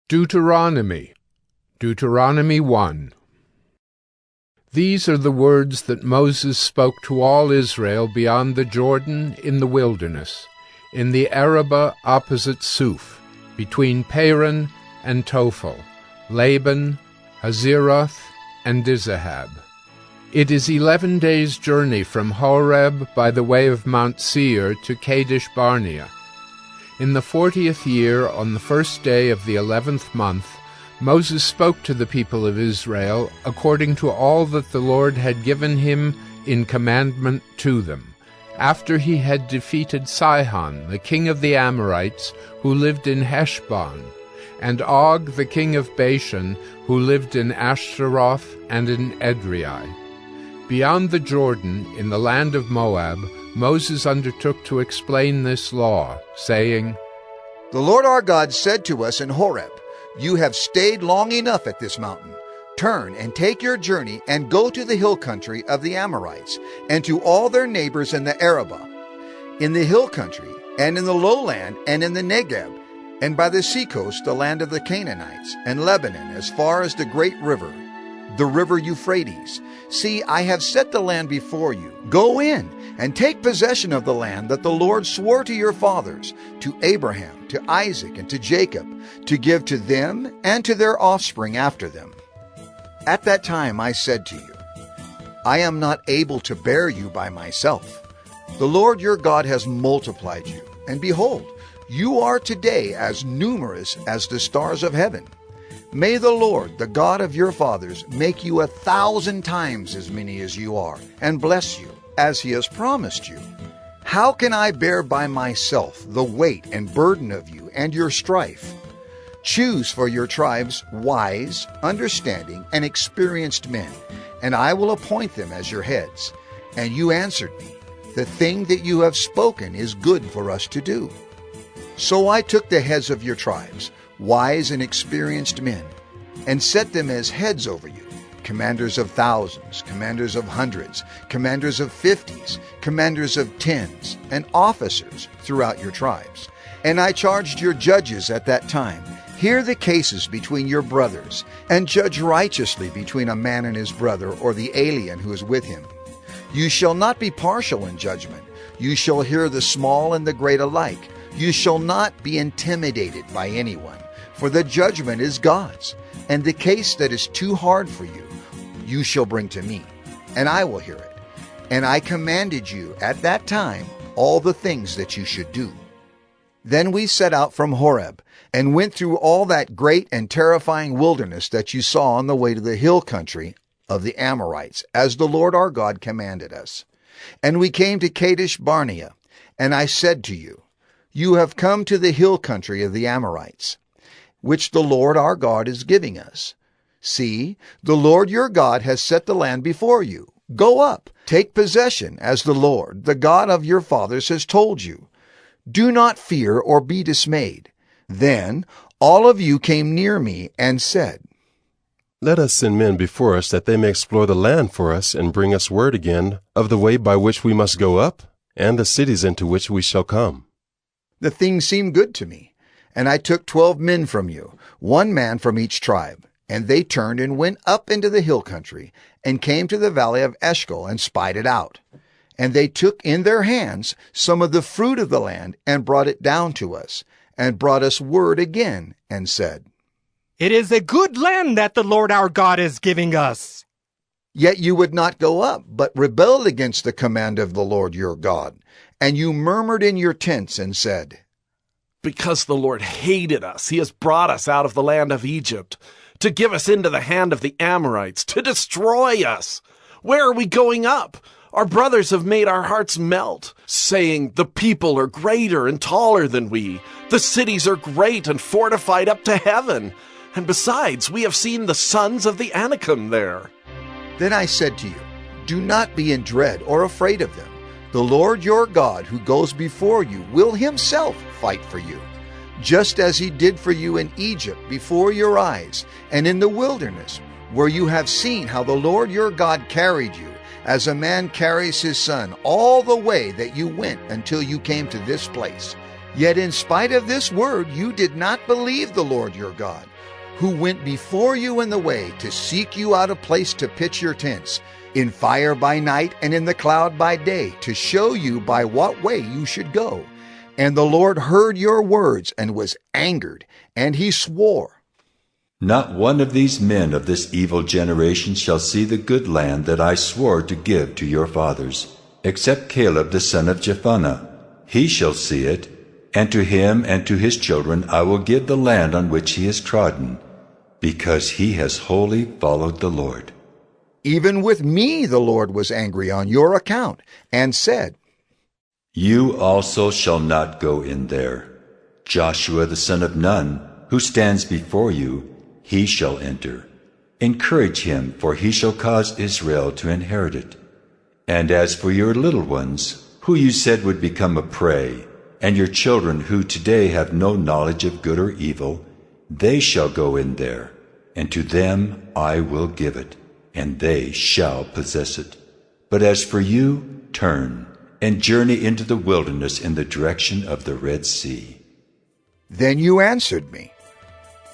Deuteronomy, Deuteronomy 1. These are the words that Moses spoke to all Israel beyond the Jordan in the wilderness, in the Arabah opposite Suf, between Paran and Tophel, Laban, Hazeroth, and Dizahab. It is 11 days' journey from Horeb by the way of Mount Seir to Kadesh Barnea. In the 40th year, on the first day of the 11th month, Moses spoke to the people of Israel according to all that the Lord had given him in commandment to them, after he had defeated Sihon, the king of the Amorites, who lived in Heshbon, and Og, the king of Bashan, who lived in Ashtaroth and in Edrei. Beyond the Jordan, in the land of Moab, Moses undertook to explain this law, saying, The Lord our God said to us in Horeb, You have stayed long enough at this mountain. Turn and take your journey and go to the hill country of the Amorites, and to all their neighbors in the Arabah, in the hill country, and in the lowland, and in the Negeb, and by the seacoast, the land of the Canaanites, and Lebanon, as far as the great river, the river Euphrates. See, I have set the land before you. Go in and take possession of the land that the Lord swore to your fathers, to Abraham, to Isaac, and to Jacob, to give to them and to their offspring after them. At that time I said to you, I am not able to bear you by myself. The Lord your God has multiplied you, and behold, you are today as numerous as the stars of heaven. May the Lord, the God of your fathers, make you 1,000 times as many as you are, and bless you, as he has promised you. How can I bear by myself the weight and burden of you and your strife? Choose for your tribes wise, understanding, and experienced men, and I will appoint them as your heads. And you answered me, The thing that you have spoken is good for us to do. So I took the heads of your tribes, wise and experienced men, and set them as heads over you, commanders of thousands, commanders of hundreds, commanders of 50s, commanders of 10s, and officers throughout your tribes. And I charged your judges at that time, Hear the cases between your brothers, and judge righteously between a man and his brother, or the alien who is with him. You shall not be partial in judgment. You shall hear the small and the great alike. You shall not be intimidated by anyone, for the judgment is God's, and the case that is too hard for you, you shall bring to me, and I will hear it. And I commanded you at that time all the things that you should do. Then we set out from Horeb, and went through all that great and terrifying wilderness that you saw on the way to the hill country of the Amorites, as the Lord our God commanded us. And we came to Kadesh Barnea, and I said to you, You have come to the hill country of the Amorites, which the Lord our God is giving us. See, the Lord your God has set the land before you. Go up, take possession, as the Lord, the God of your fathers, has told you. Do not fear or be dismayed. Then all of you came near me and said, Let us send men before us, that they may explore the land for us, and bring us word again of the way by which we must go up, and the cities into which we shall come. The thing seemed good to me, and I took 12 men from you, 1 man from each tribe. And they turned and went up into the hill country, and came to the valley of Eshcol, and spied it out. And they took in their hands some of the fruit of the land, and brought it down to us, and brought us word again, and said, It is a good land that the Lord our God is giving us. Yet you would not go up, but rebelled against the command of the Lord your God. And you murmured in your tents, and said, Because the Lord hated us, he has brought us out of the land of Egypt, to give us into the hand of the Amorites, to destroy us. Where are we going up? Our brothers have made our hearts melt, saying, The people are greater and taller than we. The cities are great and fortified up to heaven. And besides, we have seen the sons of the Anakim there. Then I said to you, Do not be in dread or afraid of them. The Lord your God, who goes before you, will himself fight for you, just as he did for you in Egypt before your eyes, and in the wilderness, where you have seen how the Lord your God carried you, as a man carries his son, all the way that you went until you came to this place. Yet in spite of this word, you did not believe the Lord your God, who went before you in the way to seek you out a place to pitch your tents, in fire by night and in the cloud by day, to show you by what way you should go. And the Lord heard your words and was angered, and he swore, Not one of these men of this evil generation shall see the good land that I swore to give to your fathers, except Caleb the son of Jephunneh. He shall see it, and to him and to his children I will give the land on which he has trodden, because he has wholly followed the Lord. Even with me the Lord was angry on your account, and said, You also shall not go in there. Joshua the son of Nun, who stands before you, he shall enter. Encourage him, for he shall cause Israel to inherit it. And as for your little ones, who you said would become a prey, and your children who today have no knowledge of good or evil, they shall go in there, and to them I will give it, and they shall possess it. But as for you, turn, and journey into the wilderness in the direction of the Red Sea. Then you answered me,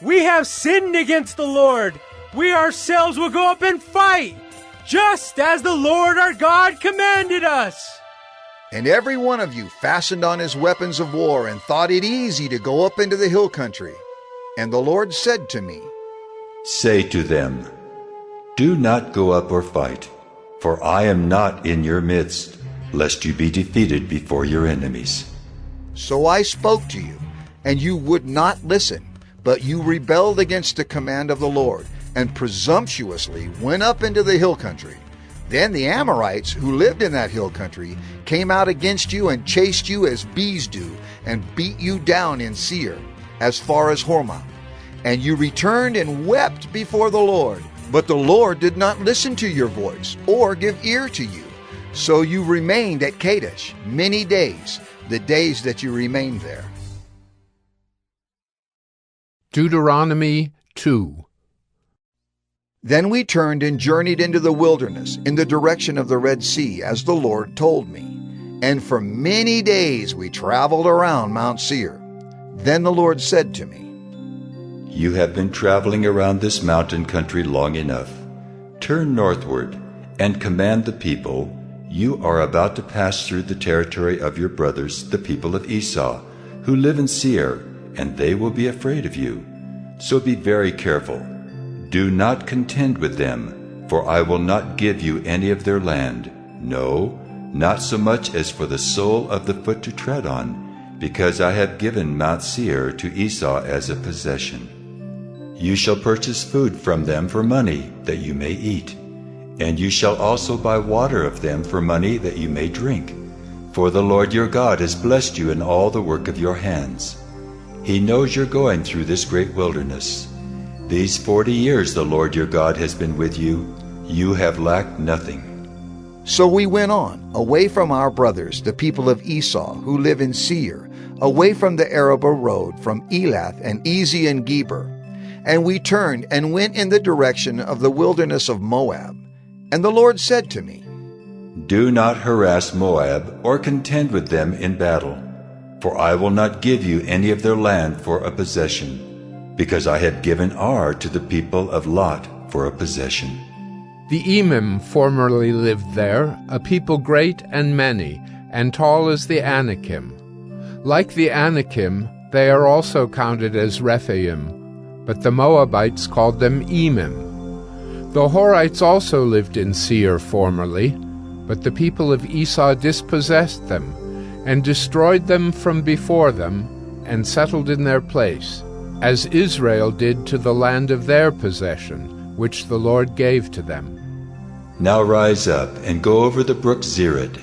We have sinned against the Lord. We ourselves will go up and fight, just as the Lord our God commanded us. And every one of you fastened on his weapons of war and thought it easy to go up into the hill country. And the Lord said to me, Say to them, Do not go up or fight, for I am not in your midst, lest you be defeated before your enemies. So I spoke to you, and you would not listen, but you rebelled against the command of the Lord, and presumptuously went up into the hill country. Then the Amorites, who lived in that hill country, came out against you and chased you as bees do, and beat you down in Seir, as far as Hormah. And you returned and wept before the Lord. But the Lord did not listen to your voice, or give ear to you. So you remained at Kadesh many days, the days that you remained there. Deuteronomy 2. Then we turned and journeyed into the wilderness, in the direction of the Red Sea, as the Lord told me. And for many days we traveled around Mount Seir. Then the Lord said to me, You have been traveling around this mountain country long enough. Turn northward and command the people. You are about to pass through the territory of your brothers, the people of Esau, who live in Seir, and they will be afraid of you. So be very careful. Do not contend with them, for I will not give you any of their land, no, not so much as for the sole of the foot to tread on, because I have given Mount Seir to Esau as a possession. You shall purchase food from them for money, that you may eat, and you shall also buy water of them for money, that you may drink. For the Lord your God has blessed you in all the work of your hands. He knows you're going through this great wilderness. These 40 years the Lord your God has been with you. You have lacked nothing. So we went on, away from our brothers, the people of Esau, who live in Seir, away from the Arabah road, from Elath and Ezion Geber. And we turned and went in the direction of the wilderness of Moab. And the Lord said to me, Do not harass Moab or contend with them in battle, for I will not give you any of their land for a possession, because I have given Ar to the people of Lot for a possession. The Emim formerly lived there, a people great and many, and tall as the Anakim. Like the Anakim, they are also counted as Rephaim, but the Moabites called them Emim. The Horites also lived in Seir formerly, but the people of Esau dispossessed them, and destroyed them from before them, and settled in their place, as Israel did to the land of their possession, which the Lord gave to them. Now rise up and go over the brook Zered.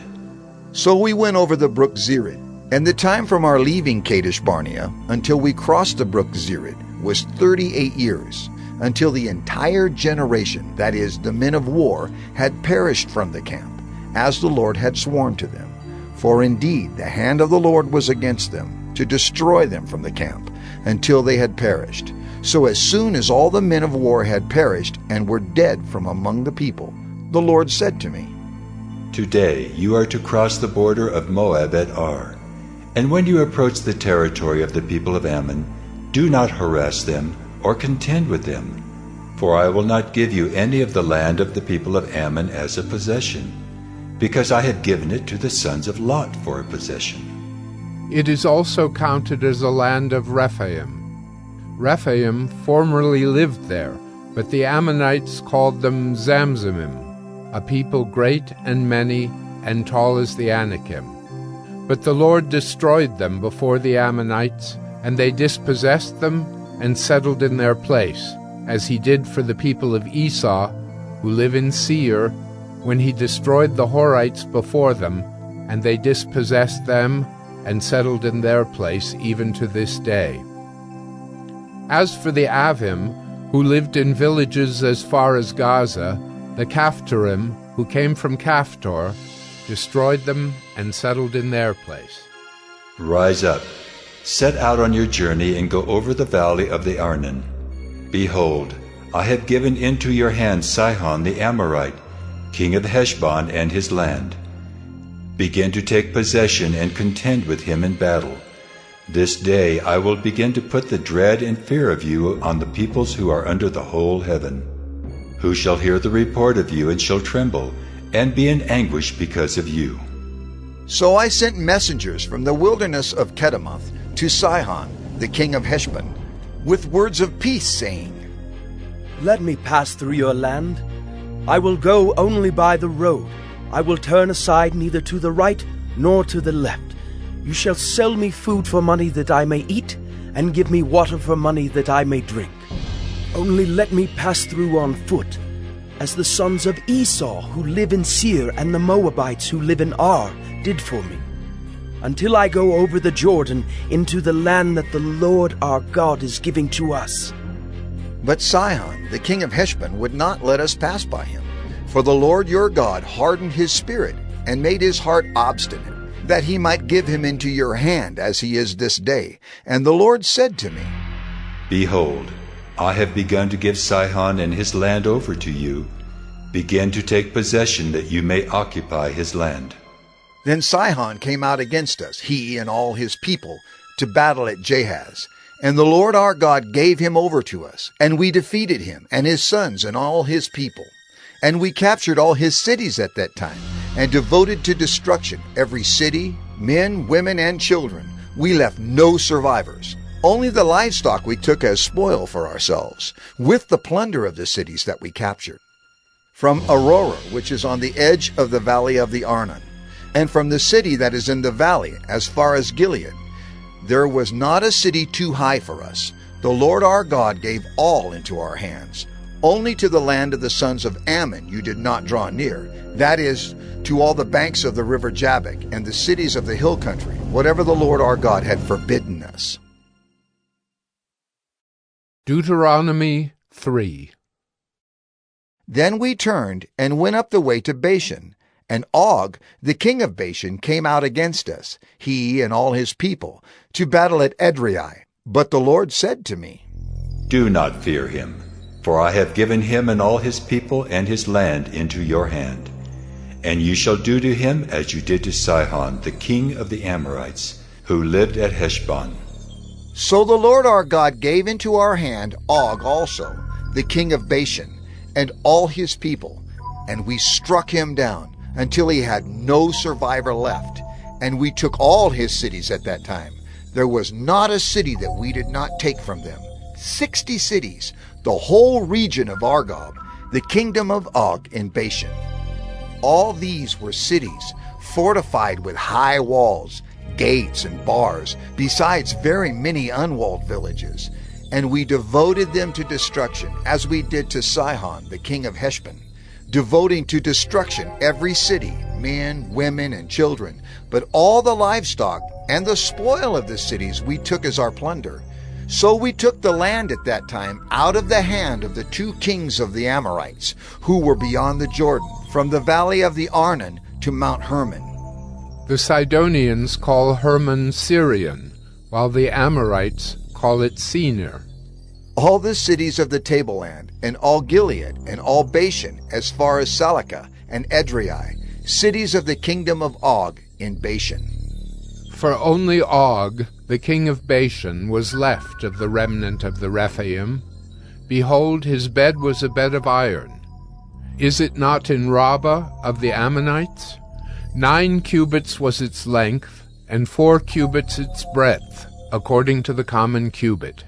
So we went over the brook Zered, and the time from our leaving Kadesh Barnea until we crossed the brook Zered was 38 years, until the entire generation, that is, the men of war, had perished from the camp, as the Lord had sworn to them. For indeed the hand of the Lord was against them, to destroy them from the camp, until they had perished. So as soon as all the men of war had perished and were dead from among the people, the Lord said to me, Today you are to cross the border of Moab at Ar, And when you approach the territory of the people of Ammon, do not harass them or contend with them, for I will not give you any of the land of the people of Ammon as a possession, because I have given it to the sons of Lot for a possession. It is also counted as a land of Rephaim. Rephaim formerly lived there, but the Ammonites called them Zamzumim, a people great and many and tall as the Anakim. But the Lord destroyed them before the Ammonites, and they dispossessed them and settled in their place, as he did for the people of Esau, who live in Seir, when he destroyed the Horites before them, and they dispossessed them and settled in their place even to this day. As for the Avim, who lived in villages as far as Gaza, the Caphtorim, who came from Caphtor, destroyed them and settled in their place. Rise up, set out on your journey, and go over the valley of the Arnon. Behold, I have given into your hand Sihon the Amorite, king of Heshbon and his land. Begin to take possession and contend with him in battle. This day I will begin to put the dread and fear of you on the peoples who are under the whole heaven, who shall hear the report of you and shall tremble, and be in anguish because of you. So I sent messengers from the wilderness of Kedemoth to Sihon, the king of Heshbon, with words of peace, saying, Let me pass through your land. I will go only by the road. I will turn aside neither to the right nor to the left. You shall sell me food for money that I may eat, and give me water for money that I may drink. Only let me pass through on foot, as the sons of Esau who live in Seir and the Moabites who live in Ar did for me, until I go over the Jordan into the land that the Lord our God is giving to us. But Sihon, the king of Heshbon, would not let us pass by him. For the Lord your God hardened his spirit, and made his heart obstinate, that he might give him into your hand as he is this day. And the Lord said to me, Behold, I have begun to give Sihon and his land over to you. Begin to take possession that you may occupy his land. Then Sihon came out against us, he and all his people, to battle at Jahaz. And the Lord our God gave him over to us, and we defeated him, and his sons, and all his people. And we captured all his cities at that time, and devoted to destruction every city, men, women, and children. We left no survivors. Only the livestock we took as spoil for ourselves, with the plunder of the cities that we captured. From Aurora, which is on the edge of the valley of the Arnon, and from the city that is in the valley, as far as Gilead, there was not a city too high for us. The Lord our God gave all into our hands. Only to the land of the sons of Ammon you did not draw near, that is, to all the banks of the river Jabbok and the cities of the hill country, whatever the Lord our God had forbidden us. Deuteronomy 3. Then we turned and went up the way to Bashan, and Og, the king of Bashan, came out against us, he and all his people, to battle at Edrei. But the Lord said to me, Do not fear him, for I have given him and all his people and his land into your hand. And you shall do to him as you did to Sihon, the king of the Amorites, who lived at Heshbon. So the Lord our God gave into our hand Og also, the king of Bashan, and all his people, and we struck him down, until he had no survivor left. And we took all his cities at that time. There was not a city that we did not take from them. 60 cities, the whole region of Argob, the kingdom of Og in Bashan. All these were cities, fortified with high walls, gates, and bars, besides very many unwalled villages. And we devoted them to destruction, as we did to Sihon, the king of Heshbon, devoting to destruction every city, men, women, and children. But all the livestock and the spoil of the cities we took as our plunder. So we took the land at that time out of the hand of the 2 kings of the Amorites, who were beyond the Jordan, from the valley of the Arnon to Mount Hermon. The Sidonians call Hermon Syrian, while the Amorites call it Senir. All the cities of the tableland, and all Gilead, and all Bashan, as far as Salakah and Edrei, cities of the kingdom of Og in Bashan. For only Og, the king of Bashan, was left of the remnant of the Rephaim. Behold, his bed was a bed of iron. Is it not in Rabbah of the Ammonites? 9 cubits was its length, and 4 cubits its breadth, according to the common cubit.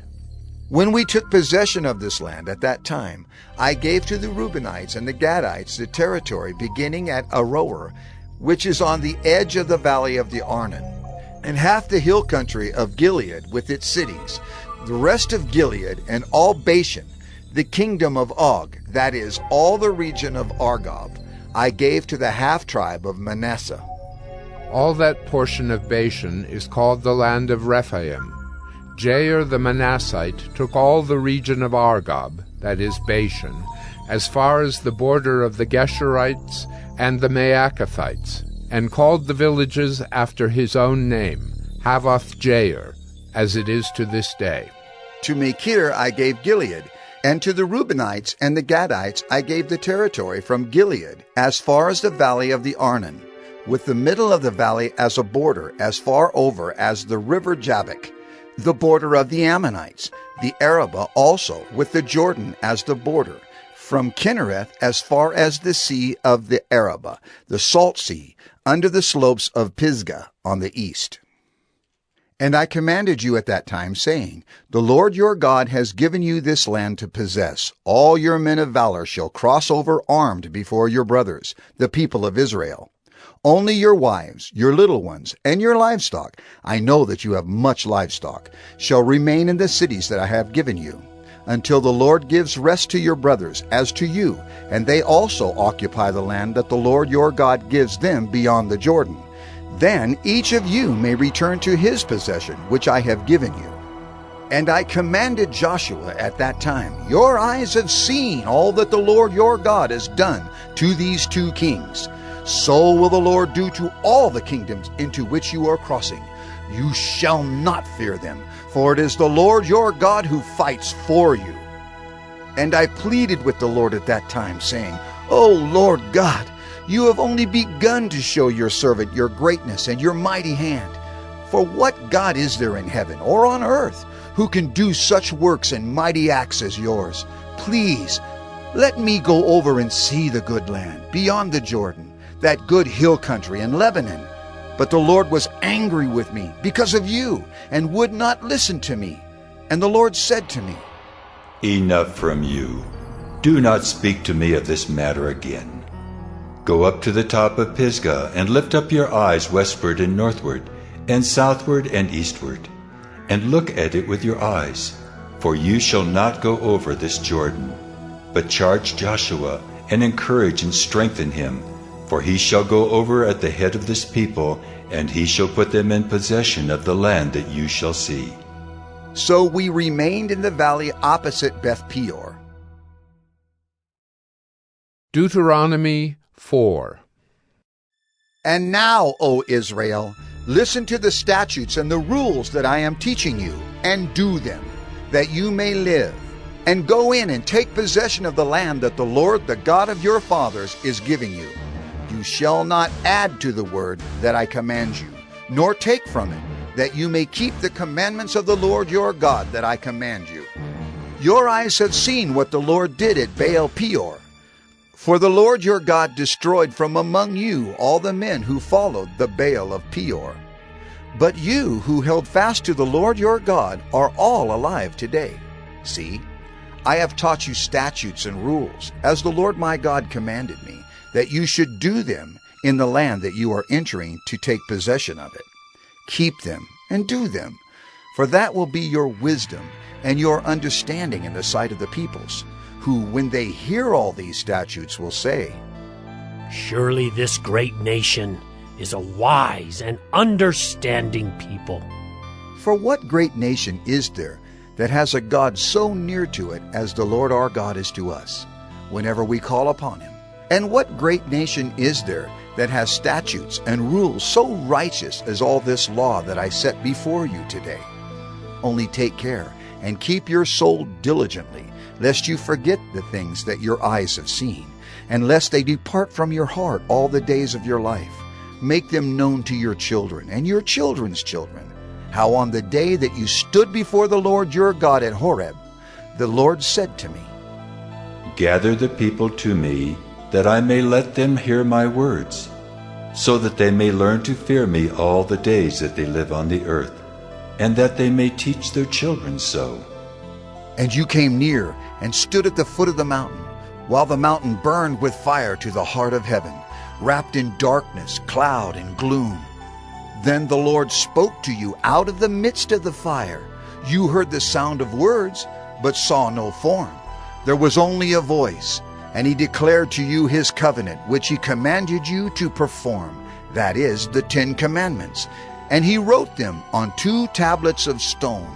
When we took possession of this land at that time, I gave to the Reubenites and the Gadites the territory beginning at Aroer, which is on the edge of the valley of the Arnon, and half the hill country of Gilead with its cities, the rest of Gilead and all Bashan, the kingdom of Og, that is, all the region of Argob, I gave to the half-tribe of Manasseh. All that portion of Bashan is called the land of Rephaim. Jair the Manassite took all the region of Argob, that is Bashan, as far as the border of the Geshurites and the Maacathites, and called the villages after his own name, Havoth Jair, as it is to this day. To Machir I gave Gilead, and to the Reubenites and the Gadites I gave the territory from Gilead as far as the valley of the Arnon, with the middle of the valley as a border, as far over as the river Jabbok, the border of the Ammonites, the Arabah also, with the Jordan as the border, from Kinnereth as far as the sea of the Arabah, the salt sea, under the slopes of Pisgah on the east. And I commanded you at that time, saying, The Lord your God has given you this land to possess. All your men of valor shall cross over armed before your brothers, the people of Israel. Only your wives, your little ones, and your livestock, I know that you have much livestock, shall remain in the cities that I have given you, until the Lord gives rest to your brothers as to you, and they also occupy the land that the Lord your God gives them beyond the Jordan. Then each of you may return to his possession, which I have given you. And I commanded Joshua at that time, Your eyes have seen all that the Lord your God has done to these 2 kings. So will the Lord do to all the kingdoms into which you are crossing. You shall not fear them, for it is the Lord your God who fights for you. And I pleaded with the Lord at that time, saying, O Lord God, you have only begun to show your servant your greatness and your mighty hand. For what God is there in heaven or on earth who can do such works and mighty acts as yours? Please, let me go over and see the good land beyond the Jordan, that good hill country in Lebanon. But the Lord was angry with me because of you, and would not listen to me. And the Lord said to me, Enough from you. Do not speak to me of this matter again. Go up to the top of Pisgah, and lift up your eyes westward and northward, and southward and eastward, and look at it with your eyes. For you shall not go over this Jordan, but charge Joshua, and encourage and strengthen him, for he shall go over at the head of this people, and he shall put them in possession of the land that you shall see. So we remained in the valley opposite Beth Peor. Deuteronomy 4. And now, O Israel, listen to the statutes and the rules that I am teaching you, and do them, that you may live, and go in and take possession of the land that the Lord, the God of your fathers, is giving you. You shall not add to the word that I command you, nor take from it, that you may keep the commandments of the Lord your God that I command you. Your eyes have seen what the Lord did at Baal Peor. For the Lord your God destroyed from among you all the men who followed the Baal of Peor. But you who held fast to the Lord your God are all alive today. See, I have taught you statutes and rules, as the Lord my God commanded me, that you should do them in the land that you are entering to take possession of it. Keep them and do them, for that will be your wisdom and your understanding in the sight of the peoples, who, when they hear all these statutes, will say, Surely this great nation is a wise and understanding people. For what great nation is there that has a God so near to it as the Lord our God is to us, whenever we call upon him? And what great nation is there that has statutes and rules so righteous as all this law that I set before you today? Only take care and keep your soul diligently, lest you forget the things that your eyes have seen, and lest they depart from your heart all the days of your life, make them known to your children and your children's children, how on the day that you stood before the Lord your God at Horeb, the Lord said to me, Gather the people to me, that I may let them hear my words, so that they may learn to fear me all the days that they live on the earth, and that they may teach their children so. And you came near and stood at the foot of the mountain, while the mountain burned with fire to the heart of heaven, wrapped in darkness, cloud, and gloom. Then the Lord spoke to you out of the midst of the fire. You heard the sound of words, but saw no form. There was only a voice, and he declared to you his covenant, which he commanded you to perform, that is, the 10 Commandments. And he wrote them on 2 tablets of stone.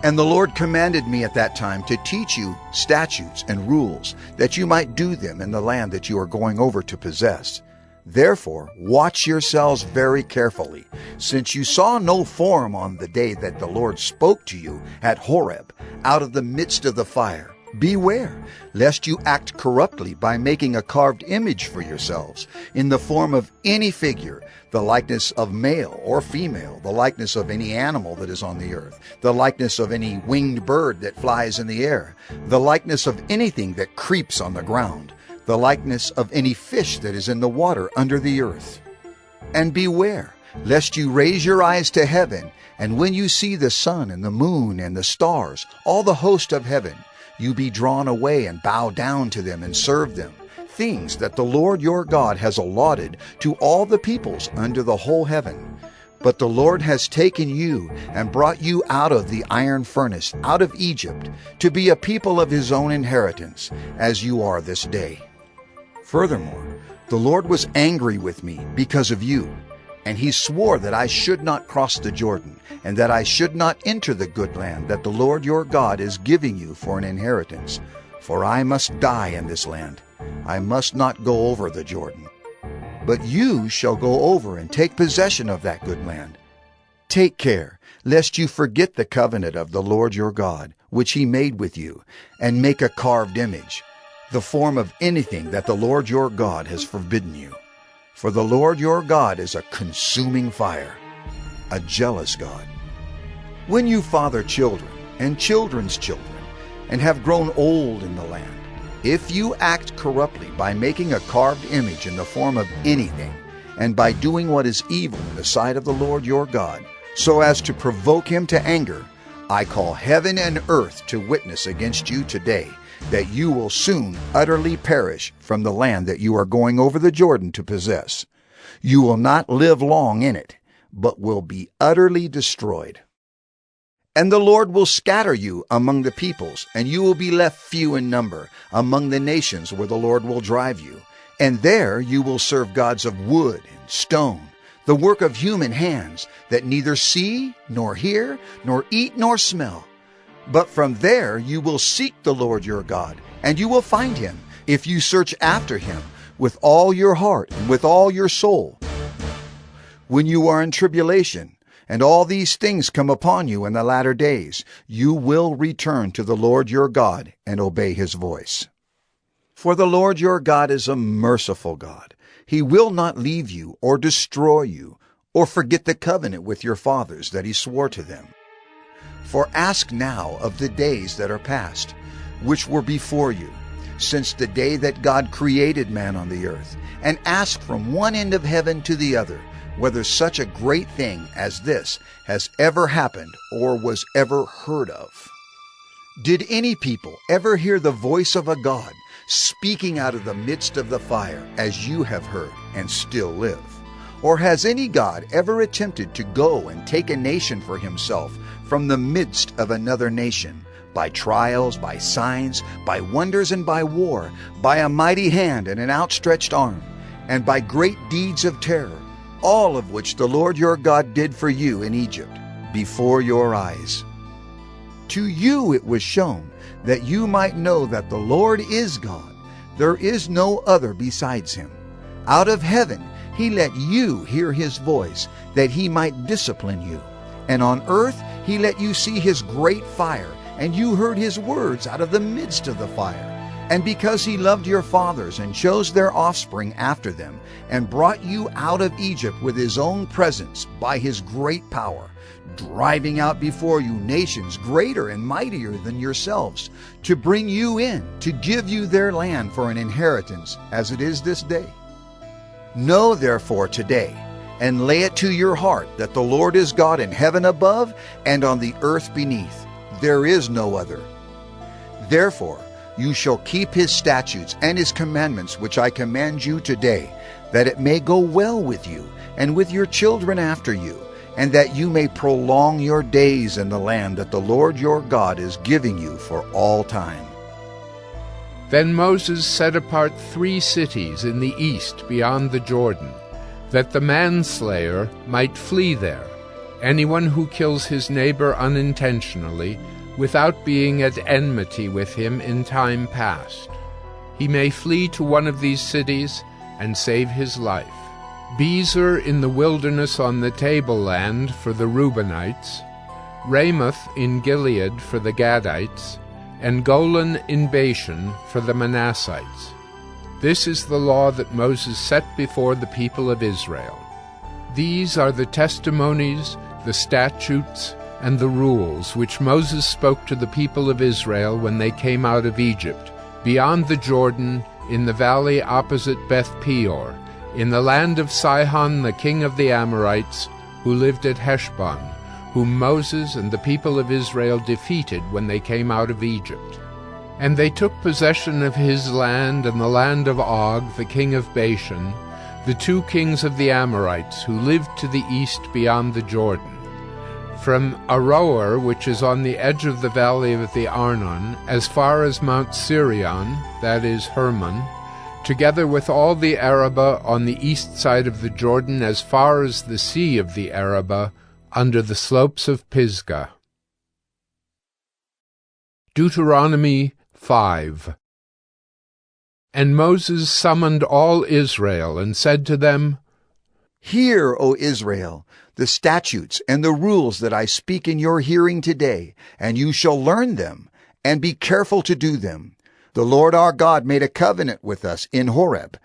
And the Lord commanded me at that time to teach you statutes and rules, that you might do them in the land that you are going over to possess. Therefore, watch yourselves very carefully, since you saw no form on the day that the Lord spoke to you at Horeb, out of the midst of the fire. Beware, lest you act corruptly by making a carved image for yourselves, in the form of any figure, the likeness of male or female, the likeness of any animal that is on the earth, the likeness of any winged bird that flies in the air, the likeness of anything that creeps on the ground, the likeness of any fish that is in the water under the earth. And beware, lest you raise your eyes to heaven, and when you see the sun and the moon and the stars, all the host of heaven, you be drawn away and bow down to them and serve them, things that the Lord your God has allotted to all the peoples under the whole heaven. But the Lord has taken you and brought you out of the iron furnace, out of Egypt, to be a people of his own inheritance, as you are this day. Furthermore, the Lord was angry with me because of you, and he swore that I should not cross the Jordan, and that I should not enter the good land that the Lord your God is giving you for an inheritance. For I must die in this land. I must not go over the Jordan. But you shall go over and take possession of that good land. Take care, lest you forget the covenant of the Lord your God, which he made with you, and make a carved image, the form of anything that the Lord your God has forbidden you. For the Lord your God is a consuming fire, a jealous God. When you father children and children's children, and have grown old in the land, if you act corruptly by making a carved image in the form of anything, and by doing what is evil in the sight of the Lord your God, so as to provoke him to anger, I call heaven and earth to witness against you today, that you will soon utterly perish from the land that you are going over the Jordan to possess. You will not live long in it, but will be utterly destroyed. And the Lord will scatter you among the peoples, and you will be left few in number among the nations where the Lord will drive you. And there you will serve gods of wood and stone, the work of human hands, that neither see, nor hear, nor eat, nor smell. But from there you will seek the Lord your God, and you will find him, if you search after him with all your heart and with all your soul. When you are in tribulation, and all these things come upon you in the latter days, you will return to the Lord your God and obey his voice. For the Lord your God is a merciful God. He will not leave you or destroy you, or forget the covenant with your fathers that he swore to them. For ask now of the days that are past, which were before you, since the day that God created man on the earth, and ask from one end of heaven to the other, whether such a great thing as this has ever happened or was ever heard of. Did any people ever hear the voice of a God speaking out of the midst of the fire, as you have heard and still live? Or has any God ever attempted to go and take a nation for himself from the midst of another nation, by trials, by signs, by wonders, and by war, by a mighty hand and an outstretched arm, and by great deeds of terror, all of which the Lord your God did for you in Egypt, before your eyes? To you it was shown, that you might know that the Lord is God. There is no other besides him. Out of heaven he let you hear his voice, that he might discipline you. And on earth he let you see his great fire, and you heard his words out of the midst of the fire. And because he loved your fathers and chose their offspring after them, and brought you out of Egypt with his own presence by his great power, driving out before you nations greater and mightier than yourselves, to bring you in, to give you their land for an inheritance, as it is this day. Know therefore today, and lay it to your heart, that the Lord is God in heaven above and on the earth beneath. There is no other. Therefore, you shall keep his statutes and his commandments which I command you today, that it may go well with you and with your children after you, and that you may prolong your days in the land that the Lord your God is giving you for all time. Then Moses set apart 3 cities in the east beyond the Jordan, that the manslayer might flee there, anyone who kills his neighbor unintentionally, without being at enmity with him in time past. He may flee to one of these cities and save his life. Bezer in the wilderness on the tableland for the Reubenites, Ramoth in Gilead for the Gadites, and Golan in Bashan for the Manassites. This is the law that Moses set before the people of Israel. These are the testimonies, the statutes, and the rules which Moses spoke to the people of Israel when they came out of Egypt, beyond the Jordan, in the valley opposite Beth Peor, in the land of Sihon the king of the Amorites, who lived at Heshbon, whom Moses and the people of Israel defeated when they came out of Egypt. And they took possession of his land and the land of Og the king of Bashan, the 2 kings of the Amorites, who lived to the east beyond the Jordan. From Aroer, which is on the edge of the valley of the Arnon, as far as Mount Sirion, that is Hermon, together with all the Arabah on the east side of the Jordan as far as the sea of the Arabah, under the slopes of Pisgah. Deuteronomy 5. And Moses summoned all Israel, and said to them, Hear, O Israel, the statutes and the rules that I speak in your hearing today, and you shall learn them, and be careful to do them. The Lord our God made a covenant with us in Horeb.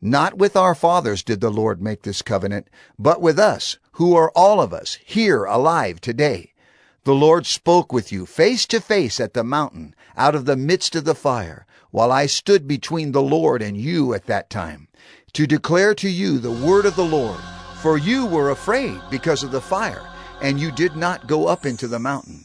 Not with our fathers did the Lord make this covenant, but with us, who are all of us here alive today. The Lord spoke with you face to face at the mountain, out of the midst of the fire, while I stood between the Lord and you at that time, to declare to you the word of the Lord. For you were afraid because of the fire, and you did not go up into the mountain.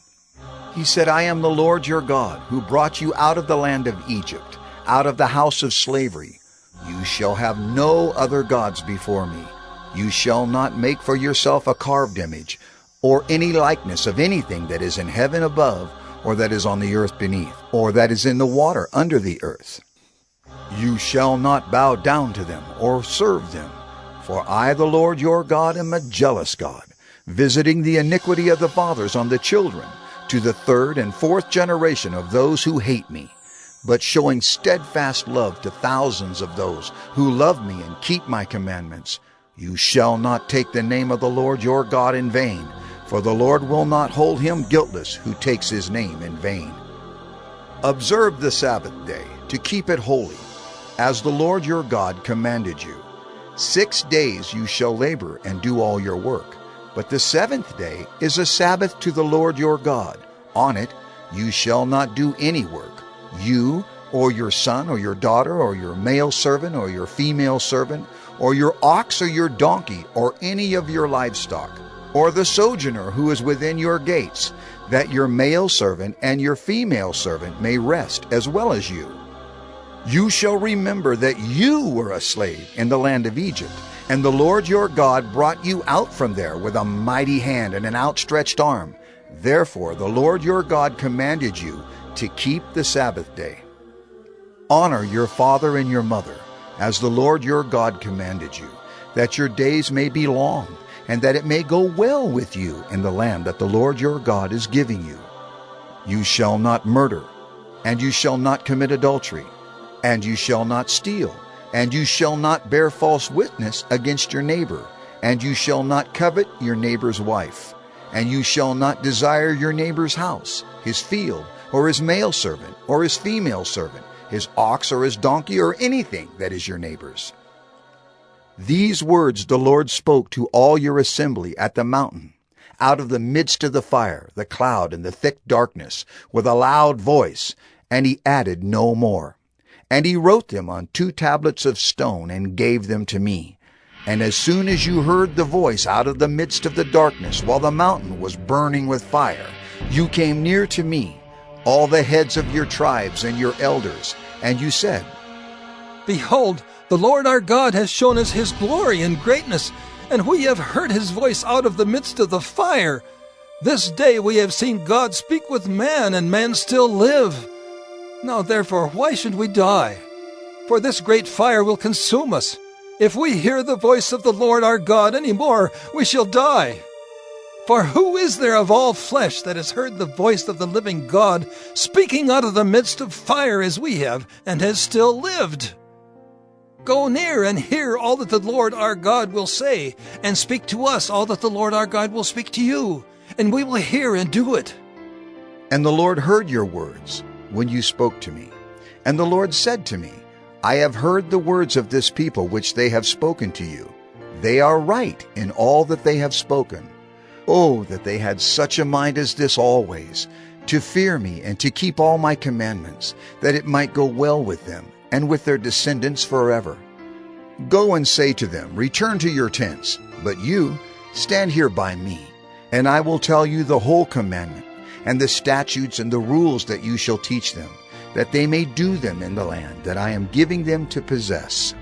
He said, I am the Lord your God, who brought you out of the land of Egypt, out of the house of slavery. You shall have no other gods before me. You shall not make for yourself a carved image, or any likeness of anything that is in heaven above, or that is on the earth beneath, or that is in the water under the earth. You shall not bow down to them, or serve them. For I, the Lord your God, am a jealous God, visiting the iniquity of the fathers on the children, to the 3rd and 4th generation of those who hate me, but showing steadfast love to thousands of those who love me and keep my commandments. You shall not take the name of the Lord your God in vain, for the Lord will not hold him guiltless who takes his name in vain. Observe the Sabbath day, to keep it holy, as the Lord your God commanded you. 6 days you shall labor and do all your work, but the 7th day is a Sabbath to the Lord your God. On it you shall not do any work, you, or your son, or your daughter, or your male servant, or your female servant, or your ox, or your donkey, or any of your livestock, or the sojourner who is within your gates, that your male servant and your female servant may rest as well as you. You shall remember that you were a slave in the land of Egypt, and the Lord your God brought you out from there with a mighty hand and an outstretched arm. Therefore the Lord your God commanded you to keep the Sabbath day. Honor your father and your mother, as the Lord your God commanded you, that your days may be long, and that it may go well with you in the land that the Lord your God is giving you. You shall not murder, and you shall not commit adultery, and you shall not steal, and you shall not bear false witness against your neighbor, and you shall not covet your neighbor's wife, and you shall not desire your neighbor's house, his field, or his male servant, or his female servant, his ox or his donkey or anything that is your neighbor's. These words the Lord spoke to all your assembly at the mountain, out of the midst of the fire, the cloud, and the thick darkness, with a loud voice, and he added no more. And he wrote them on 2 tablets of stone and gave them to me. And as soon as you heard the voice out of the midst of the darkness, while the mountain was burning with fire, you came near to me, all the heads of your tribes and your elders, and you said, Behold, the Lord our God has shown us his glory and greatness, and we have heard his voice out of the midst of the fire. This day we have seen God speak with man, and man still live. Now therefore, why should we die? For this great fire will consume us. If we hear the voice of the Lord our God any more, we shall die. For who is there of all flesh that has heard the voice of the living God speaking out of the midst of fire as we have, and has still lived? Go near and hear all that the Lord our God will say, and speak to us all that the Lord our God will speak to you, and we will hear and do it. And the Lord heard your words when you spoke to me. And the Lord said to me, I have heard the words of this people which they have spoken to you. They are right in all that they have spoken. Oh, that they had such a mind as this always, to fear me and to keep all my commandments, that it might go well with them and with their descendants forever. Go and say to them, Return to your tents, but you stand here by me, and I will tell you the whole commandment, and the statutes and the rules that you shall teach them, that they may do them in the land that I am giving them to possess.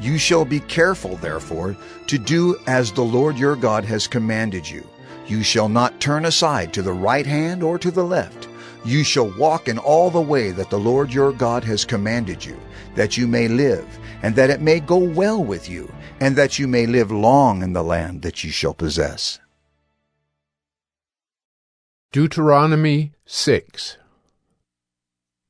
You shall be careful, therefore, to do as the Lord your God has commanded you. You shall not turn aside to the right hand or to the left. You shall walk in all the way that the Lord your God has commanded you, that you may live, and that it may go well with you, and that you may live long in the land that you shall possess. Deuteronomy 6.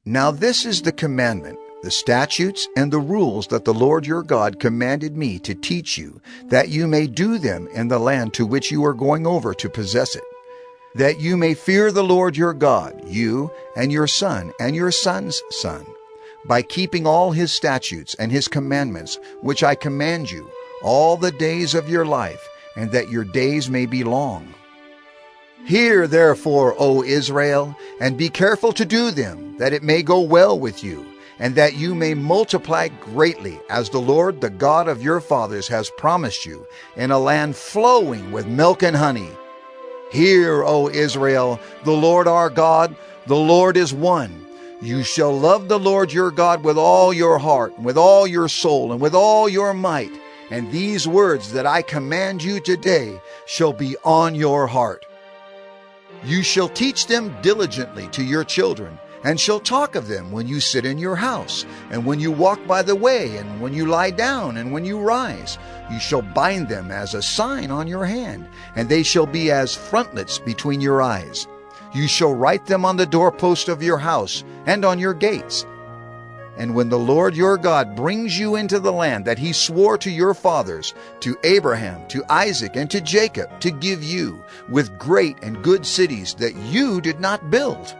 Now this is the commandment, the statutes and the rules that the Lord your God commanded me to teach you, that you may do them in the land to which you are going over to possess it, that you may fear the Lord your God, you and your son and your son's son, by keeping all his statutes and his commandments, which I command you, all the days of your life, and that your days may be long. Hear therefore, O Israel, and be careful to do them, that it may go well with you, and that you may multiply greatly, as the Lord, the God of your fathers, has promised you, in a land flowing with milk and honey. Hear, O Israel, the Lord our God, the Lord is one. You shall love the Lord your God with all your heart, and with all your soul, and with all your might. And these words that I command you today shall be on your heart. You shall teach them diligently to your children, and shall talk of them when you sit in your house, and when you walk by the way, and when you lie down, and when you rise. You shall bind them as a sign on your hand, and they shall be as frontlets between your eyes. You shall write them on the doorpost of your house and on your gates. And when the Lord your God brings you into the land that he swore to your fathers, to Abraham, to Isaac, and to Jacob, to give you, with great and good cities that you did not build,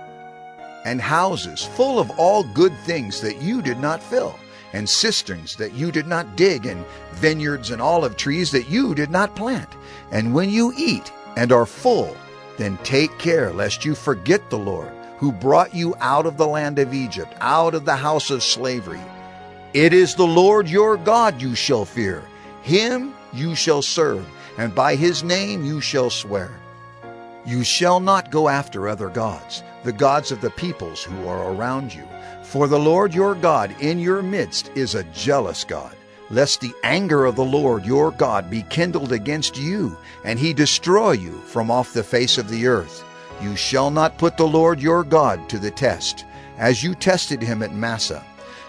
and houses full of all good things that you did not fill, and cisterns that you did not dig, and vineyards and olive trees that you did not plant. And when you eat and are full, then take care lest you forget the Lord, who brought you out of the land of Egypt, out of the house of slavery. It is the Lord your God you shall fear. Him you shall serve, and by his name you shall swear. You shall not go after other gods, the gods of the peoples who are around you. For the Lord your God in your midst is a jealous God, lest the anger of the Lord your God be kindled against you, and he destroy you from off the face of the earth. You shall not put the Lord your God to the test, as you tested him at Massah.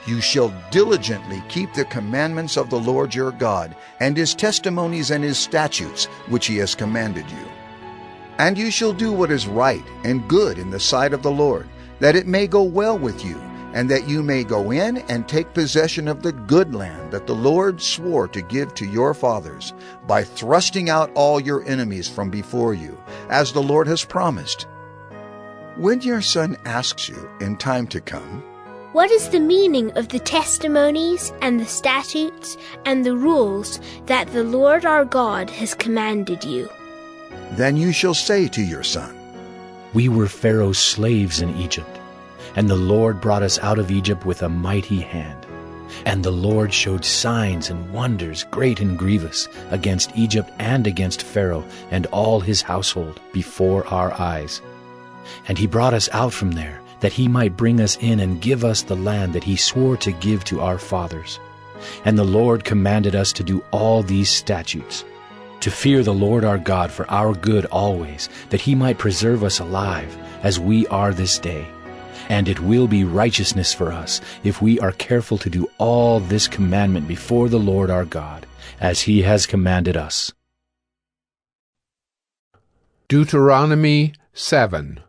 You shall diligently keep the commandments of the Lord your God, and his testimonies and his statutes, which he has commanded you. And you shall do what is right and good in the sight of the Lord, that it may go well with you, and that you may go in and take possession of the good land that the Lord swore to give to your fathers, by thrusting out all your enemies from before you, as the Lord has promised. When your son asks you in time to come, What is the meaning of the testimonies and the statutes and the rules that the Lord our God has commanded you? Then you shall say to your son, We were Pharaoh's slaves in Egypt, and the Lord brought us out of Egypt with a mighty hand. And the Lord showed signs and wonders great and grievous against Egypt and against Pharaoh and all his household before our eyes. And he brought us out from there, that he might bring us in and give us the land that he swore to give to our fathers. And the Lord commanded us to do all these statutes, to fear the Lord our God for our good always, that he might preserve us alive, as we are this day. And it will be righteousness for us if we are careful to do all this commandment before the Lord our God, as he has commanded us. Deuteronomy 7.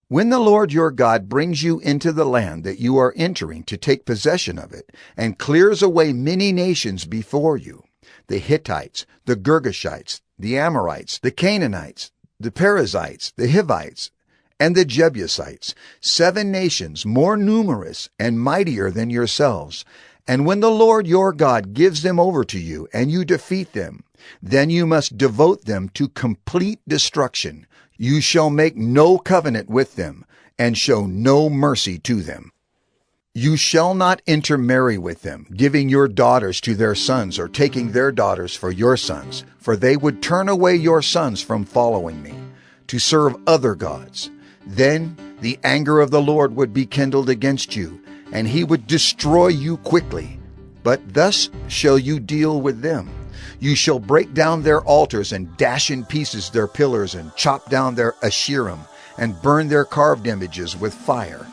When the Lord your God brings you into the land that you are entering to take possession of it, and clears away many nations before you, the Hittites, the Girgashites, the Amorites, the Canaanites, the Perizzites, the Hivites, and the Jebusites, 7 nations more numerous and mightier than yourselves. And when the Lord your God gives them over to you, and you defeat them, then you must devote them to complete destruction. You shall make no covenant with them, and show no mercy to them. You shall not intermarry with them, giving your daughters to their sons, or taking their daughters for your sons, for they would turn away your sons from following me, to serve other gods. Then the anger of the Lord would be kindled against you, and he would destroy you quickly. But thus shall you deal with them. You shall break down their altars, and dash in pieces their pillars, and chop down their Asherim, and burn their carved images with fire.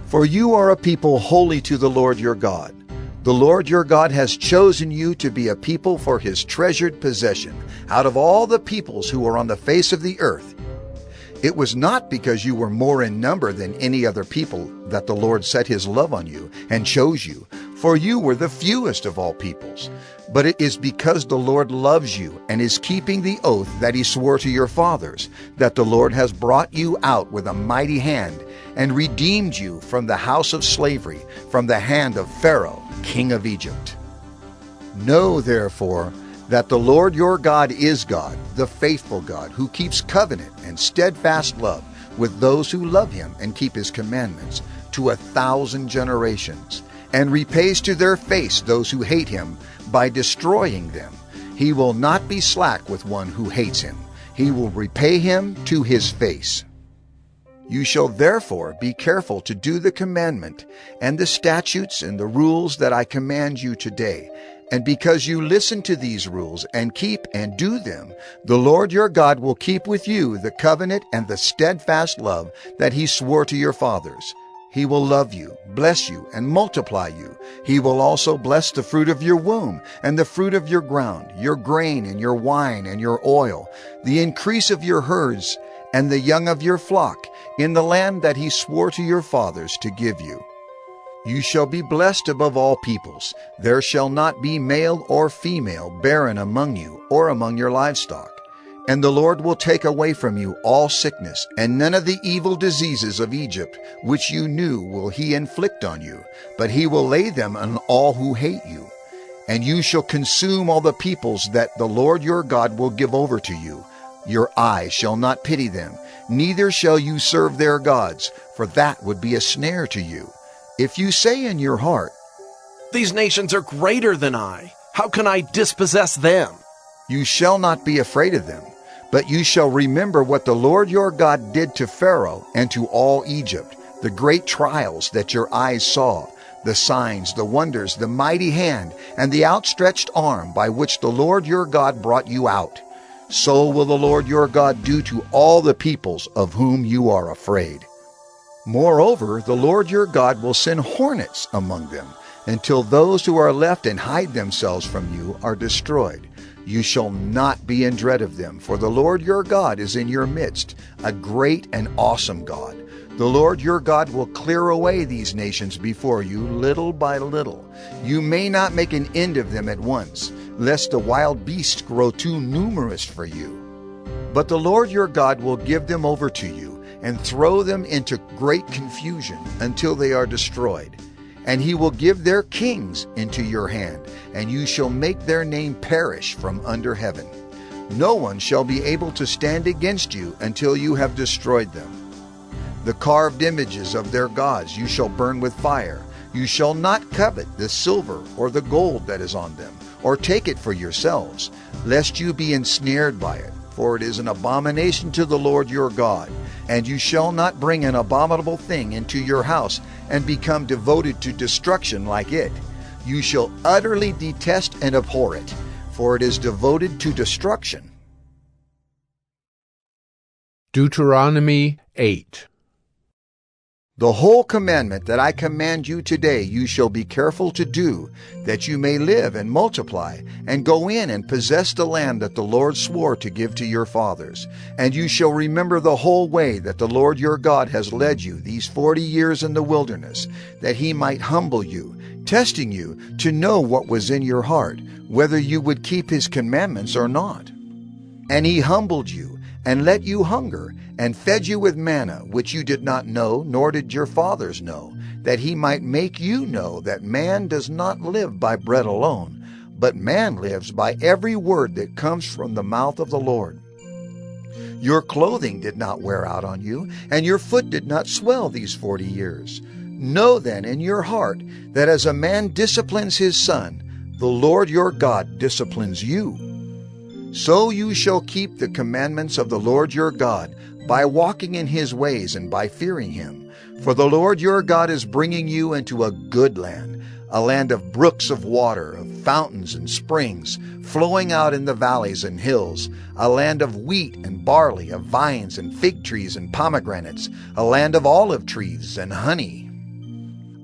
For you are a people holy to the Lord your God. The Lord your God has chosen you to be a people for his treasured possession out of all the peoples who are on the face of the earth. It was not because you were more in number than any other people that the Lord set his love on you and chose you, for you were the fewest of all peoples. But it is because the Lord loves you and is keeping the oath that he swore to your fathers, that the Lord has brought you out with a mighty hand and redeemed you from the house of slavery, from the hand of Pharaoh, king of Egypt. Know, therefore, that the Lord your God is God, the faithful God, who keeps covenant and steadfast love with those who love him and keep his commandments to 1,000 generations, and repays to their face those who hate him by destroying them. He will not be slack with one who hates him. He will repay him to his face. You shall therefore be careful to do the commandment and the statutes and the rules that I command you today. And because you listen to these rules and keep and do them, the Lord your God will keep with you the covenant and the steadfast love that he swore to your fathers. He will love you, bless you, and multiply you. He will also bless the fruit of your womb, and the fruit of your ground, your grain, and your wine, and your oil, the increase of your herds, and the young of your flock, in the land that he swore to your fathers to give you. You shall be blessed above all peoples. There shall not be male or female barren among you, or among your livestock. And the Lord will take away from you all sickness, and none of the evil diseases of Egypt, which you knew, will he inflict on you, but he will lay them on all who hate you. And you shall consume all the peoples that the Lord your God will give over to you. Your eyes shall not pity them, neither shall you serve their gods, for that would be a snare to you. If you say in your heart, These nations are greater than I. How can I dispossess them? You shall not be afraid of them, but you shall remember what the Lord your God did to Pharaoh and to all Egypt, the great trials that your eyes saw, the signs, the wonders, the mighty hand, and the outstretched arm by which the Lord your God brought you out. So will the Lord your God do to all the peoples of whom you are afraid. Moreover, the Lord your God will send hornets among them, until those who are left and hide themselves from you are destroyed. You shall not be in dread of them, for the Lord your God is in your midst, a great and awesome God. The Lord your God will clear away these nations before you little by little. You may not make an end of them at once, lest the wild beasts grow too numerous for you. But the Lord your God will give them over to you, and throw them into great confusion until they are destroyed. And he will give their kings into your hand, and you shall make their name perish from under heaven. No one shall be able to stand against you until you have destroyed them. The carved images of their gods you shall burn with fire. You shall not covet the silver or the gold that is on them, or take it for yourselves, lest you be ensnared by it, for it is an abomination to the Lord your God. And you shall not bring an abominable thing into your house and become devoted to destruction like it. You shall utterly detest and abhor it, for it is devoted to destruction. Deuteronomy 8. The whole commandment that I command you today you shall be careful to do, that you may live and multiply, and go in and possess the land that the Lord swore to give to your fathers. And you shall remember the whole way that the Lord your God has led you these 40 years in the wilderness, that he might humble you, testing you to know what was in your heart, whether you would keep his commandments or not. And he humbled you, and let you hunger, and fed you with manna, which you did not know, nor did your fathers know, that he might make you know that man does not live by bread alone, but man lives by every word that comes from the mouth of the Lord. Your clothing did not wear out on you, and your foot did not swell these 40 years. Know then in your heart that as a man disciplines his son, the Lord your God disciplines you. So you shall keep the commandments of the Lord your God, by walking in his ways and by fearing him. For the Lord your God is bringing you into a good land, a land of brooks of water, of fountains and springs, flowing out in the valleys and hills, a land of wheat and barley, of vines and fig trees and pomegranates, a land of olive trees and honey,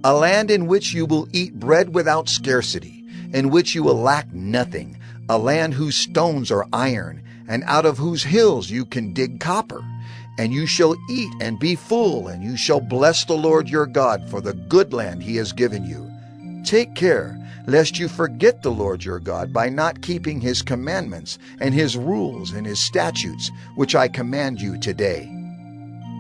a land in which you will eat bread without scarcity, in which you will lack nothing, a land whose stones are iron, and out of whose hills you can dig copper. And you shall eat and be full, and you shall bless the Lord your God for the good land he has given you. Take care, lest you forget the Lord your God by not keeping his commandments and his rules and his statutes, which I command you today.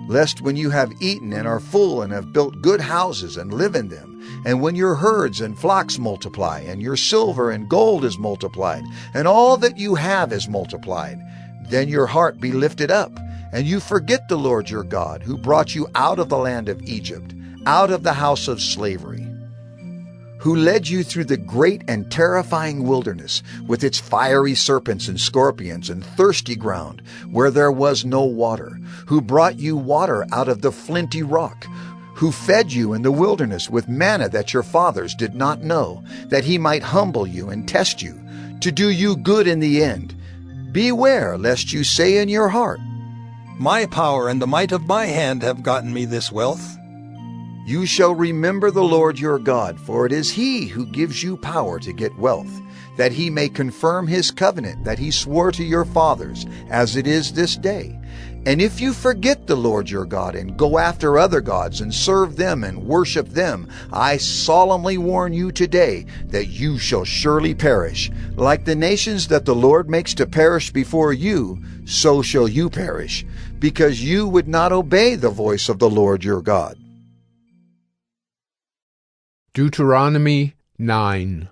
Lest when you have eaten and are full and have built good houses and live in them, and when your herds and flocks multiply, and your silver and gold is multiplied, and all that you have is multiplied, then your heart be lifted up, and you forget the Lord your God, who brought you out of the land of Egypt, out of the house of slavery, who led you through the great and terrifying wilderness, with its fiery serpents and scorpions and thirsty ground, where there was no water, who brought you water out of the flinty rock, who fed you in the wilderness with manna that your fathers did not know, that he might humble you and test you, to do you good in the end. Beware lest you say in your heart, My power and the might of my hand have gotten me this wealth. You shall remember the Lord your God, for it is he who gives you power to get wealth, that he may confirm his covenant that he swore to your fathers, as it is this day. And if you forget the Lord your God and go after other gods and serve them and worship them, I solemnly warn you today that you shall surely perish. Like the nations that the Lord makes to perish before you, so shall you perish, because you would not obey the voice of the Lord your God. Deuteronomy 9.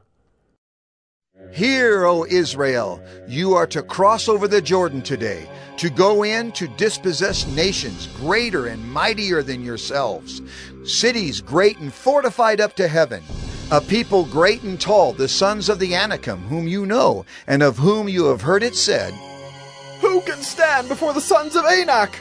Hear, O Israel, you are to cross over the Jordan today, to go in to dispossess nations greater and mightier than yourselves, cities great and fortified up to heaven, a people great and tall, the sons of the Anakim, whom you know, and of whom you have heard it said, Who can stand before the sons of Anak?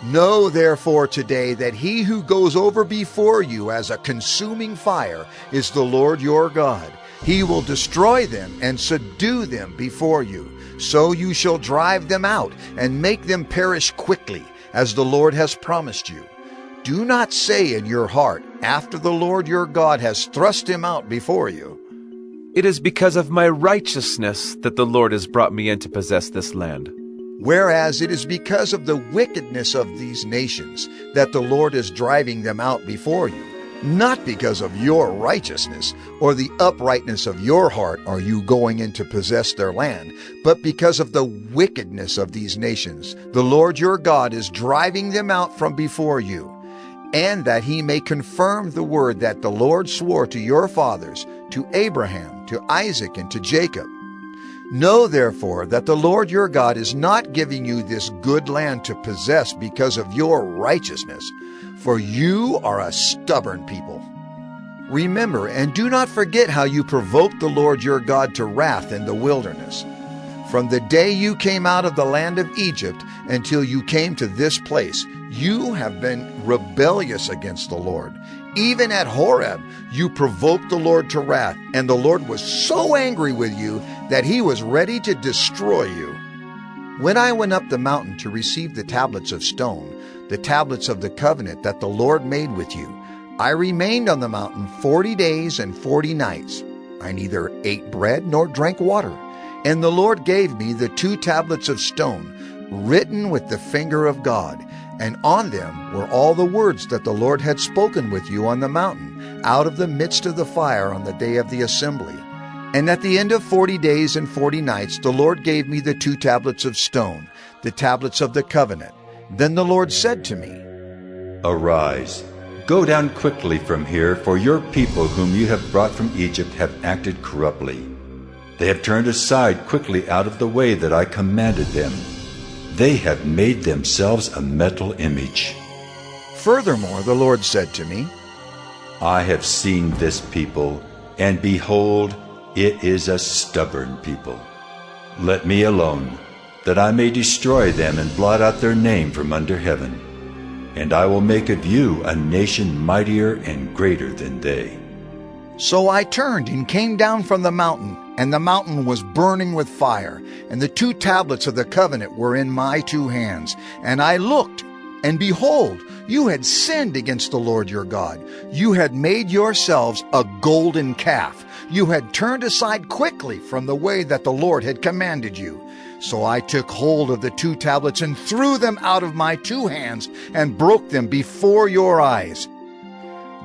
Know therefore today that he who goes over before you as a consuming fire is the Lord your God. He will destroy them and subdue them before you. So you shall drive them out and make them perish quickly, as the Lord has promised you. Do not say in your heart, after the Lord your God has thrust him out before you, It is because of my righteousness that the Lord has brought me in to possess this land. Whereas it is because of the wickedness of these nations that the Lord is driving them out before you. Not because of your righteousness or the uprightness of your heart are you going in to possess their land, but because of the wickedness of these nations. The Lord your God is driving them out from before you, and that he may confirm the word that the Lord swore to your fathers, to Abraham, to Isaac, and to Jacob. Know therefore that the Lord your God is not giving you this good land to possess because of your righteousness, for you are a stubborn people. Remember and do not forget how you provoked the Lord your God to wrath in the wilderness. From the day you came out of the land of Egypt until you came to this place, you have been rebellious against the Lord. Even at Horeb, you provoked the Lord to wrath, and the Lord was so angry with you that he was ready to destroy you. When I went up the mountain to receive the tablets of stone, the tablets of the covenant that the Lord made with you, I remained on the mountain 40 days and 40 nights. I neither ate bread nor drank water. And the Lord gave me the 2 tablets of stone, written with the finger of God, and on them were all the words that the Lord had spoken with you on the mountain, out of the midst of the fire on the day of the assembly. And at the end of 40 days and 40 nights the Lord gave me the 2 tablets of stone, the tablets of the covenant. Then the Lord said to me, Arise, go down quickly from here, for your people whom you have brought from Egypt have acted corruptly. They have turned aside quickly out of the way that I commanded them. They have made themselves a metal image. Furthermore, the Lord said to me, I have seen this people, and behold, it is a stubborn people. Let me alone, that I may destroy them and blot out their name from under heaven. And I will make of you a nation mightier and greater than they. So I turned and came down from the mountain, and the mountain was burning with fire, and the 2 tablets of the covenant were in my 2 hands. And I looked, and behold, you had sinned against the Lord your God. You had made yourselves a golden calf. You had turned aside quickly from the way that the Lord had commanded you. So I took hold of the 2 tablets and threw them out of my 2 hands and broke them before your eyes.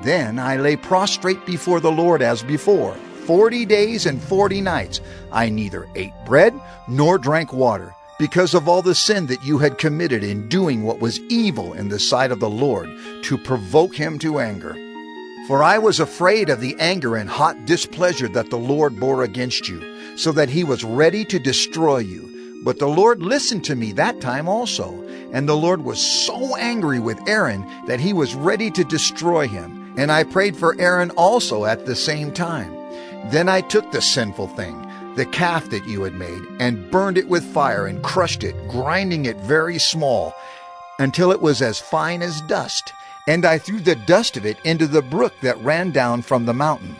Then I lay prostrate before the Lord as before, 40 days and 40 nights. I neither ate bread nor drank water, because of all the sin that you had committed in doing what was evil in the sight of the Lord, to provoke him to anger. For I was afraid of the anger and hot displeasure that the Lord bore against you, so that he was ready to destroy you. But the Lord listened to me that time also, and the Lord was so angry with Aaron that he was ready to destroy him. And I prayed for Aaron also at the same time. Then I took the sinful thing, the calf that you had made, and burned it with fire and crushed it, grinding it very small, until it was as fine as dust. And I threw the dust of it into the brook that ran down from the mountain.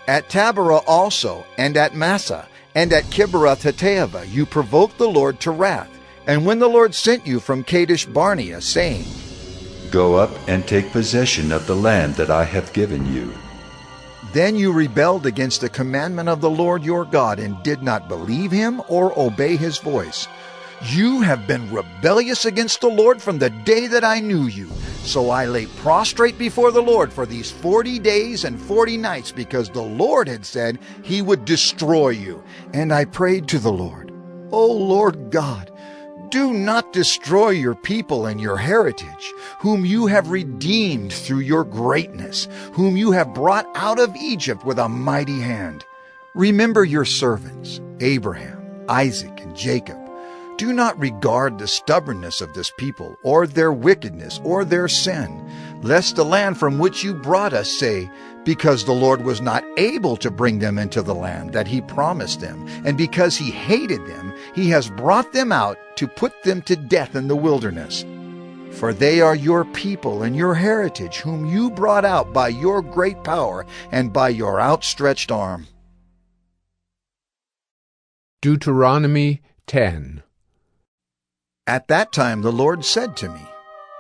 At Taberah also, and at Massah, and at Kibroth-Hattaavah you provoked the Lord to wrath. And when the Lord sent you from Kadesh Barnea, saying, Go up and take possession of the land that I have given you. Then you rebelled against the commandment of the Lord your God, and did not believe him or obey his voice. You have been rebellious against the Lord from the day that I knew you. So I lay prostrate before the Lord for these 40 days and 40 nights, because the Lord had said he would destroy you. And I prayed to the Lord, O Lord God, do not destroy your people and your heritage, whom you have redeemed through your greatness, whom you have brought out of Egypt with a mighty hand. Remember your servants, Abraham, Isaac, and Jacob. Do not regard the stubbornness of this people, or their wickedness, or their sin, lest the land from which you brought us say, because the Lord was not able to bring them into the land that he promised them, and because he hated them, he has brought them out to put them to death in the wilderness. For they are your people and your heritage, whom you brought out by your great power and by your outstretched arm. Deuteronomy 10. At that time the Lord said to me,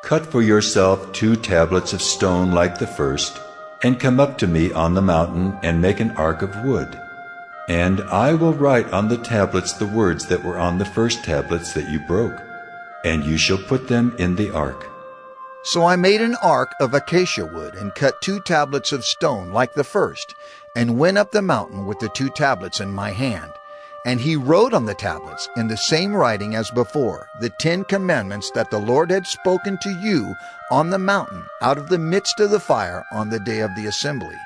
Cut for yourself 2 tablets of stone like the first, and come up to me on the mountain and make an ark of wood. And I will write on the tablets the words that were on the first tablets that you broke, and you shall put them in the ark. So I made an ark of acacia wood and cut 2 tablets of stone like the first, and went up the mountain with the 2 tablets in my hand. And he wrote on the tablets in the same writing as before, the 10 commandments that the Lord had spoken to you on the mountain out of the midst of the fire on the day of the assembly.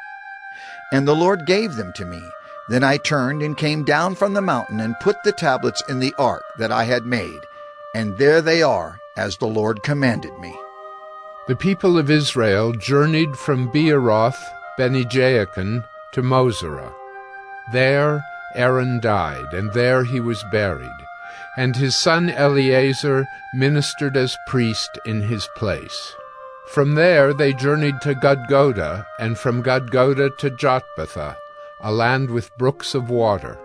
And the Lord gave them to me. Then I turned and came down from the mountain and put the tablets in the ark that I had made. And there they are, as the Lord commanded me. The people of Israel journeyed from Beeroth Bene-Jaakan to Mosera. There Aaron died, and there he was buried, and his son Eleazar ministered as priest in his place. From there they journeyed to Gudgoda, and from Gudgoda to Jotbatha, a land with brooks of water.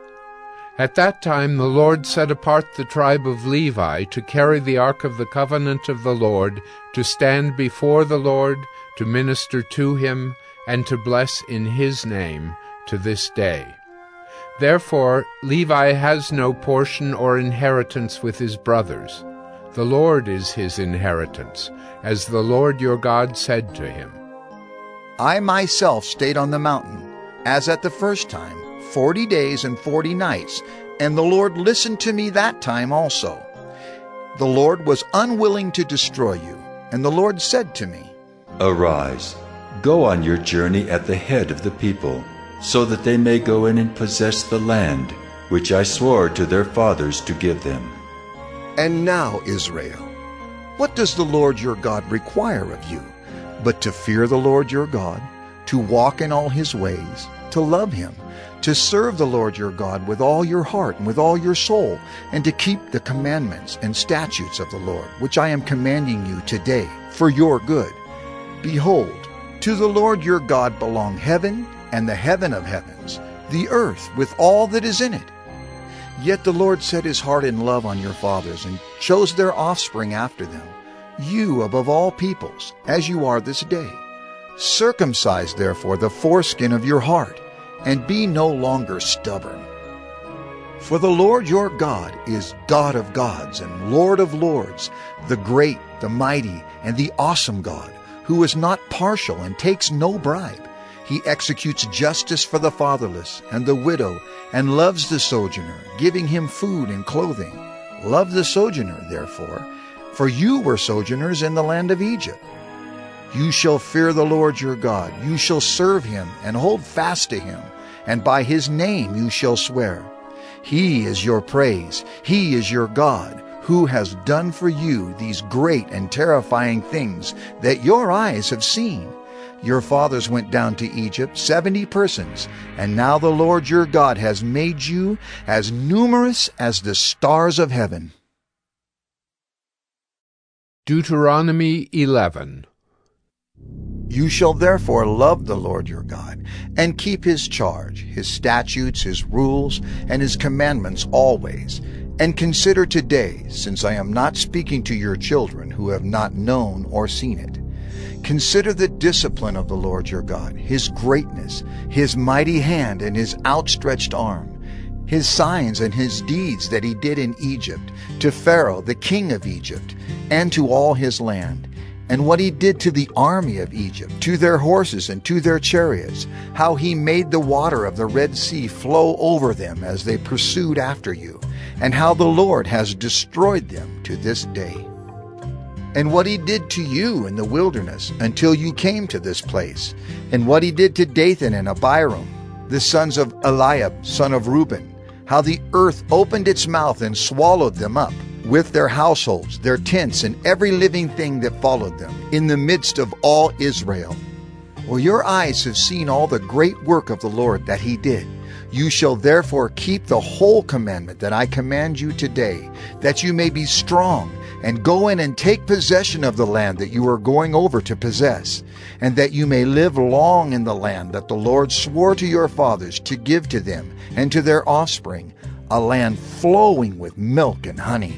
At that time the Lord set apart the tribe of Levi to carry the ark of the covenant of the Lord, to stand before the Lord, to minister to him, and to bless in his name to this day. Therefore Levi has no portion or inheritance with his brothers. The Lord is his inheritance, as the Lord your God said to him. I myself stayed on the mountain, as at the first time, 40 days and 40 nights, and the Lord listened to me that time also. The Lord was unwilling to destroy you, and the Lord said to me, Arise, go on your journey at the head of the people, so that they may go in and possess the land, which I swore to their fathers to give them. And now, Israel, what does the Lord your God require of you, but to fear the Lord your God, to walk in all his ways, to love him, to serve the Lord your God with all your heart and with all your soul, and to keep the commandments and statutes of the Lord, which I am commanding you today for your good? Behold, to the Lord your God belong heaven and the heaven of heavens, the earth with all that is in it. Yet the Lord set his heart in love on your fathers, and chose their offspring after them, you above all peoples, as you are this day. Circumcise therefore the foreskin of your heart, and be no longer stubborn. For the Lord your God is God of gods and Lord of lords, the great, the mighty, and the awesome God, who is not partial and takes no bribe. He executes justice for the fatherless and the widow, and loves the sojourner, giving him food and clothing. Love the sojourner, therefore, for you were sojourners in the land of Egypt. You shall fear the Lord your God. You shall serve him and hold fast to him, and by his name you shall swear. He is your praise. He is your God, who has done for you these great and terrifying things that your eyes have seen. Your fathers went down to Egypt, 70 persons, and now the Lord your God has made you as numerous as the stars of heaven. Deuteronomy 11. You shall therefore love the Lord your God, and keep his charge, his statutes, his rules, and his commandments always. And consider today, since I am not speaking to your children who have not known or seen it. Consider the discipline of the Lord your God, his greatness, his mighty hand and his outstretched arm, his signs and his deeds that he did in Egypt, to Pharaoh the king of Egypt, and to all his land, and what he did to the army of Egypt, to their horses and to their chariots, how he made the water of the Red Sea flow over them as they pursued after you, and how the Lord has destroyed them to this day. And what he did to you in the wilderness until you came to this place, and what he did to Dathan and Abiram, the sons of Eliab, son of Reuben, how the earth opened its mouth and swallowed them up, with their households, their tents, and every living thing that followed them, in the midst of all Israel. Well, your eyes have seen all the great work of the Lord that he did. You shall therefore keep the whole commandment that I command you today, that you may be strong, and go in and take possession of the land that you are going over to possess, and that you may live long in the land that the Lord swore to your fathers to give to them and to their offspring, a land flowing with milk and honey.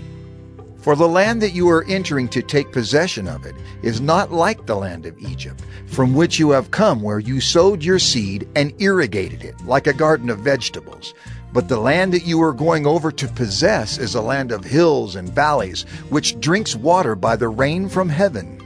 For the land that you are entering to take possession of it is not like the land of Egypt, from which you have come, where you sowed your seed and irrigated it like a garden of vegetables. But the land that you are going over to possess is a land of hills and valleys, which drinks water by the rain from heaven.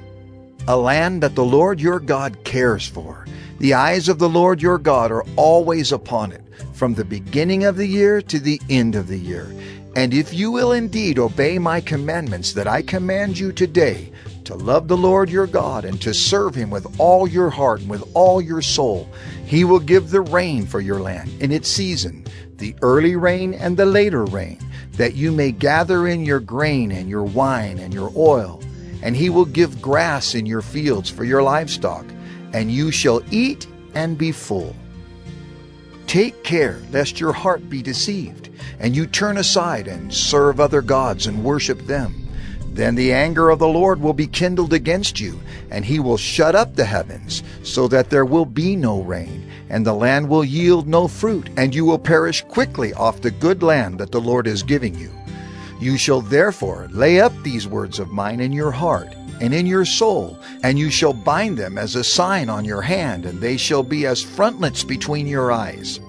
a land that the Lord your God cares for. The eyes of the Lord your God are always upon it, from the beginning of the year to the end of the year. And if you will indeed obey my commandments that I command you today, to love the Lord your God and to serve him with all your heart and with all your soul, he will give the rain for your land in its season, the early rain and the later rain, that you may gather in your grain and your wine and your oil. And he will give grass in your fields for your livestock, and you shall eat and be full. Take care lest your heart be deceived, and you turn aside and serve other gods and worship them. Then the anger of the Lord will be kindled against you, and he will shut up the heavens, so that there will be no rain, and the land will yield no fruit, and you will perish quickly off the good land that the Lord is giving you. You shall therefore lay up these words of mine in your heart and in your soul, and you shall bind them as a sign on your hand, and they shall be as frontlets between your eyes.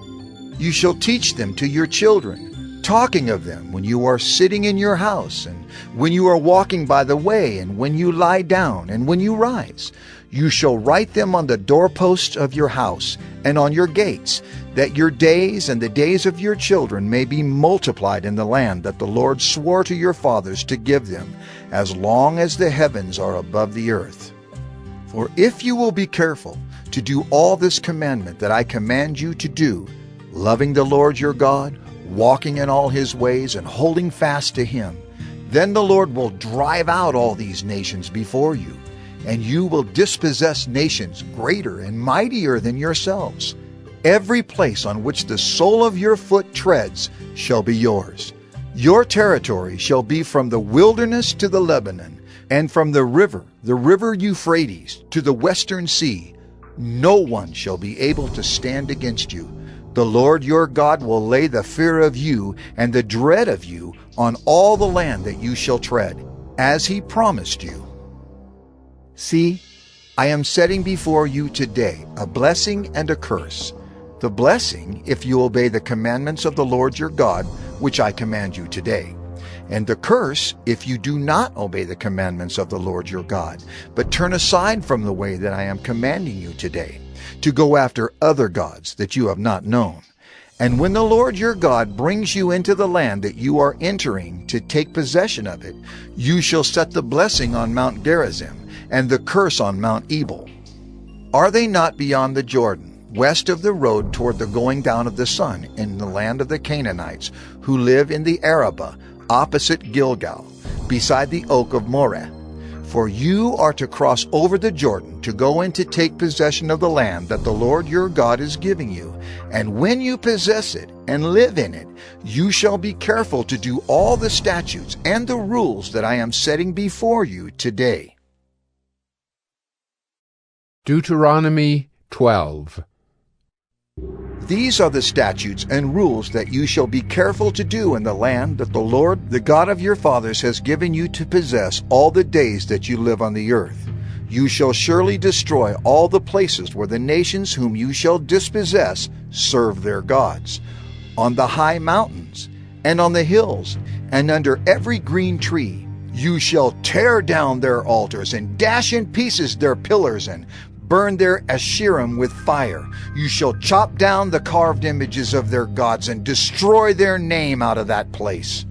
You shall teach them to your children, talking of them when you are sitting in your house, and when you are walking by the way, and when you lie down, and when you rise. You shall write them on the doorposts of your house and on your gates, that your days and the days of your children may be multiplied in the land that the Lord swore to your fathers to give them, as long as the heavens are above the earth. For if you will be careful to do all this commandment that I command you to do, loving the Lord your God, walking in all his ways, and holding fast to him, then the Lord will drive out all these nations before you, and you will dispossess nations greater and mightier than yourselves. Every place on which the sole of your foot treads shall be yours. Your territory shall be from the wilderness to the Lebanon, and from the river Euphrates, to the western sea. No one shall be able to stand against you. The Lord your God will lay the fear of you and the dread of you on all the land that you shall tread, as he promised you. See, I am setting before you today a blessing and a curse. The blessing, if you obey the commandments of the Lord your God, which I command you today. And the curse, if you do not obey the commandments of the Lord your God, but turn aside from the way that I am commanding you today, to go after other gods that you have not known. And when the Lord your God brings you into the land that you are entering to take possession of it, you shall set the blessing on Mount Gerizim, and the curse on Mount Ebal. Are they not beyond the Jordan, west of the road toward the going down of the sun, in the land of the Canaanites, who live in the Arabah, opposite Gilgal, beside the oak of Moreh? For you are to cross over the Jordan to go in to take possession of the land that the Lord your God is giving you. And when you possess it and live in it, you shall be careful to do all the statutes and the rules that I am setting before you today. Deuteronomy 12. These are the statutes and rules that you shall be careful to do in the land that the Lord, the God of your fathers, has given you to possess all the days that you live on the earth. You shall surely destroy all the places where the nations whom you shall dispossess serve their gods, on the high mountains, and on the hills, and under every green tree. You shall tear down their altars, and dash in pieces their pillars, and burn their Asherim with fire. You shall chop down the carved images of their gods, and destroy their name out of that place.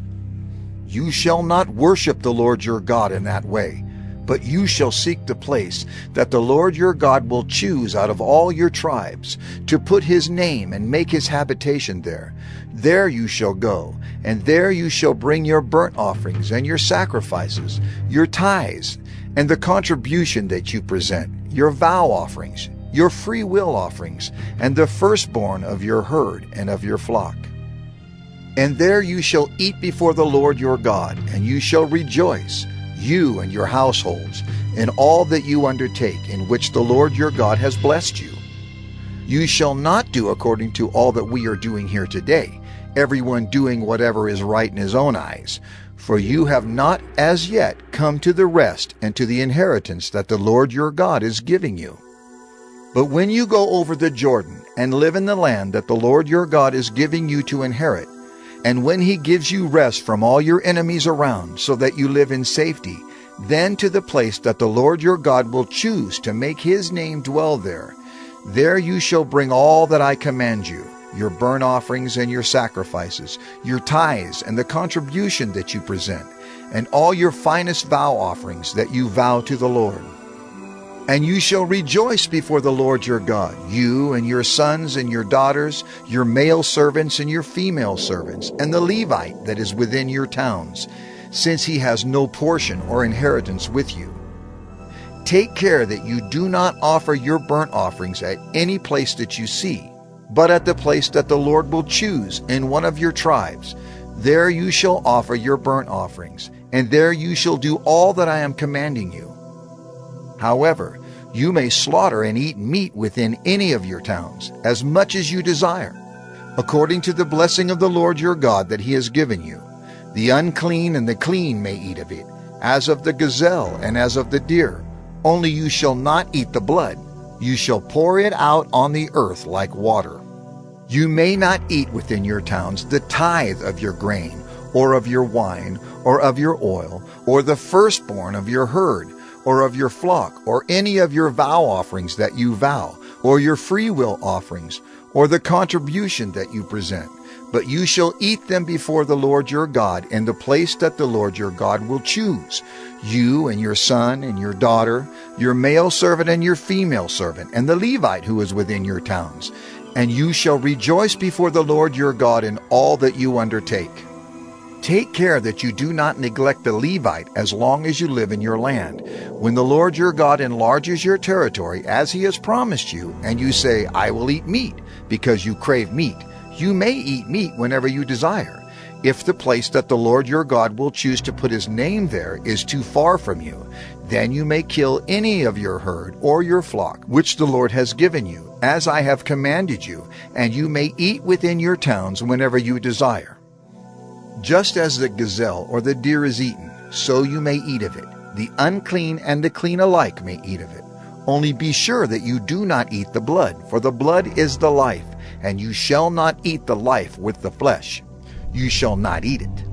You shall not worship the Lord your God in that way, but you shall seek the place that the Lord your God will choose out of all your tribes, to put his name and make his habitation there. There you shall go, and there you shall bring your burnt offerings and your sacrifices, your tithes, and the contribution that you present, your vow offerings, your free will offerings, and the firstborn of your herd and of your flock. And there you shall eat before the Lord your God, and you shall rejoice, you and your households, in all that you undertake, in which the Lord your God has blessed you. You shall not do according to all that we are doing here today, everyone doing whatever is right in his own eyes. For you have not as yet come to the rest and to the inheritance that the Lord your God is giving you. But when you go over the Jordan and live in the land that the Lord your God is giving you to inherit, and when he gives you rest from all your enemies around, so that you live in safety, then to the place that the Lord your God will choose to make his name dwell there. There you shall bring all that I command you, your burnt offerings and your sacrifices, your tithes and the contribution that you present, and all your finest vow offerings that you vow to the Lord. And you shall rejoice before the Lord your God, you and your sons and your daughters, your male servants and your female servants, and the Levite that is within your towns, since he has no portion or inheritance with you. Take care that you do not offer your burnt offerings at any place that you see, but at the place that the Lord will choose in one of your tribes. There you shall offer your burnt offerings, and there you shall do all that I am commanding you. However, you may slaughter and eat meat within any of your towns, as much as you desire, according to the blessing of the Lord your God that he has given you. The unclean and the clean may eat of it, as of the gazelle and as of the deer. Only you shall not eat the blood. You shall pour it out on the earth like water. You may not eat within your towns the tithe of your grain, or of your wine, or of your oil, or the firstborn of your herd, or of your flock, or any of your vow offerings that you vow, or your freewill offerings, or the contribution that you present. But you shall eat them before the Lord your God in the place that the Lord your God will choose, you and your son and your daughter, your male servant and your female servant, and the Levite who is within your towns. And you shall rejoice before the Lord your God in all that you undertake. Take care that you do not neglect the Levite as long as you live in your land. When the Lord your God enlarges your territory as he has promised you, and you say, I will eat meat, because you crave meat, you may eat meat whenever you desire. If the place that the Lord your God will choose to put his name there is too far from you, then you may kill any of your herd or your flock, which the Lord has given you, as I have commanded you, and you may eat within your towns whenever you desire. Just as the gazelle or the deer is eaten, so you may eat of it. The unclean and the clean alike may eat of it. Only be sure that you do not eat the blood, for the blood is the life, and you shall not eat the life with the flesh. You shall not eat it.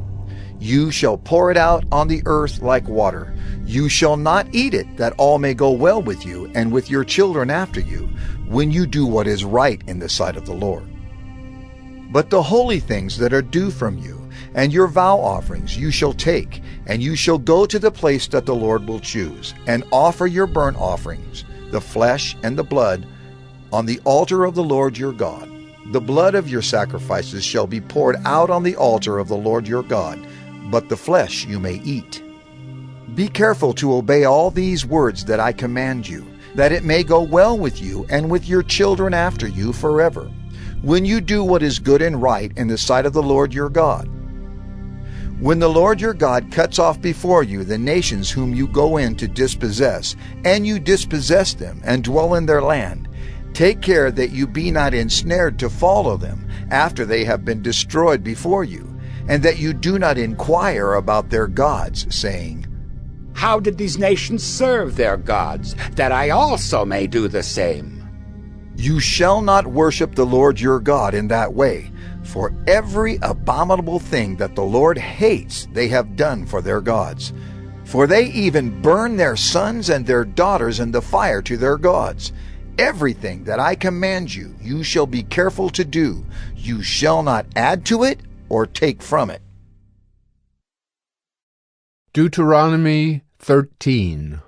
You shall pour it out on the earth like water. You shall not eat it, that all may go well with you and with your children after you, when you do what is right in the sight of the Lord. But the holy things that are due from you, and your vow offerings you shall take, and you shall go to the place that the Lord will choose, and offer your burnt offerings, the flesh and the blood, on the altar of the Lord your God. The blood of your sacrifices shall be poured out on the altar of the Lord your God, but the flesh you may eat. Be careful to obey all these words that I command you, that it may go well with you and with your children after you forever, when you do what is good and right in the sight of the Lord your God. When the Lord your God cuts off before you the nations whom you go in to dispossess, and you dispossess them and dwell in their land, take care that you be not ensnared to follow them after they have been destroyed before you, and that you do not inquire about their gods, saying, How did these nations serve their gods, that I also may do the same? You shall not worship the Lord your God in that way, for every abominable thing that the Lord hates they have done for their gods. For they even burn their sons and their daughters in the fire to their gods. Everything that I command you, you shall be careful to do. You shall not add to it or take from it. Deuteronomy 13.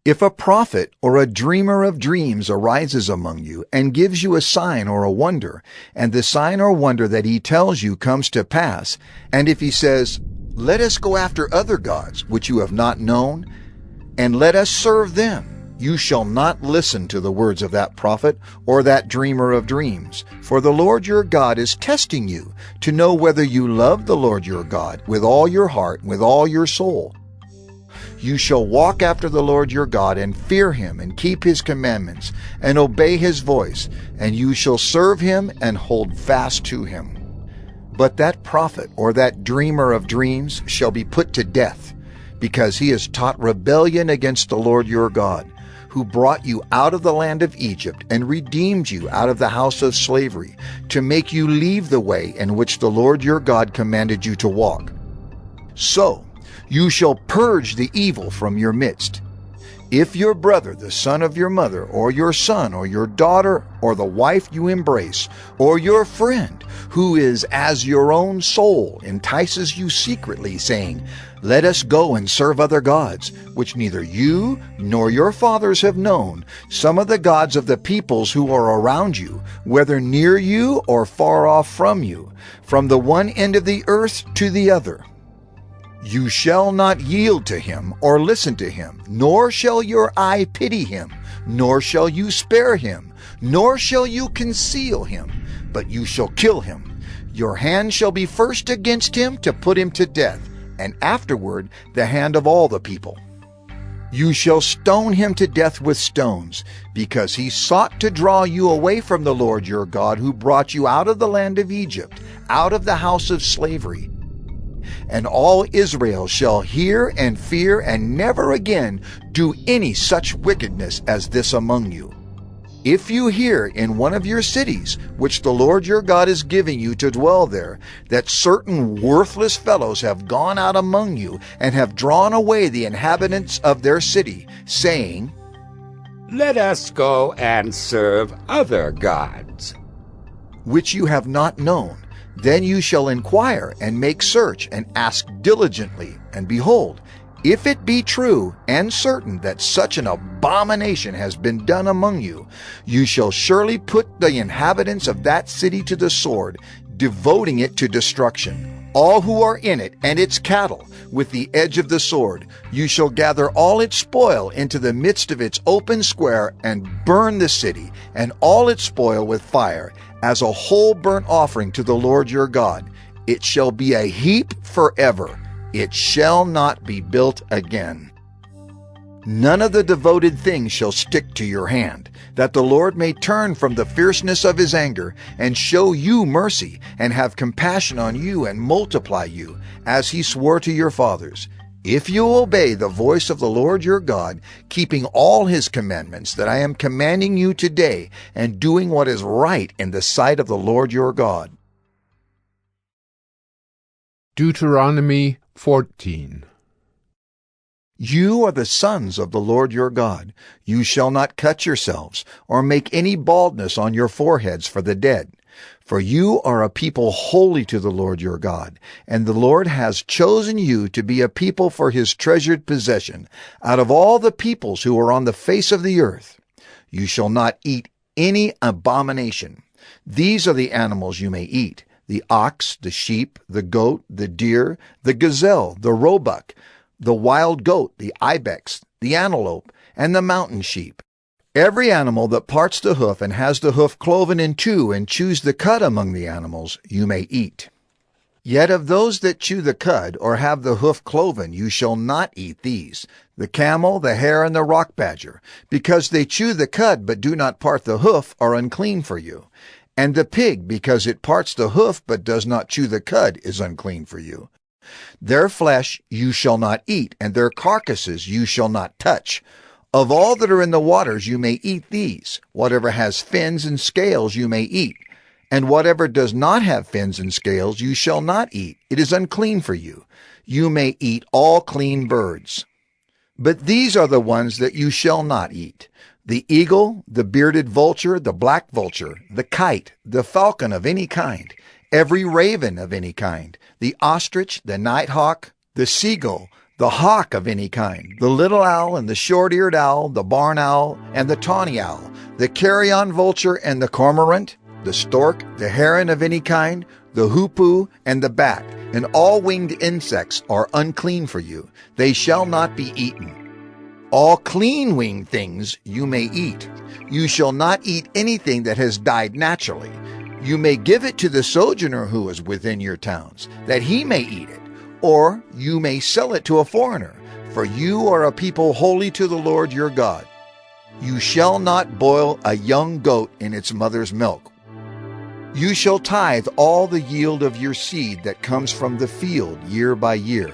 If a prophet or a dreamer of dreams arises among you and gives you a sign or a wonder, and the sign or wonder that he tells you comes to pass, and if he says, Let us go after other gods which you have not known, and let us serve them, you shall not listen to the words of that prophet or that dreamer of dreams. For the Lord your God is testing you to know whether you love the Lord your God with all your heart, with all your soul. You shall walk after the Lord your God and fear him and keep his commandments and obey his voice, and you shall serve him and hold fast to him. But that prophet or that dreamer of dreams shall be put to death, because he has taught rebellion against the Lord your God, who brought you out of the land of Egypt and redeemed you out of the house of slavery, to make you leave the way in which the Lord your God commanded you to walk. So, You shall purge the evil from your midst. If your brother, the son of your mother, or your son, or your daughter, or the wife you embrace, or your friend, who is as your own soul, entices you secretly, saying, Let us go and serve other gods, which neither you nor your fathers have known, some of the gods of the peoples who are around you, whether near you or far off from you, from the one end of the earth to the other. You shall not yield to him or listen to him, nor shall your eye pity him, nor shall you spare him, nor shall you conceal him, but you shall kill him. Your hand shall be first against him to put him to death, and afterward the hand of all the people. You shall stone him to death with stones, because he sought to draw you away from the Lord your God, who brought you out of the land of Egypt, out of the house of slavery. And all Israel shall hear and fear, and never again do any such wickedness as this among you. If you hear in one of your cities, which the Lord your God is giving you to dwell there, that certain worthless fellows have gone out among you, and have drawn away the inhabitants of their city, saying, Let us go and serve other gods, which you have not known, then you shall inquire and make search and ask diligently, and behold, if it be true and certain that such an abomination has been done among you, you shall surely put the inhabitants of that city to the sword, devoting it to destruction, all who are in it and its cattle, with the edge of the sword. You shall gather all its spoil into the midst of its open square, and burn the city and all its spoil with fire, as a whole burnt offering to the Lord your God. It shall be a heap forever. It shall not be built again. None of the devoted things shall stick to your hand, that the Lord may turn from the fierceness of his anger, and show you mercy, and have compassion on you, and multiply you, as he swore to your fathers. If you obey the voice of the Lord your God, keeping all his commandments that I am commanding you today, and doing what is right in the sight of the Lord your God. Deuteronomy 14. You are the sons of the Lord your God. You shall not cut yourselves, or make any baldness on your foreheads for the dead. For you are a people holy to the Lord your God, and the Lord has chosen you to be a people for his treasured possession, out of all the peoples who are on the face of the earth. You shall not eat any abomination. These are the animals you may eat: the ox, the sheep, the goat, the deer, the gazelle, the roebuck, the wild goat, the ibex, the antelope, and the mountain sheep. Every animal that parts the hoof and has the hoof cloven in two, and chews the cud among the animals, you may eat. Yet of those that chew the cud, or have the hoof cloven, you shall not eat these: the camel, the hare, and the rock badger, because they chew the cud but do not part the hoof, are unclean for you. And the pig, because it parts the hoof but does not chew the cud, is unclean for you. Their flesh you shall not eat, and their carcasses you shall not touch. Of all that are in the waters you may eat these. Whatever has fins and scales you may eat, and whatever does not have fins and scales you shall not eat. It is unclean for you. You may eat all clean birds. But these are the ones that you shall not eat: the eagle, the bearded vulture, the black vulture, the kite, the falcon of any kind, every raven of any kind, the ostrich, the nighthawk, the seagull, the hawk of any kind, the little owl and the short-eared owl, the barn owl and the tawny owl, the carrion vulture and the cormorant, the stork, the heron of any kind, the hoopoe and the bat, and all winged insects are unclean for you. They shall not be eaten. All clean winged things you may eat. You shall not eat anything that has died naturally. You may give it to the sojourner who is within your towns, that he may eat it, or you may sell it to a foreigner, for you are a people holy to the Lord your God. You shall not boil a young goat in its mother's milk. You shall tithe all the yield of your seed that comes from the field year by year,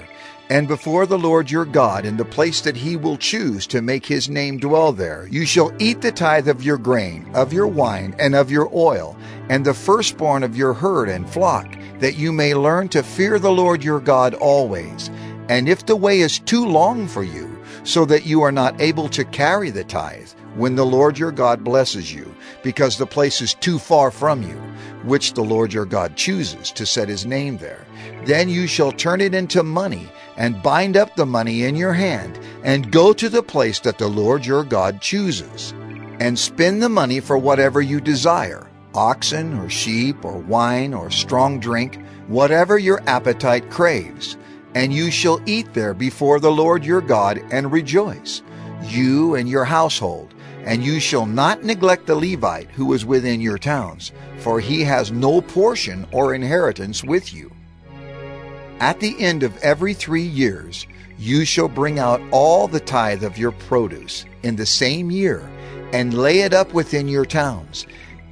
and before the Lord your God in the place that he will choose to make his name dwell there, you shall eat the tithe of your grain, of your wine, and of your oil, and the firstborn of your herd and flock, that you may learn to fear the Lord your God always, And if the way is too long for you, so that you are not able to carry the tithe, when the Lord your God blesses you, because the place is too far from you, which the Lord your God chooses to set his name there, then you shall turn it into money, and bind up the money in your hand, and go to the place that the Lord your God chooses, and spend the money for whatever you desire, oxen or sheep or wine or strong drink, whatever your appetite craves. And you shall eat there before the Lord your God and rejoice, you and your household. And you shall not neglect the Levite who is within your towns, for he has no portion or inheritance with you. At the end of every 3 years, you shall bring out all the tithe of your produce in the same year, and lay it up within your towns.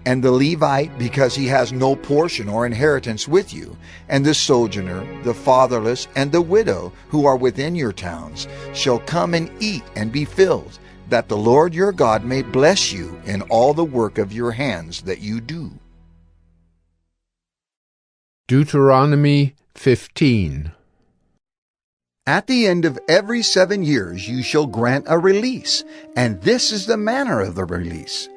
And the Levite, because he has no portion or inheritance with you, and the sojourner, the fatherless, and the widow who are within your towns, shall come and eat and be filled, that the Lord your God may bless you in all the work of your hands that you do. Deuteronomy 15. At the end of every 7 years you shall grant a release, and this is the manner of the release.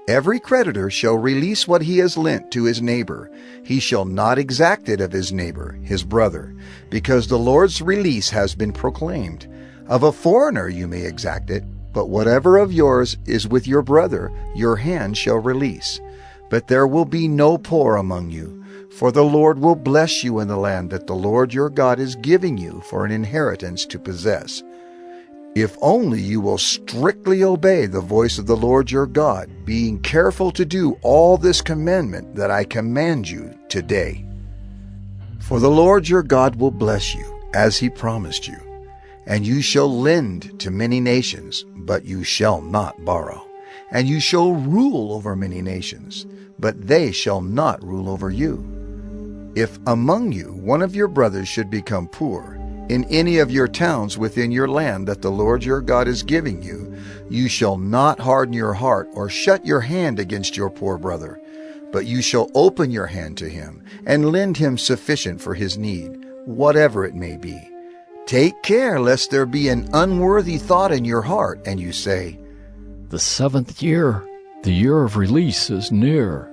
Every creditor shall release what he has lent to his neighbor. He shall not exact it of his neighbor, his brother, because the Lord's release has been proclaimed. Of a foreigner you may exact it, but whatever of yours is with your brother, your hand shall release. But there will be no poor among you, for the Lord will bless you in the land that the Lord your God is giving you for an inheritance to possess. If only you will strictly obey the voice of the Lord your God, being careful to do all this commandment that I command you today. For the Lord your God will bless you, as he promised you. And you shall lend to many nations, but you shall not borrow. And you shall rule over many nations, but they shall not rule over you. If among you one of your brothers should become poor, in any of your towns within your land that the Lord your God is giving you, you shall not harden your heart or shut your hand against your poor brother, but you shall open your hand to him and lend him sufficient for his need, whatever it may be. Take care lest there be an unworthy thought in your heart, and you say, "The 7th year, the year of release, is near."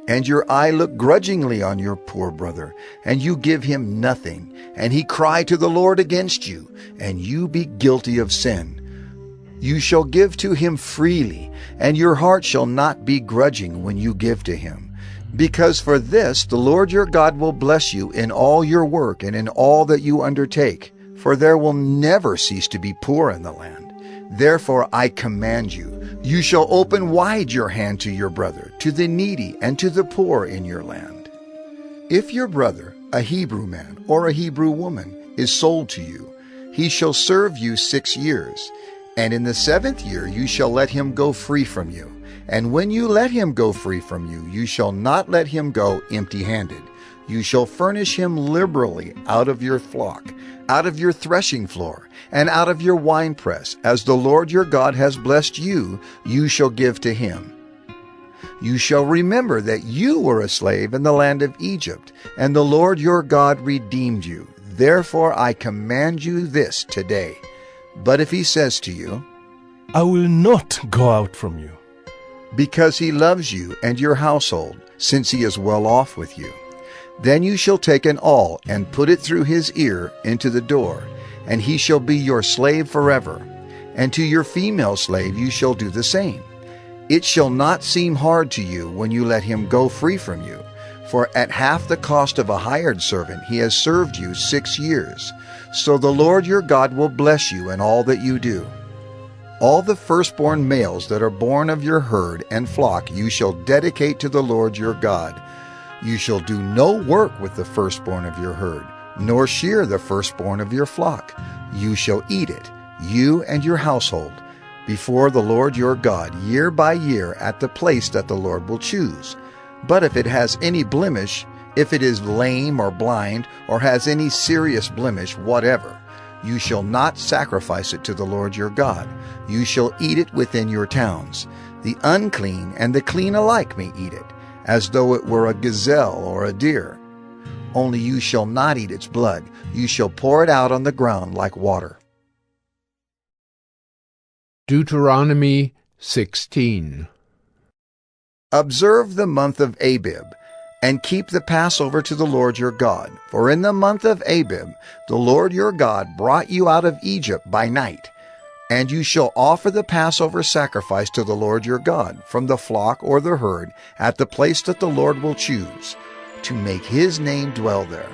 And your eye look grudgingly on your poor brother, and you give him nothing, and he cry to the Lord against you, and you be guilty of sin. You shall give to him freely, and your heart shall not be grudging when you give to him. Because for this the Lord your God will bless you in all your work and in all that you undertake, for there will never cease to be poor in the land. Therefore I command you, you shall open wide your hand to your brother, to the needy, and to the poor in your land. If your brother, a Hebrew man or a Hebrew woman, is sold to you, he shall serve you 6 years, and in the 7th year you shall let him go free from you. And when you let him go free from you, you shall not let him go empty-handed. You shall furnish him liberally out of your flock, out of your threshing floor, and out of your winepress, as the Lord your God has blessed you, you shall give to him. You shall remember that you were a slave in the land of Egypt, and the Lord your God redeemed you. Therefore I command you this today. But if he says to you, "I will not go out from you," because he loves you and your household, since he is well off with you, then you shall take an awl and put it through his ear into the door, and he shall be your slave forever. And to your female slave you shall do the same. It shall not seem hard to you when you let him go free from you, for at half the cost of a hired servant he has served you 6 years. So the Lord your God will bless you in all that you do. All the firstborn males that are born of your herd and flock you shall dedicate to the Lord your God. You shall do no work with the firstborn of your herd, nor shear the firstborn of your flock. You shall eat it, you and your household, before the Lord your God, year by year, at the place that the Lord will choose. But if it has any blemish, if it is lame or blind, or has any serious blemish whatever, you shall not sacrifice it to the Lord your God. You shall eat it within your towns. The unclean and the clean alike may eat it, as though it were a gazelle or a deer. only you shall not eat its blood. You shall pour it out on the ground like water. Deuteronomy 16. Observe the month of Abib, and keep the Passover to the Lord your God. For in the month of Abib the Lord your God brought you out of Egypt by night. And you shall offer the Passover sacrifice to the Lord your God from the flock or the herd at the place that the Lord will choose, to make his name dwell there.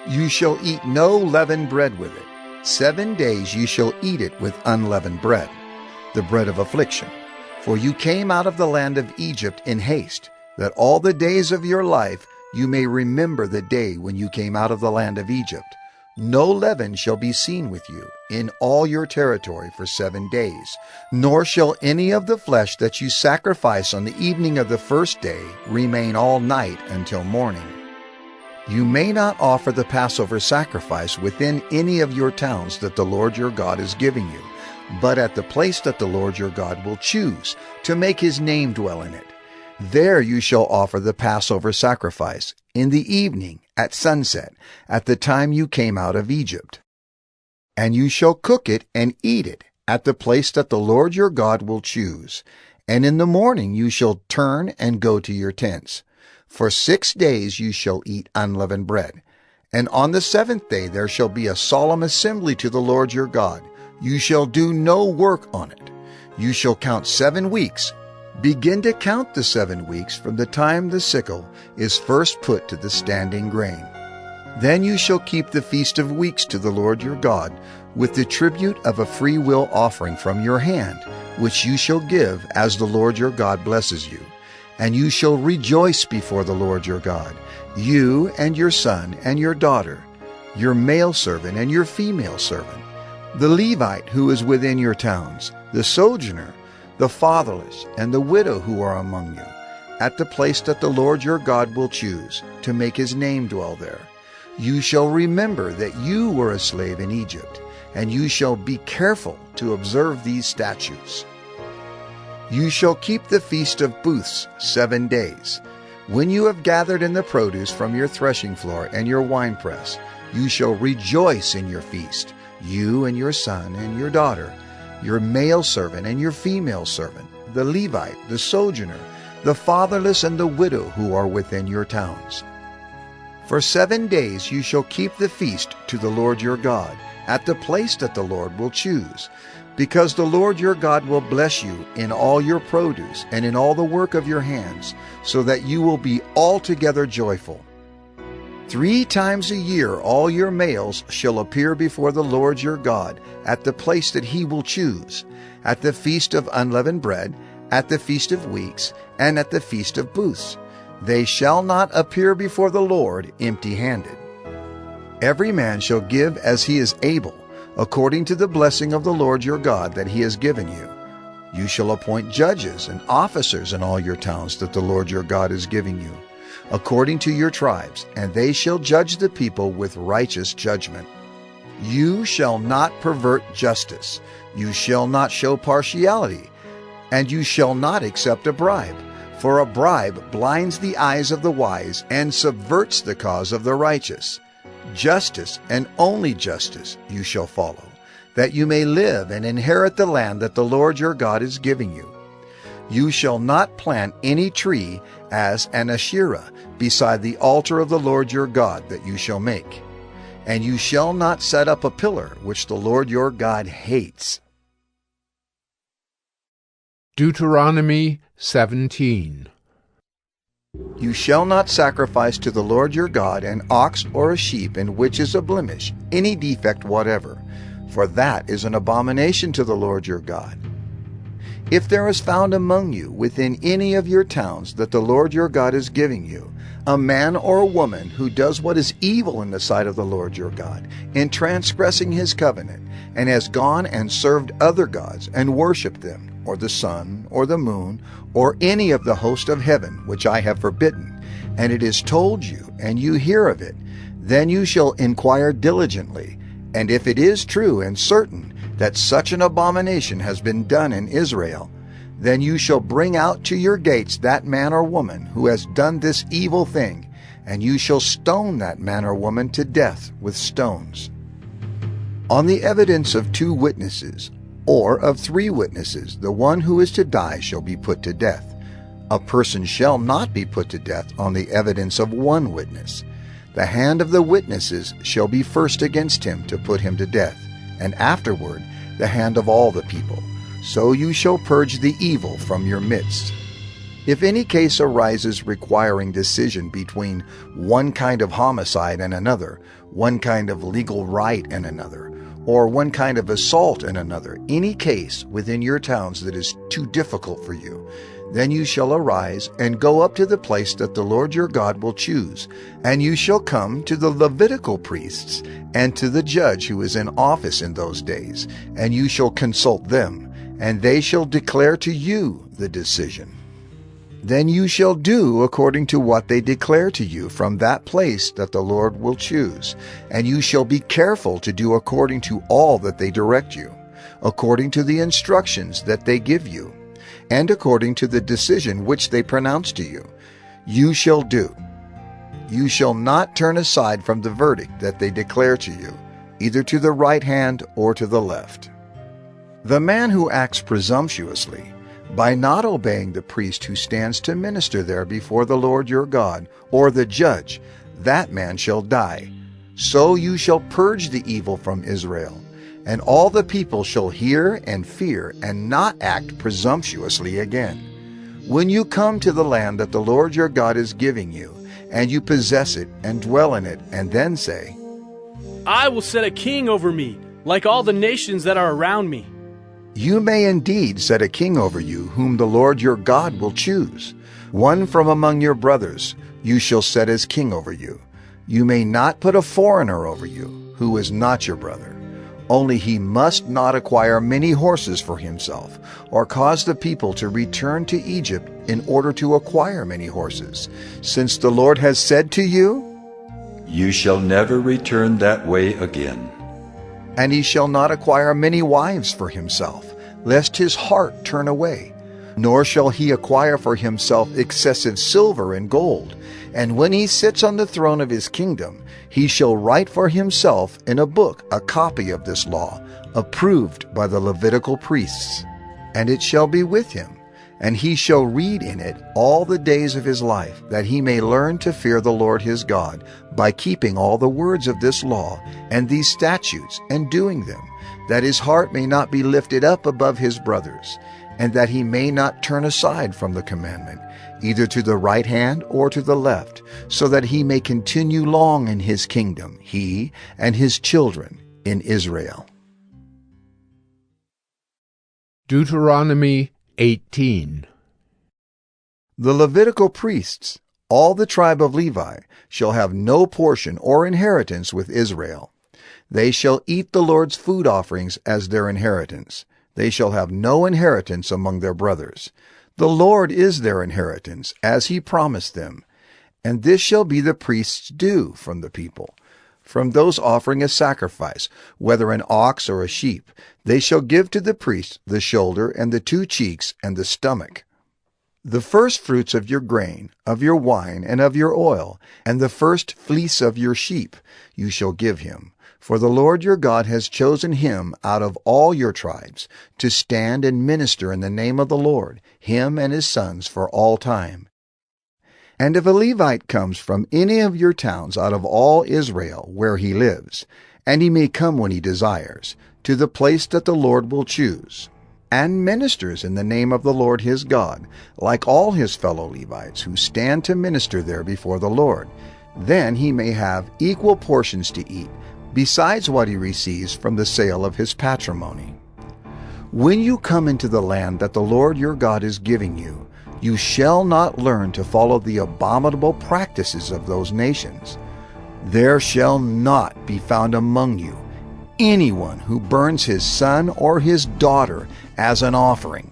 You shall eat no leavened bread with it. 7 days you shall eat it with unleavened bread, the bread of affliction. For you came out of the land of Egypt in haste, that all the days of your life you may remember the day when you came out of the land of Egypt. No leaven shall be seen with you in all your territory for 7 days, nor shall any of the flesh that you sacrifice on the evening of the first day remain all night until morning. You may not offer the Passover sacrifice within any of your towns that the Lord your God is giving you, but at the place that the Lord your God will choose to make his name dwell in it. There you shall offer the Passover sacrifice in the evening at sunset, at the time you came out of Egypt. And you shall cook it and eat it at the place that the Lord your God will choose. And in the morning you shall turn and go to your tents. For 6 days you shall eat unleavened bread. And on the 7th day there shall be a solemn assembly to the Lord your God. You shall do no work on it. You shall count 7 weeks. Begin to count the 7 weeks from the time the sickle is first put to the standing grain. Then you shall keep the Feast of Weeks to the Lord your God, with the tribute of a free will offering from your hand, which you shall give as the Lord your God blesses you. And you shall rejoice before the Lord your God, you and your son and your daughter, your male servant and your female servant, the Levite who is within your towns, the sojourner, the fatherless, and the widow who are among you, at the place that the Lord your God will choose, to make his name dwell there. You shall remember that you were a slave in Egypt, and you shall be careful to observe these statutes. You shall keep the Feast of Booths 7 days. When you have gathered in the produce from your threshing floor and your winepress, you shall rejoice in your feast, you and your son and your daughter, your male servant and your female servant, the Levite, the sojourner, the fatherless, and the widow who are within your towns. For 7 days you shall keep the feast to the Lord your God, at the place that the Lord will choose, because the Lord your God will bless you in all your produce and in all the work of your hands, so that you will be altogether joyful. 3 times a year all your males shall appear before the Lord your God at the place that he will choose, at the Feast of Unleavened Bread, at the Feast of Weeks, and at the Feast of Booths. They shall not appear before the Lord empty-handed. Every man shall give as he is able, according to the blessing of the Lord your God that he has given you. You shall appoint judges and officers in all your towns that the Lord your God is giving you, according to your tribes, and they shall judge the people with righteous judgment. You shall not pervert justice. You shall not show partiality, and you shall not accept a bribe. For a bribe blinds the eyes of the wise and subverts the cause of the righteous. Justice, and only justice, you shall follow, that you may live and inherit the land that the Lord your God is giving you. You shall not plant any tree as an Asherah beside the altar of the Lord your God that you shall make. And you shall not set up a pillar which the Lord your God hates. Deuteronomy 17. You shall not sacrifice to the Lord your God an ox or a sheep in which is a blemish, any defect whatever, for that is an abomination to the Lord your God. If there is found among you within any of your towns that the Lord your God is giving you, a man or a woman who does what is evil in the sight of the Lord your God, in transgressing his covenant, and has gone and served other gods and worshipped them, or the sun, or the moon, or any of the host of heaven, which I have forbidden, and it is told you, and you hear of it, then you shall inquire diligently, and if it is true and certain that such an abomination has been done in Israel, then you shall bring out to your gates that man or woman who has done this evil thing, and you shall stone that man or woman to death with stones. On the evidence of 2 witnesses, or of 3 witnesses, the one who is to die shall be put to death. A person shall not be put to death on the evidence of 1 witness. The hand of the witnesses shall be first against him to put him to death, and afterward the hand of all the people. So you shall purge the evil from your midst. If any case arises requiring decision between one kind of homicide and another, one kind of legal right and another, or one kind of assault and another, any case within your towns that is too difficult for you, then you shall arise and go up to the place that the Lord your God will choose, and you shall come to the Levitical priests and to the judge who is in office in those days, and you shall consult them, and they shall declare to you the decision. Then you shall do according to what they declare to you from that place that the Lord will choose, and you shall be careful to do according to all that they direct you, according to the instructions that they give you, and according to the decision which they pronounce to you. You shall do. You shall not turn aside from the verdict that they declare to you, either to the right hand or to the left. The man who acts presumptuously, by not obeying the priest who stands to minister there before the Lord your God, or the judge, that man shall die. So you shall purge the evil from Israel, and all the people shall hear and fear, and not act presumptuously again. When you come to the land that the Lord your God is giving you, and you possess it and dwell in it, and then say, I will set a king over me, like all the nations that are around me. You may indeed set a king over you, whom the Lord your God will choose. One from among your brothers you shall set as king over you. You may not put a foreigner over you, who is not your brother. Only he must not acquire many horses for himself, or cause the people to return to Egypt in order to acquire many horses, since the Lord has said to you, You shall never return that way again. And he shall not acquire many wives for himself, lest his heart turn away. Nor shall he acquire for himself excessive silver and gold. And when he sits on the throne of his kingdom, he shall write for himself in a book a copy of this law, approved by the Levitical priests. And it shall be with him, and he shall read in it all the days of his life, that he may learn to fear the Lord his God, by keeping all the words of this law and these statutes, and doing them, that his heart may not be lifted up above his brothers, and that he may not turn aside from the commandment, either to the right hand or to the left, so that he may continue long in his kingdom, he and his children in Israel. Deuteronomy 18. The Levitical priests, all the tribe of Levi, shall have no portion or inheritance with Israel. They shall eat the Lord's food offerings as their inheritance. They shall have no inheritance among their brothers. The Lord is their inheritance, as he promised them. And this shall be the priest's due from the people. From those offering a sacrifice, whether an ox or a sheep, they shall give to the priest the shoulder and the 2 cheeks and the stomach. The first fruits of your grain, of your wine, and of your oil, and the first fleece of your sheep you shall give him. For the Lord your God has chosen him out of all your tribes to stand and minister in the name of the Lord, him and his sons for all time. And if a Levite comes from any of your towns out of all Israel where he lives, and he may come when he desires, to the place that the Lord will choose, and ministers in the name of the Lord his God, like all his fellow Levites who stand to minister there before the Lord, then he may have equal portions to eat, besides what he receives from the sale of his patrimony. When you come into the land that the Lord your God is giving you, you shall not learn to follow the abominable practices of those nations. There shall not be found among you anyone who burns his son or his daughter as an offering,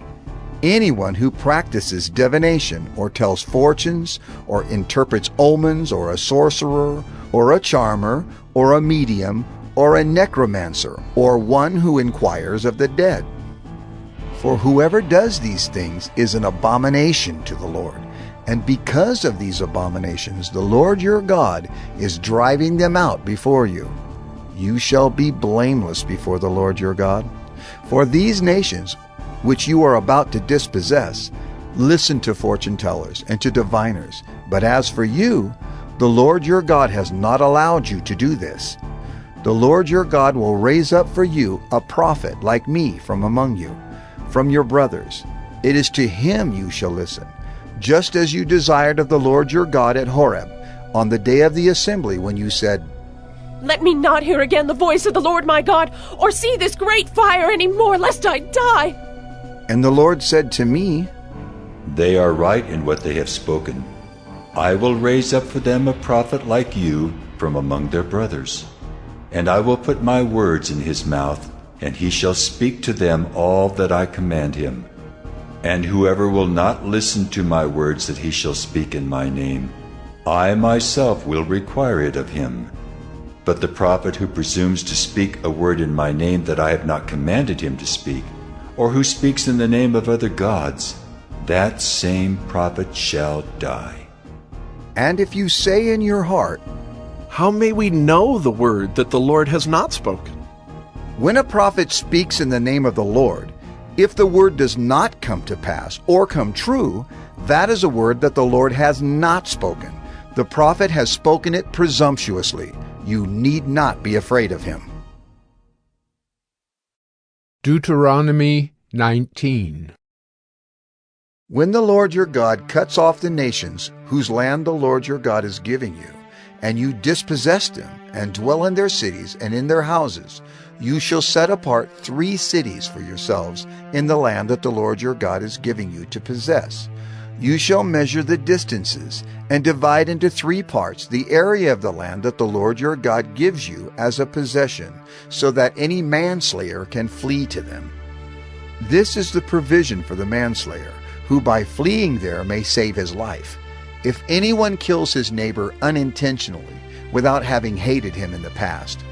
anyone who practices divination or tells fortunes or interprets omens, or a sorcerer or a charmer or a medium or a necromancer, or one who inquires of the dead. For whoever does these things is an abomination to the Lord, And because of these abominations, the Lord your God is driving them out before you. You shall be blameless before the Lord your God. For these nations, which you are about to dispossess, listen to fortune tellers and to diviners. But as for you, the Lord your God has not allowed you to do this. The Lord your God will raise up for you a prophet like me from among you, from your brothers. It is to him you shall listen, just as you desired of the Lord your God at Horeb, on the day of the assembly, when you said, Let me not hear again the voice of the Lord my God, or see this great fire any more, lest I die. And the Lord said to me, They are right in what they have spoken. I will raise up for them a prophet like you from among their brothers. And I will put my words in his mouth, and he shall speak to them all that I command him. And whoever will not listen to my words that he shall speak in my name, I myself will require it of him. But the prophet who presumes to speak a word in my name that I have not commanded him to speak, or who speaks in the name of other gods, that same prophet shall die. And if you say in your heart, How may we know the word that the Lord has not spoken? When a prophet speaks in the name of the Lord, if the word does not come to pass or come true, that is a word that the Lord has not spoken. The prophet has spoken it presumptuously. You need not be afraid of him. Deuteronomy 19. When the Lord your God cuts off the nations whose land the Lord your God is giving you, and you dispossess them, and dwell in their cities and in their houses, you shall set apart 3 cities for yourselves in the land that the Lord your God is giving you to possess. You shall measure the distances, and divide into 3 parts the area of the land that the Lord your God gives you as a possession, so that any manslayer can flee to them. This is the provision for the manslayer, who by fleeing there may save his life. If anyone kills his neighbor unintentionally, without having hated him in the past,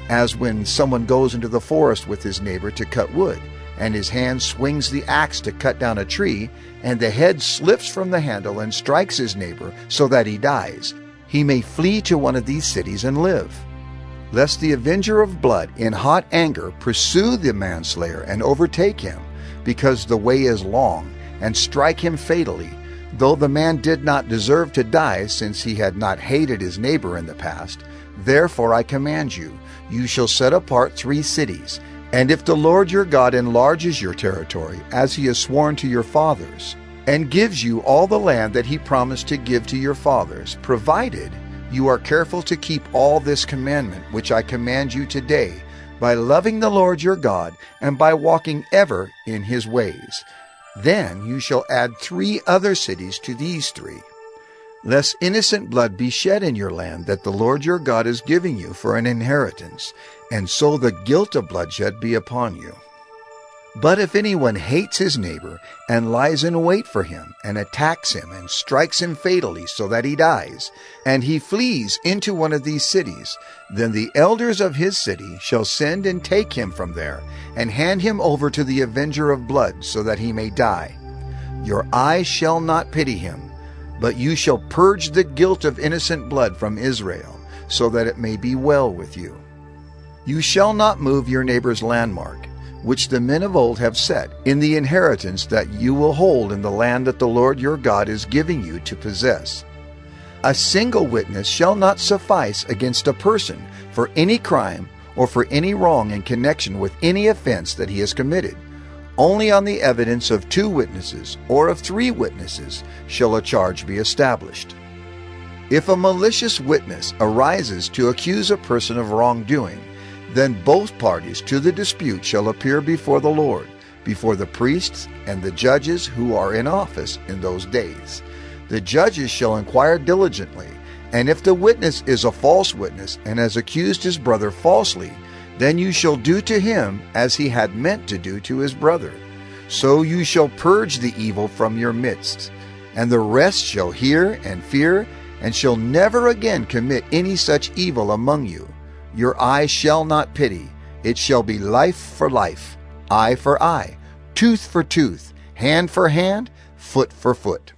as when someone goes into the forest with his neighbor to cut wood, and his hand swings the axe to cut down a tree, and the head slips from the handle and strikes his neighbor so that he dies, he may flee to one of these cities and live. Lest the avenger of blood in hot anger pursue the manslayer and overtake him, because the way is long, and strike him fatally, though the man did not deserve to die, since he had not hated his neighbor in the past. Therefore I command you, you shall set apart 3 cities. And if the Lord your God enlarges your territory, as he has sworn to your fathers, and gives you all the land that he promised to give to your fathers, provided you are careful to keep all this commandment which I command you today, by loving the Lord your God, and by walking ever in his ways, then you shall add 3 other cities to these 3, lest innocent blood be shed in your land that the Lord your God is giving you for an inheritance, and so the guilt of bloodshed be upon you. But if anyone hates his neighbor, and lies in wait for him, and attacks him, and strikes him fatally so that he dies, and he flees into one of these cities, then the elders of his city shall send and take him from there, and hand him over to the avenger of blood, so that he may die. Your eye shall not pity him, but you shall purge the guilt of innocent blood from Israel, so that it may be well with you. You shall not move your neighbor's landmark, which the men of old have set, in the inheritance that you will hold in the land that the Lord your God is giving you to possess. A single witness shall not suffice against a person for any crime or for any wrong in connection with any offense that he has committed. Only on the evidence of 2 witnesses or of 3 witnesses shall a charge be established. If a malicious witness arises to accuse a person of wrongdoing, then both parties to the dispute shall appear before the Lord, before the priests and the judges who are in office in those days. The judges shall inquire diligently, and if the witness is a false witness and has accused his brother falsely, then you shall do to him as he had meant to do to his brother. So you shall purge the evil from your midst, and the rest shall hear and fear, and shall never again commit any such evil among you. Your eye shall not pity. It shall be life for life, eye for eye, tooth for tooth, hand for hand, foot for foot.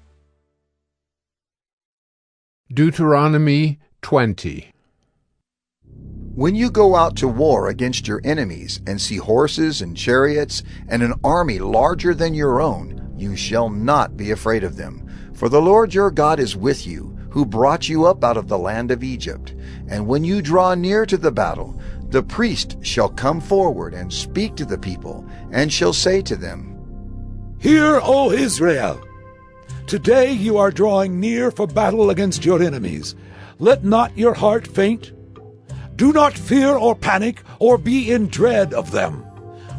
Deuteronomy 20. When you go out to war against your enemies and see horses and chariots and an army larger than your own, you shall not be afraid of them. For the Lord your God is with you, who brought you up out of the land of Egypt. And when you draw near to the battle, the priest shall come forward and speak to the people, and shall say to them, Hear, O Israel! Today you are drawing near for battle against your enemies. Let not your heart faint. Do not fear or panic or be in dread of them.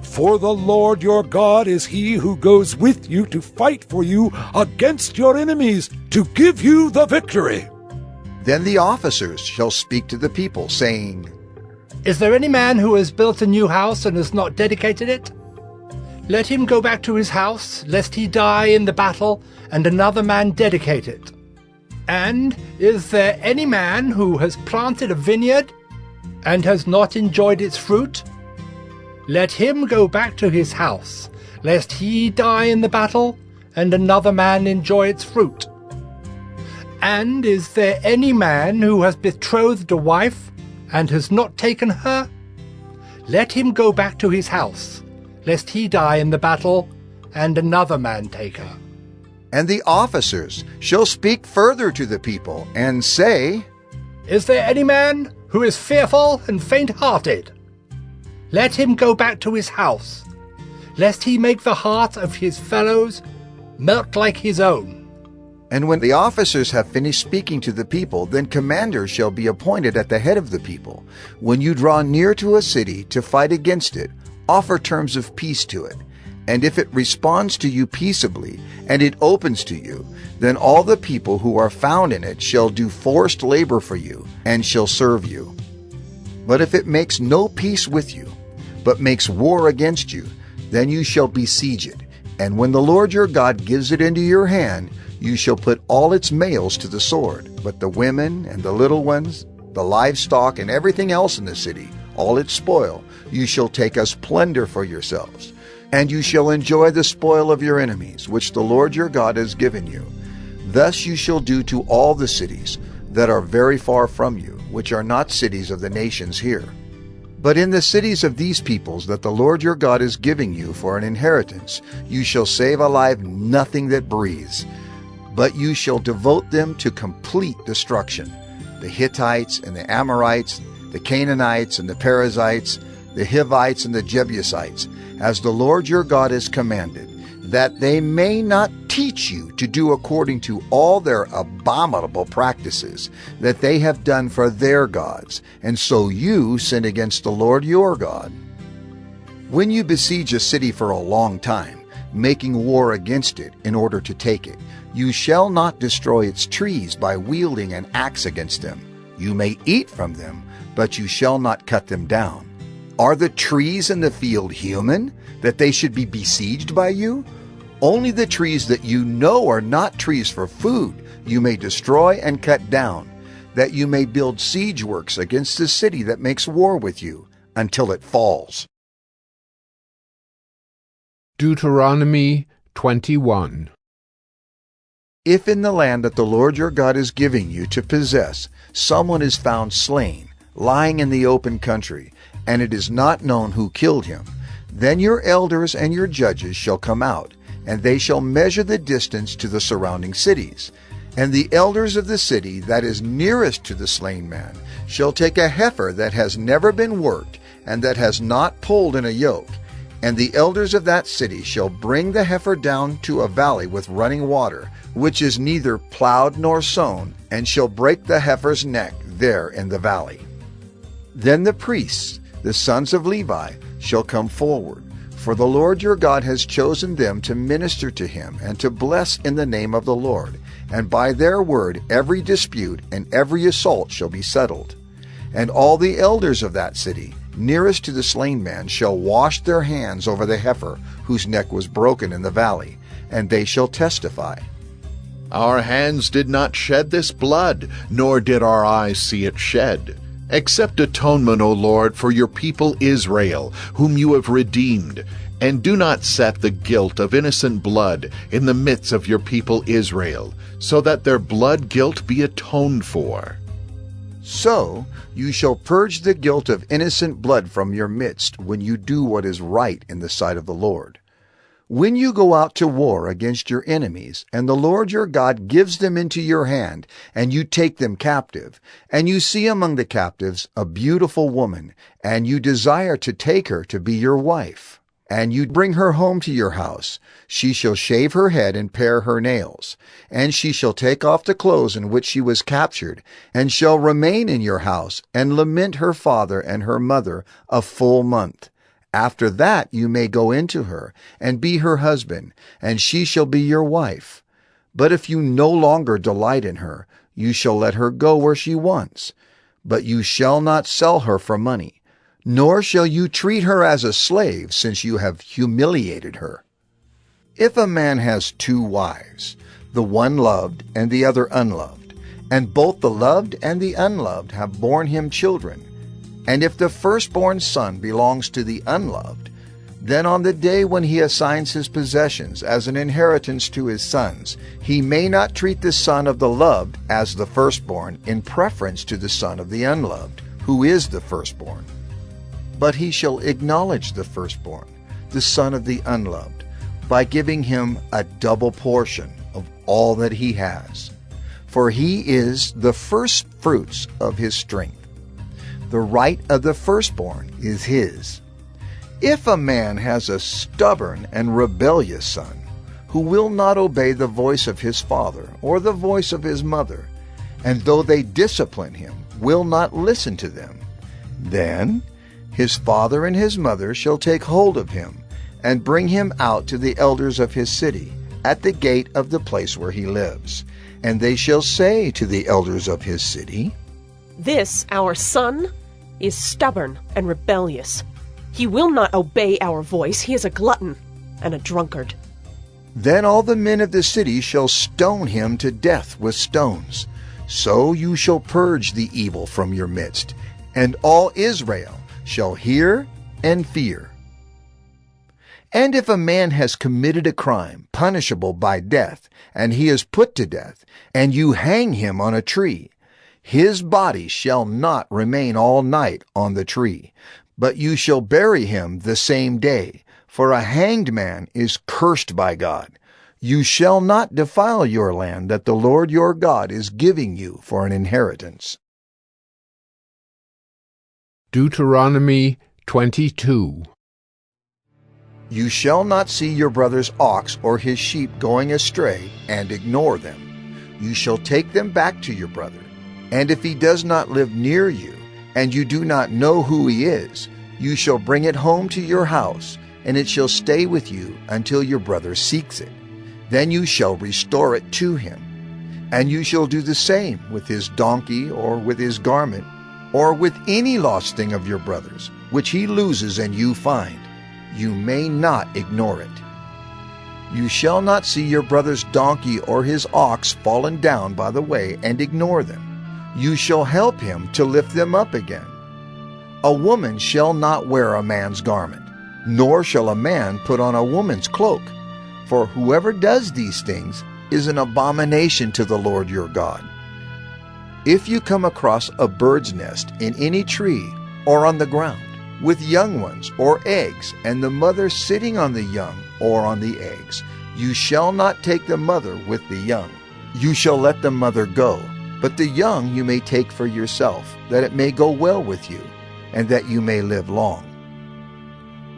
For the Lord your God is he who goes with you to fight for you against your enemies, to give you the victory. Then the officers shall speak to the people, saying, Is there any man who has built a new house and has not dedicated it? Let him go back to his house, lest he die in the battle, and another man dedicate it. And is there any man who has planted a vineyard and has not enjoyed its fruit? Let him go back to his house, lest he die in the battle, and another man enjoy its fruit. And is there any man who has betrothed a wife and has not taken her? Let him go back to his house, lest he die in the battle, and another man take her. And the officers shall speak further to the people, and say, Is there any man who is fearful and faint-hearted? Let him go back to his house, lest he make the heart of his fellows melt like his own. And when the officers have finished speaking to the people, then commanders shall be appointed at the head of the people. When you draw near to a city to fight against it, offer terms of peace to it. And if it responds to you peaceably, and it opens to you, then all the people who are found in it shall do forced labor for you, and shall serve you. But if it makes no peace with you, but makes war against you, then you shall besiege it. And when the Lord your God gives it into your hand, you shall put all its males to the sword, but the women and the little ones, the livestock and everything else in the city, all its spoil, you shall take as plunder for yourselves. And you shall enjoy the spoil of your enemies, which the Lord your God has given you. Thus you shall do to all the cities that are very far from you, which are not cities of the nations here. But in the cities of these peoples that the Lord your God is giving you for an inheritance, you shall save alive nothing that breathes, but you shall devote them to complete destruction. The Hittites and the Amorites, the Canaanites and the Perizzites, the Hivites and the Jebusites, as the Lord your God has commanded, that they may not teach you to do according to all their abominable practices that they have done for their gods, and so you sin against the Lord your God. When you besiege a city for a long time, making war against it in order to take it, you shall not destroy its trees by wielding an axe against them. You may eat from them, but you shall not cut them down. Are the trees in the field human, that they should be besieged by you? Only the trees that you know are not trees for food you may destroy and cut down, that you may build siege works against the city that makes war with you, until it falls. Deuteronomy 21. If in the land that the Lord your God is giving you to possess, someone is found slain, lying in the open country, and it is not known who killed him, then your elders and your judges shall come out, and they shall measure the distance to the surrounding cities. And the elders of the city that is nearest to the slain man shall take a heifer that has never been worked, and that has not pulled in a yoke. And the elders of that city shall bring the heifer down to a valley with running water, which is neither plowed nor sown, and shall break the heifer's neck there in the valley. Then the priests, the sons of Levi, shall come forward, for the Lord your God has chosen them to minister to him and to bless in the name of the Lord, and by their word every dispute and every assault shall be settled. And all the elders of that city, nearest to the slain man, shall wash their hands over the heifer whose neck was broken in the valley, and they shall testify. Our hands did not shed this blood, nor did our eyes see it shed. Accept atonement, O Lord, for your people Israel, whom you have redeemed, And do not set the guilt of innocent blood in the midst of your people Israel, so that their blood guilt be atoned for. So you shall purge the guilt of innocent blood from your midst when you do what is right in the sight of the Lord. When you go out to war against your enemies, and the Lord your God gives them into your hand, and you take them captive, and you see among the captives a beautiful woman, and you desire to take her to be your wife, and you bring her home to your house, she shall shave her head and pare her nails, and she shall take off the clothes in which she was captured, and shall remain in your house, and lament her father and her mother a full month. After that you may go into her, and be her husband, and she shall be your wife. But if you no longer delight in her, you shall let her go where she wants. But you shall not sell her for money, nor shall you treat her as a slave, since you have humiliated her. If a man has 2 wives, the one loved and the other unloved, and both the loved and the unloved have borne him children, and if the firstborn son belongs to the unloved, then on the day when he assigns his possessions as an inheritance to his sons, he may not treat the son of the loved as the firstborn in preference to the son of the unloved, who is the firstborn. But he shall acknowledge the firstborn, the son of the unloved, by giving him a double portion of all that he has. For he is the first fruits of his strength. The right of the firstborn is his. If a man has a stubborn and rebellious son, who will not obey the voice of his father or the voice of his mother, and though they discipline him, will not listen to them, then his father and his mother shall take hold of him, and bring him out to the elders of his city, at the gate of the place where he lives. And they shall say to the elders of his city, This, our son, is stubborn and rebellious. He will not obey our voice. He is a glutton and a drunkard. Then all the men of the city shall stone him to death with stones. So you shall purge the evil from your midst, and all Israel shall hear and fear. And if a man has committed a crime punishable by death, and he is put to death, and you hang him on a tree, his body shall not remain all night on the tree, but you shall bury him the same day, for a hanged man is cursed by God. You shall not defile your land that the Lord your God is giving you for an inheritance. Deuteronomy 22. You shall not see your brother's ox or his sheep going astray and ignore them. You shall take them back to your brother. And if he does not live near you, and you do not know who he is, you shall bring it home to your house, and it shall stay with you until your brother seeks it. Then you shall restore it to him. And you shall do the same with his donkey or with his garment, or with any lost thing of your brother's, which he loses and you find. You may not ignore it. You shall not see your brother's donkey or his ox fallen down by the way and ignore them. You shall help him to lift them up again. A woman shall not wear a man's garment, nor shall a man put on a woman's cloak, for whoever does these things is an abomination to the Lord your God. If you come across a bird's nest in any tree or on the ground, with young ones or eggs, and the mother sitting on the young or on the eggs, you shall not take the mother with the young. You shall let the mother go, but the young you may take for yourself, that it may go well with you, and that you may live long.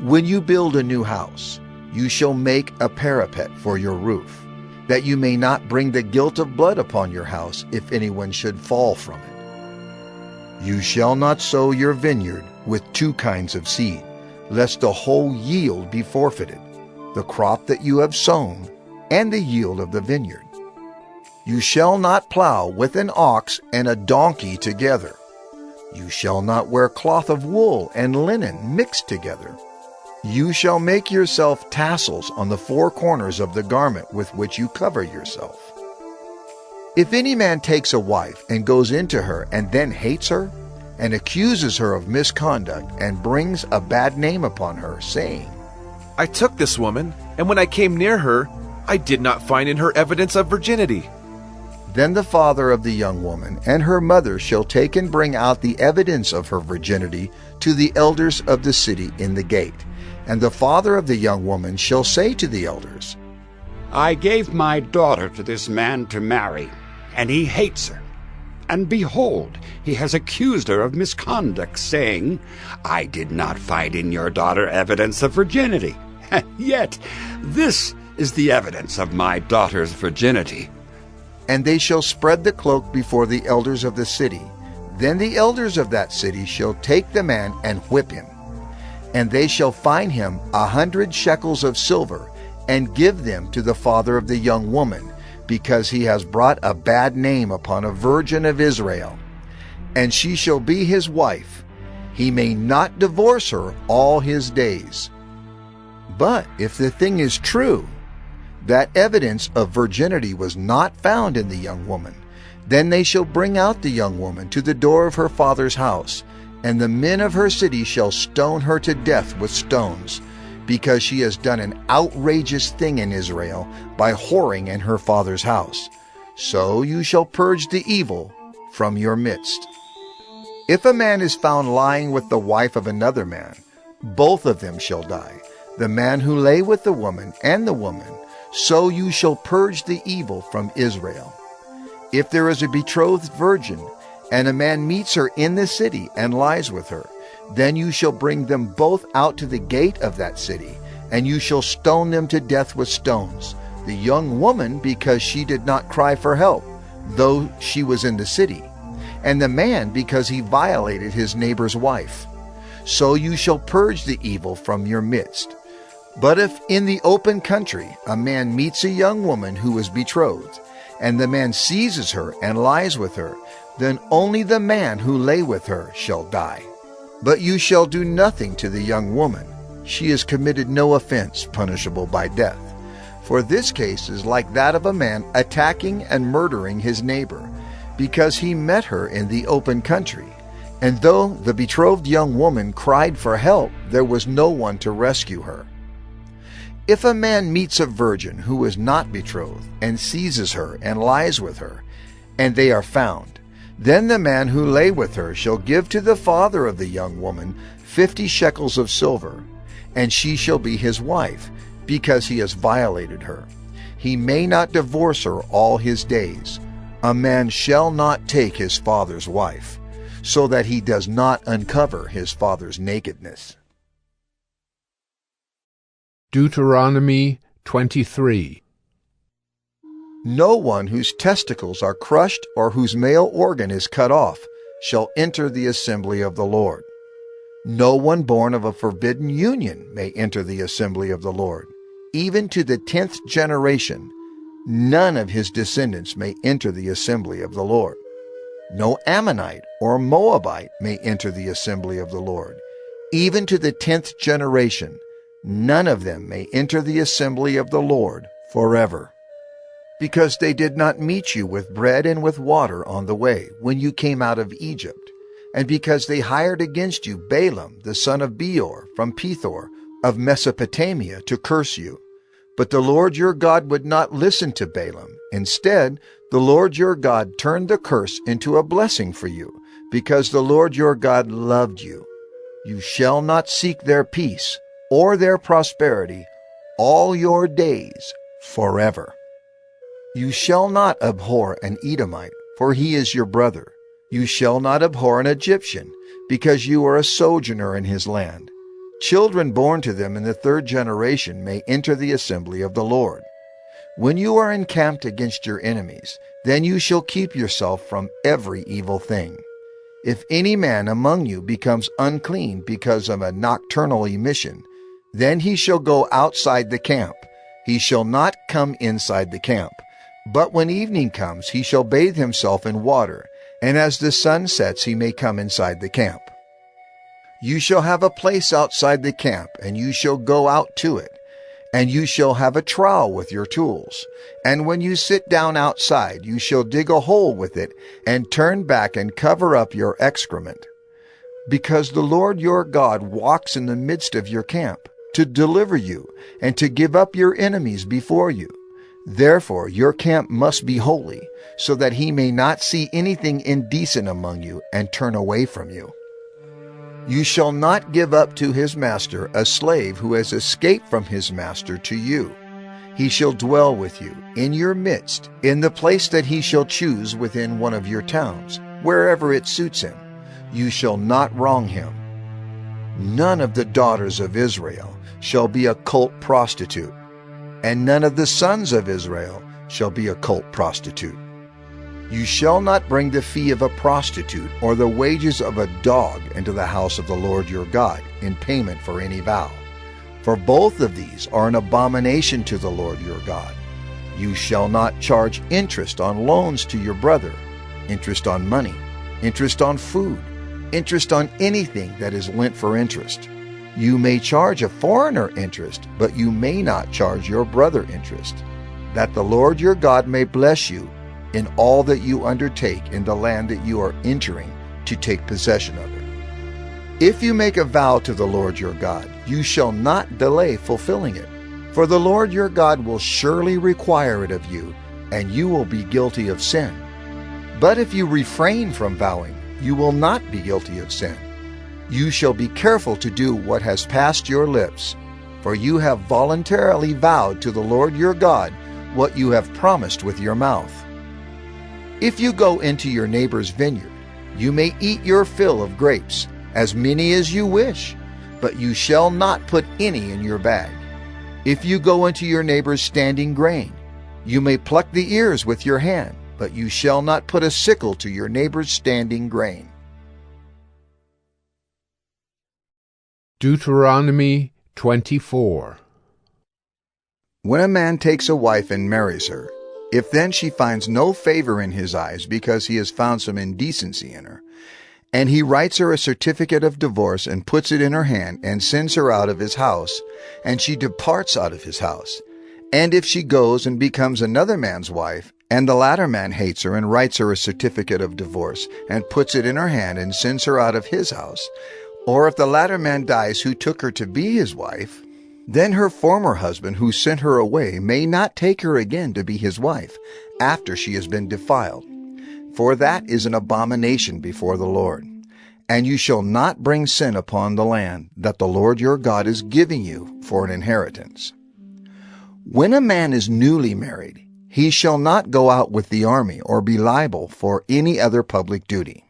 When you build a new house, you shall make a parapet for your roof, that you may not bring the guilt of blood upon your house if anyone should fall from it. You shall not sow your vineyard with 2 kinds of seed, lest the whole yield be forfeited, the crop that you have sown, and the yield of the vineyard. You shall not plow with an ox and a donkey together. You shall not wear cloth of wool and linen mixed together. You shall make yourself tassels on the 4 corners of the garment with which you cover yourself. If any man takes a wife and goes into her and then hates her, and accuses her of misconduct and brings a bad name upon her, saying, I took this woman, and when I came near her, I did not find in her evidence of virginity. Then the father of the young woman and her mother shall take and bring out the evidence of her virginity to the elders of the city in the gate. And the father of the young woman shall say to the elders, I gave my daughter to this man to marry, and he hates her. And behold, he has accused her of misconduct, saying, I did not find in your daughter evidence of virginity. And yet this is the evidence of my daughter's virginity. And they shall spread the cloak before the elders of the city. Then the elders of that city shall take the man and whip him. And they shall fine him 100 shekels of silver, and give them to the father of the young woman, because he has brought a bad name upon a virgin of Israel. And she shall be his wife. He may not divorce her all his days. But if the thing is true, that evidence of virginity was not found in the young woman, then they shall bring out the young woman to the door of her father's house, and the men of her city shall stone her to death with stones, because she has done an outrageous thing in Israel by whoring in her father's house. So you shall purge the evil from your midst. If a man is found lying with the wife of another man, both of them shall die, the man who lay with the woman and the woman. So you shall purge the evil from Israel. If there is a betrothed virgin, and a man meets her in the city and lies with her, then you shall bring them both out to the gate of that city, and you shall stone them to death with stones, the young woman because she did not cry for help, though she was in the city, and the man because he violated his neighbor's wife. So you shall purge the evil from your midst. But if in the open country a man meets a young woman who is betrothed, and the man seizes her and lies with her, then only the man who lay with her shall die. But you shall do nothing to the young woman. She has committed no offense punishable by death. For this case is like that of a man attacking and murdering his neighbor, because he met her in the open country. And though the betrothed young woman cried for help, there was no one to rescue her. If a man meets a virgin who is not betrothed, and seizes her and lies with her, and they are found, then the man who lay with her shall give to the father of the young woman 50 shekels of silver, and she shall be his wife, because he has violated her. He may not divorce her all his days. A man shall not take his father's wife, so that he does not uncover his father's nakedness. Deuteronomy 23. No one whose testicles are crushed or whose male organ is cut off shall enter the assembly of the Lord. No one born of a forbidden union may enter the assembly of the Lord. Even to the 10th generation, none of his descendants may enter the assembly of the Lord. No Ammonite or Moabite may enter the assembly of the Lord. Even to the 10th generation, none of them may enter the assembly of the Lord forever. Because they did not meet you with bread and with water on the way when you came out of Egypt, and because they hired against you Balaam the son of Beor from Pethor of Mesopotamia to curse you. But the Lord your God would not listen to Balaam. Instead, the Lord your God turned the curse into a blessing for you, because the Lord your God loved you. You shall not seek their peace or their prosperity all your days forever. You shall not abhor an Edomite, for he is your brother. You shall not abhor an Egyptian, because you are a sojourner in his land. Children born to them in the 3rd generation may enter the assembly of the Lord. When you are encamped against your enemies, then you shall keep yourself from every evil thing. If any man among you becomes unclean because of a nocturnal emission, then he shall go outside the camp. He shall not come inside the camp. But when evening comes, he shall bathe himself in water, and as the sun sets, he may come inside the camp. You shall have a place outside the camp, and you shall go out to it. And you shall have a trowel with your tools. And when you sit down outside, you shall dig a hole with it, and turn back and cover up your excrement. Because the Lord your God walks in the midst of your camp. to deliver you, and to give up your enemies before you. Therefore your camp must be holy, so that he may not see anything indecent among you and turn away from you. You shall not give up to his master a slave who has escaped from his master to you. He shall dwell with you in your midst, in the place that he shall choose within one of your towns, wherever it suits him. You shall not wrong him. None of the daughters of Israel shall be a cult prostitute, and none of the sons of Israel shall be a cult prostitute. You shall not bring the fee of a prostitute or the wages of a dog into the house of the Lord your God in payment for any vow. For both of these are an abomination to the Lord your God. You shall not charge interest on loans to your brother, interest on money, interest on food, interest on anything that is lent for interest. You may charge a foreigner interest, but you may not charge your brother interest, that the Lord your God may bless you in all that you undertake in the land that you are entering to take possession of it. If you make a vow to the Lord your God, you shall not delay fulfilling it, for the Lord your God will surely require it of you, and you will be guilty of sin. But if you refrain from vowing, you will not be guilty of sin. You shall be careful to do what has passed your lips, for you have voluntarily vowed to the Lord your God what you have promised with your mouth. If you go into your neighbor's vineyard, you may eat your fill of grapes, as many as you wish, but you shall not put any in your bag. If you go into your neighbor's standing grain, you may pluck the ears with your hand, but you shall not put a sickle to your neighbor's standing grain. Deuteronomy 24. When a man takes a wife and marries her, if then she finds no favor in his eyes because he has found some indecency in her, and he writes her a certificate of divorce and puts it in her hand and sends her out of his house, and she departs out of his house, and if she goes and becomes another man's wife, and the latter man hates her and writes her a certificate of divorce and puts it in her hand and sends her out of his house, or if the latter man dies who took her to be his wife, then her former husband who sent her away may not take her again to be his wife after she has been defiled, for that is an abomination before the Lord. And you shall not bring sin upon the land that the Lord your God is giving you for an inheritance. When a man is newly married, he shall not go out with the army or be liable for any other public duty.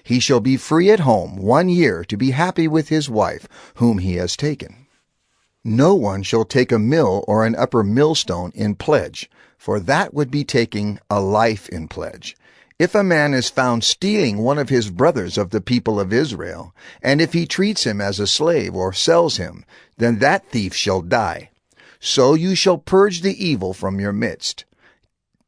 He shall be free at home 1 year to be happy with his wife whom he has taken. No one shall take a mill or an upper millstone in pledge, for that would be taking a life in pledge. If a man is found stealing one of his brothers of the people of Israel, and if he treats him as a slave or sells him, then that thief shall die. So you shall purge the evil from your midst.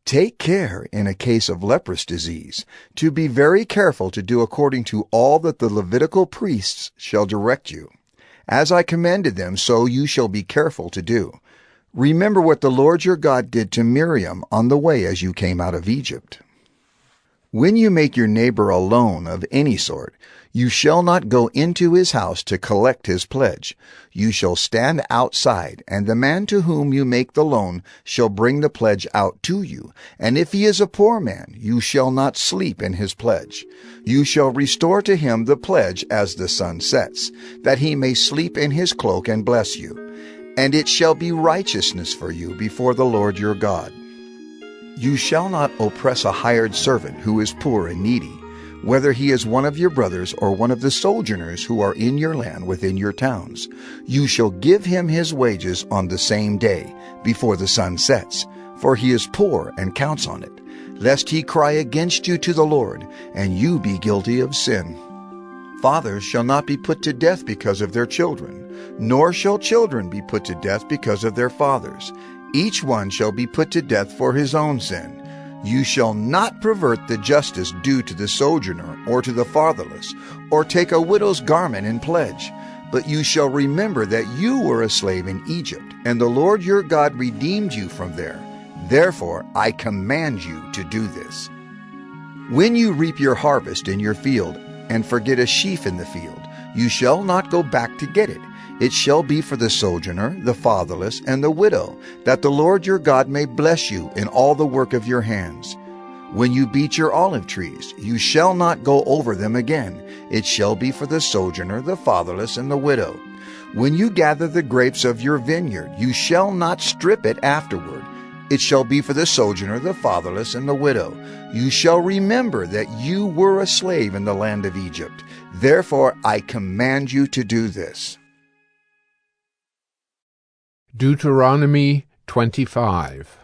Take care in a case of leprous disease, to be very careful to do according to all that the Levitical priests shall direct you. As I commanded them, so you shall be careful to do. Remember what the Lord your God did to Miriam on the way as you came out of Egypt. When you make your neighbor a loan of any sort, you shall not go into his house to collect his pledge. You shall stand outside, and the man to whom you make the loan shall bring the pledge out to you. And if he is a poor man, you shall not sleep in his pledge. You shall restore to him the pledge as the sun sets, that he may sleep in his cloak and bless you. And it shall be righteousness for you before the Lord your God. You shall not oppress a hired servant who is poor and needy, whether he is one of your brothers or one of the sojourners who are in your land within your towns. You shall give him his wages on the same day, before the sun sets, for he is poor and counts on it, lest he cry against you to the Lord, and you be guilty of sin. Fathers shall not be put to death because of their children, nor shall children be put to death because of their fathers. Each one shall be put to death for his own sin. You shall not pervert the justice due to the sojourner or to the fatherless, or take a widow's garment in pledge. But you shall remember that you were a slave in Egypt, and the Lord your God redeemed you from there. Therefore I command you to do this. When you reap your harvest in your field, and forget a sheaf in the field, you shall not go back to get it. It shall be for the sojourner, the fatherless, and the widow, that the Lord your God may bless you in all the work of your hands. When you beat your olive trees, you shall not go over them again. It shall be for the sojourner, the fatherless, and the widow. When you gather the grapes of your vineyard, you shall not strip it afterward. It shall be for the sojourner, the fatherless, and the widow. You shall remember that you were a slave in the land of Egypt. Therefore I command you to do this. Deuteronomy 25.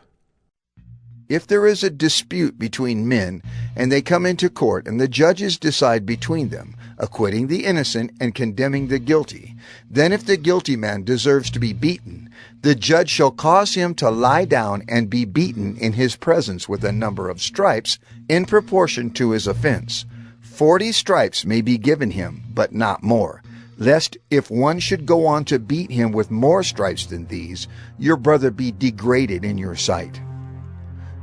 If there is a dispute between men, and they come into court, and the judges decide between them, acquitting the innocent and condemning the guilty, then if the guilty man deserves to be beaten, the judge shall cause him to lie down and be beaten in his presence with a number of stripes in proportion to his offense. 40 stripes may be given him, but not more, lest if one should go on to beat him with more stripes than these, your brother be degraded in your sight.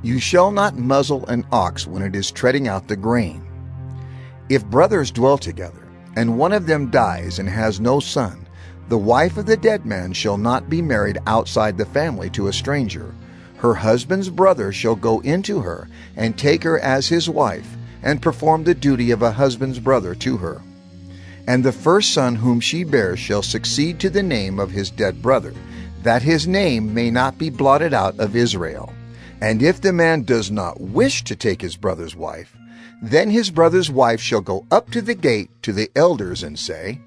You shall not muzzle an ox when it is treading out the grain. If brothers dwell together, and one of them dies and has no son, the wife of the dead man shall not be married outside the family to a stranger. Her husband's brother shall go into her and take her as his wife, and perform the duty of a husband's brother to her. And the first son whom she bears shall succeed to the name of his dead brother, that his name may not be blotted out of Israel. And if the man does not wish to take his brother's wife, then his brother's wife shall go up to the gate to the elders and say,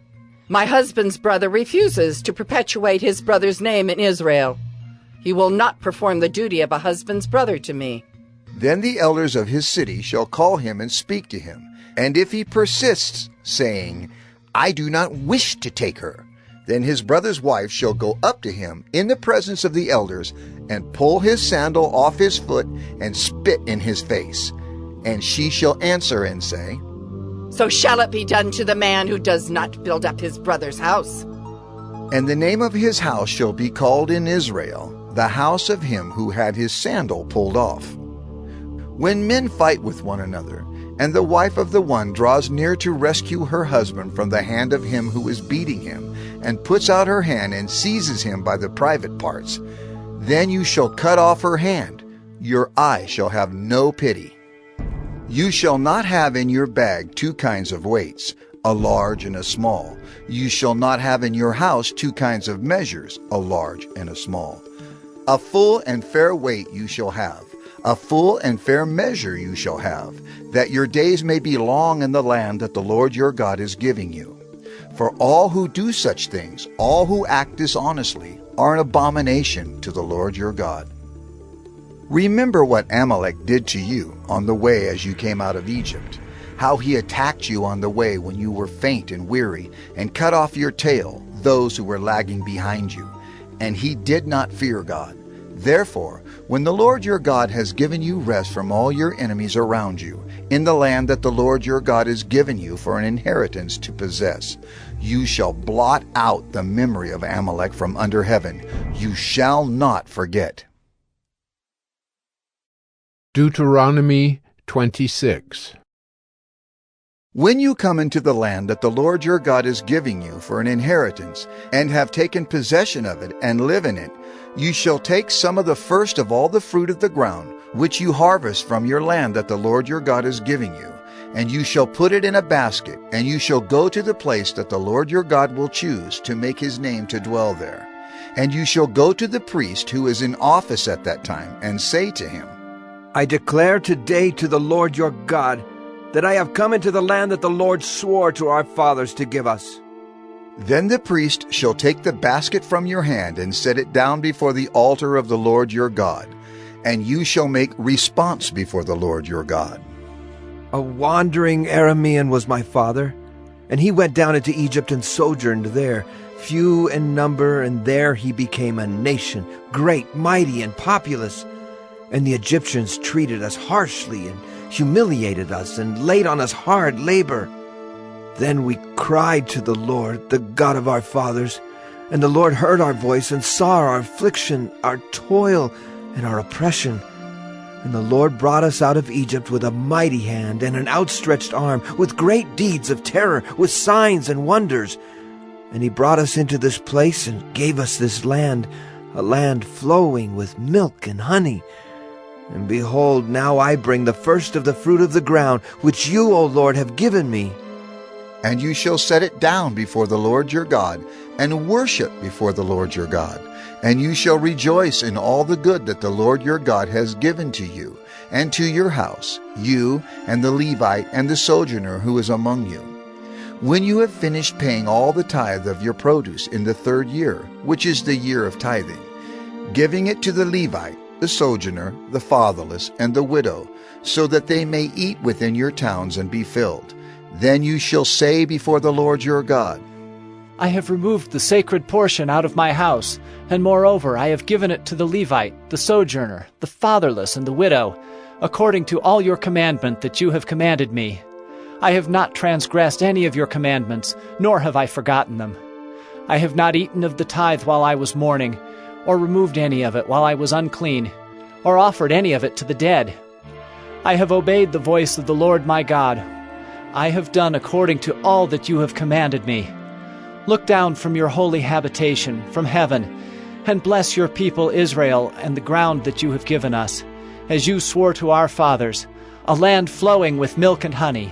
My husband's brother refuses to perpetuate his brother's name in Israel. He will not perform the duty of a husband's brother to me. Then the elders of his city shall call him and speak to him. And if he persists, saying, I do not wish to take her, then his brother's wife shall go up to him in the presence of the elders, and pull his sandal off his foot, and spit in his face. And she shall answer and say, So shall it be done to the man who does not build up his brother's house. And the name of his house shall be called in Israel, the house of him who had his sandal pulled off. When men fight with one another, and the wife of the one draws near to rescue her husband from the hand of him who is beating him, and puts out her hand and seizes him by the private parts, then you shall cut off her hand. Your eye shall have no pity. You shall not have in your bag 2 kinds of weights, a large and a small. You shall not have in your house 2 kinds of measures, a large and a small. A full and fair weight you shall have, a full and fair measure you shall have, that your days may be long in the land that the Lord your God is giving you. For all who do such things, all who act dishonestly, are an abomination to the Lord your God. Remember what Amalek did to you on the way as you came out of Egypt, how he attacked you on the way when you were faint and weary, and cut off your tail, those who were lagging behind you. And he did not fear God. Therefore, when the Lord your God has given you rest from all your enemies around you, in the land that the Lord your God has given you for an inheritance to possess, you shall blot out the memory of Amalek from under heaven. You shall not forget. Deuteronomy 26. When you come into the land that the Lord your God is giving you for an inheritance, and have taken possession of it and live in it, you shall take some of the first of all the fruit of the ground, which you harvest from your land that the Lord your God is giving you, and you shall put it in a basket, and you shall go to the place that the Lord your God will choose to make his name to dwell there. And you shall go to the priest who is in office at that time, and say to him, I declare today to the Lord your God that I have come into the land that the Lord swore to our fathers to give us. Then the priest shall take the basket from your hand and set it down before the altar of the Lord your God, and you shall make response before the Lord your God. A wandering Aramean was my father, and he went down into Egypt and sojourned there, few in number, and there he became a nation, great, mighty, and populous. And the Egyptians treated us harshly and humiliated us and laid on us hard labor. Then we cried to the Lord, the God of our fathers, and the Lord heard our voice and saw our affliction, our toil, and our oppression. And the Lord brought us out of Egypt with a mighty hand and an outstretched arm, with great deeds of terror, with signs and wonders. And he brought us into this place and gave us this land, a land flowing with milk and honey. And behold, now I bring the first of the fruit of the ground, which you, O Lord, have given me. And you shall set it down before the Lord your God, and worship before the Lord your God. And you shall rejoice in all the good that the Lord your God has given to you, and to your house, you and the Levite and the sojourner who is among you. When you have finished paying all the tithe of your produce in the 3rd year, which is the year of tithing, giving it to the Levite, the sojourner, the fatherless, and the widow, so that they may eat within your towns and be filled, then you shall say before the Lord your God, I have removed the sacred portion out of my house, and moreover I have given it to the Levite, the sojourner, the fatherless, and the widow, according to all your commandment that you have commanded me. I have not transgressed any of your commandments, nor have I forgotten them. I have not eaten of the tithe while I was mourning, or removed any of it while I was unclean, or offered any of it to the dead. I have obeyed the voice of the Lord my God. I have done according to all that you have commanded me. Look down from your holy habitation, from heaven, and bless your people Israel and the ground that you have given us, as you swore to our fathers, a land flowing with milk and honey.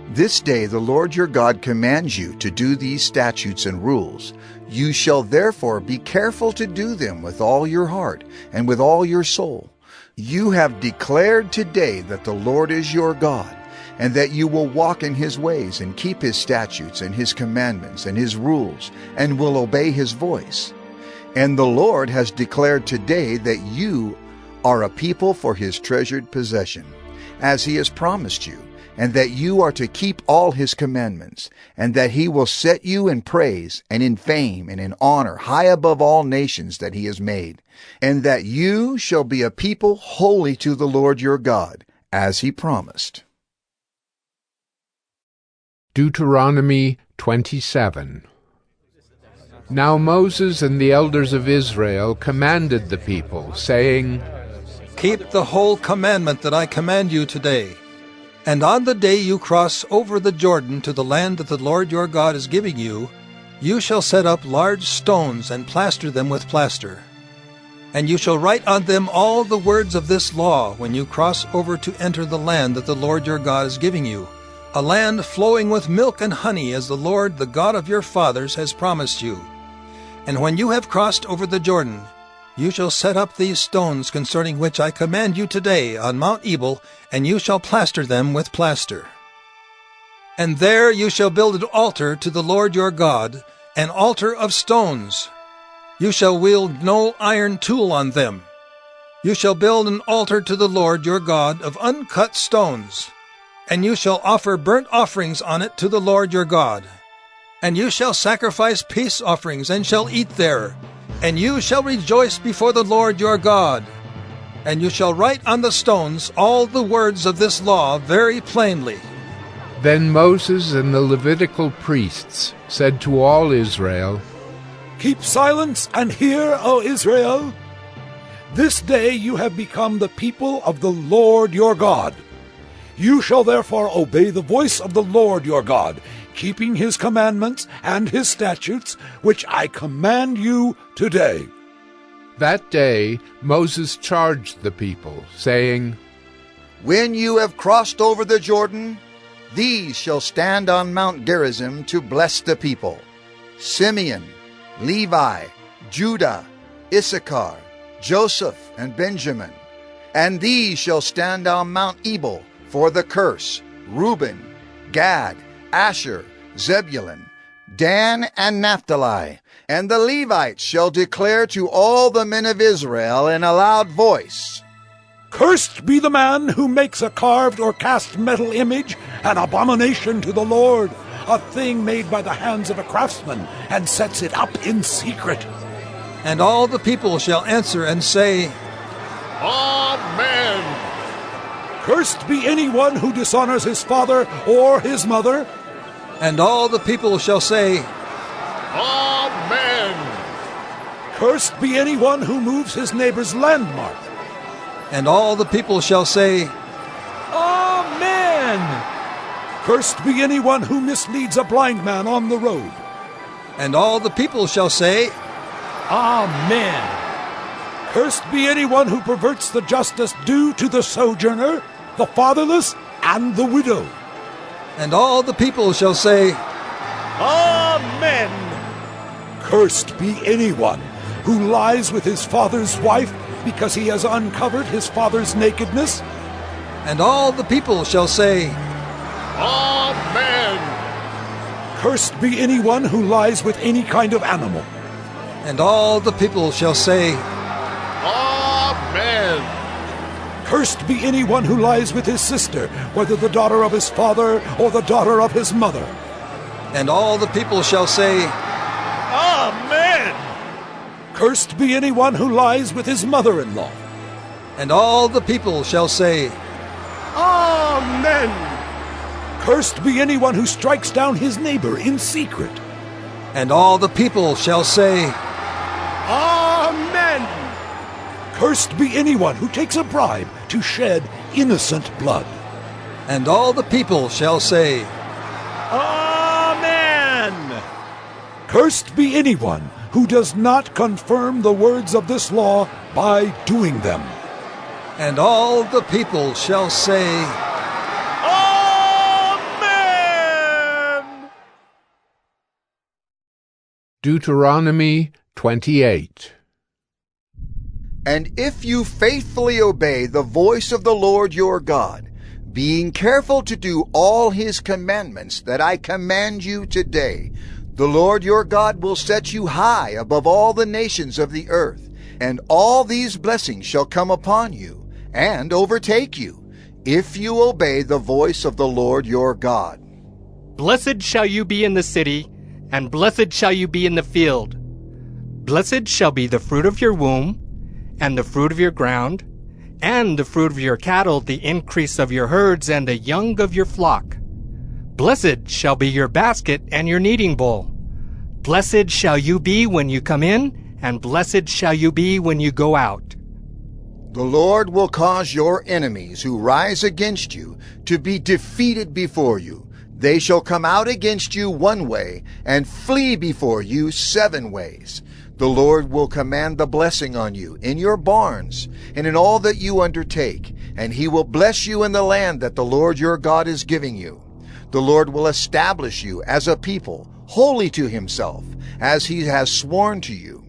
This day the Lord your God commands you to do these statutes and rules. You shall therefore be careful to do them with all your heart and with all your soul. You have declared today that the Lord is your God, and that you will walk in his ways and keep his statutes and his commandments and his rules, and will obey his voice. And the Lord has declared today that you are a people for his treasured possession, as he has promised you, and that you are to keep all his commandments, and that he will set you in praise and in fame and in honor high above all nations that he has made, and that you shall be a people holy to the Lord your God, as he promised. Deuteronomy 27. Now Moses and the elders of Israel commanded the people, saying, Keep the whole commandment that I command you today. And on the day you cross over the Jordan to the land that the Lord your God is giving you, you shall set up large stones and plaster them with plaster. And you shall write on them all the words of this law when you cross over to enter the land that the Lord your God is giving you, a land flowing with milk and honey, as the Lord, the God of your fathers, has promised you. And when you have crossed over the Jordan, you shall set up these stones concerning which I command you today on Mount Ebal, and you shall plaster them with plaster. And there you shall build an altar to the Lord your God, an altar of stones. You shall wield no iron tool on them. You shall build an altar to the Lord your God of uncut stones, and you shall offer burnt offerings on it to the Lord your God. And you shall sacrifice peace offerings, and shall eat there. And you shall rejoice before the Lord your God. And you shall write on the stones all the words of this law very plainly. Then Moses and the Levitical priests said to all Israel, Keep silence and hear, O Israel. This day you have become the people of the Lord your God. You shall therefore obey the voice of the Lord your God, keeping his commandments and his statutes, which I command you today. That day Moses charged the people, saying, When you have crossed over the Jordan, these shall stand on Mount Gerizim to bless the people: Simeon, Levi, Judah, Issachar, Joseph, and Benjamin. And these shall stand on Mount Ebal for the curse: Reuben, Gad, Asher, Zebulun, Dan, and Naphtali. And the Levites shall declare to all the men of Israel in a loud voice, Cursed be the man who makes a carved or cast metal image, an abomination to the Lord, a thing made by the hands of a craftsman, and sets it up in secret. And all the people shall answer and say, Amen. Cursed be anyone who dishonors his father or his mother. And all the people shall say, Amen. Cursed be anyone who moves his neighbor's landmark. And all the people shall say, Amen. Cursed be anyone who misleads a blind man on the road. And all the people shall say, Amen. Cursed be anyone who perverts the justice due to the sojourner, the fatherless, and the widow. And all the people shall say, Amen. Cursed be anyone who lies with his father's wife because he has uncovered his father's nakedness. And all the people shall say, Amen. Cursed be anyone who lies with any kind of animal. And all the people shall say, Amen. Cursed be anyone who lies with his sister, whether the daughter of his father or the daughter of his mother. And all the people shall say, Amen. Cursed be anyone who lies with his mother-in-law. And all the people shall say, Amen. Cursed be anyone who strikes down his neighbor in secret. And all the people shall say, Amen. Cursed be anyone who takes a bribe to shed innocent blood. And all the people shall say, Amen. Cursed be anyone who does not confirm the words of this law by doing them. And all the people shall say, Amen. Deuteronomy 28. And if you faithfully obey the voice of the Lord your God, being careful to do all his commandments that I command you today, the Lord your God will set you high above all the nations of the earth, and all these blessings shall come upon you and overtake you, if you obey the voice of the Lord your God. Blessed shall you be in the city, and blessed shall you be in the field. Blessed shall be the fruit of your womb, and the fruit of your ground, and the fruit of your cattle, the increase of your herds, and the young of your flock. Blessed shall be your basket and your kneading bowl. Blessed shall you be when you come in, and blessed shall you be when you go out. The Lord will cause your enemies who rise against you to be defeated before you. They shall come out against you one way, and flee before you 7 ways. The Lord will command the blessing on you in your barns and in all that you undertake, and he will bless you in the land that the Lord your God is giving you. The Lord will establish you as a people, holy to himself, as he has sworn to you.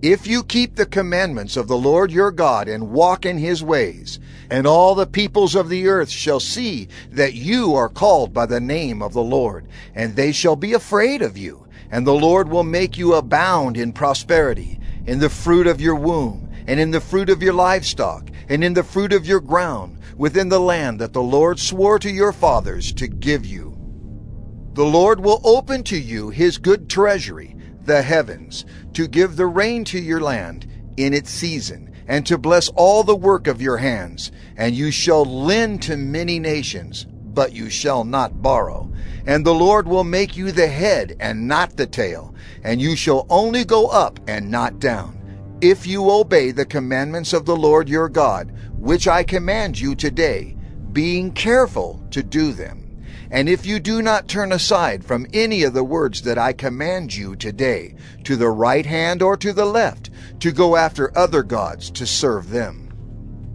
If you keep the commandments of the Lord your God and walk in his ways, and all the peoples of the earth shall see that you are called by the name of the Lord, and they shall be afraid of you. And the Lord will make you abound in prosperity, in the fruit of your womb, and in the fruit of your livestock, and in the fruit of your ground, within the land that the Lord swore to your fathers to give you. The Lord will open to you his good treasury, the heavens, to give the rain to your land in its season, and to bless all the work of your hands. And you shall lend to many nations, but you shall not borrow. And the Lord will make you the head and not the tail, and you shall only go up and not down, if you obey the commandments of the Lord your God, which I command you today, being careful to do them. And if you do not turn aside from any of the words that I command you today, to the right hand or to the left, to go after other gods to serve them.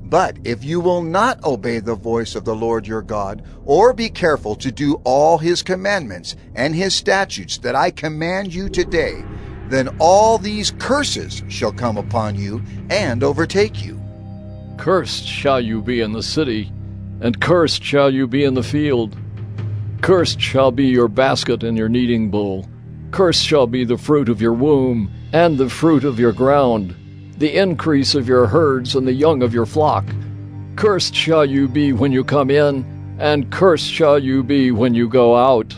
But if you will not obey the voice of the Lord your God, or be careful to do all his commandments and his statutes that I command you today, then all these curses shall come upon you and overtake you. Cursed shall you be in the city, and cursed shall you be in the field. Cursed shall be your basket and your kneading bowl. Cursed shall be the fruit of your womb, and the fruit of your ground, the increase of your herds and the young of your flock. Cursed shall you be when you come in, and cursed shall you be when you go out.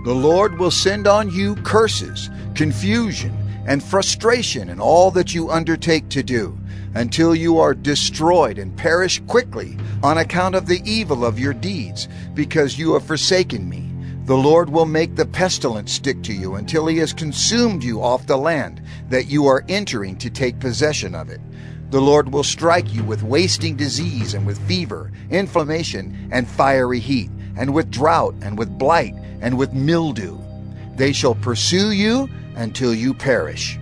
The Lord will send on you curses, confusion, and frustration in all that you undertake to do, until you are destroyed and perish quickly on account of the evil of your deeds, because you have forsaken me. The Lord will make the pestilence stick to you until he has consumed you off the land that you are entering to take possession of it. The Lord will strike you with wasting disease and with fever, inflammation, and fiery heat, and with drought, and with blight, and with mildew. They shall pursue you until you perish.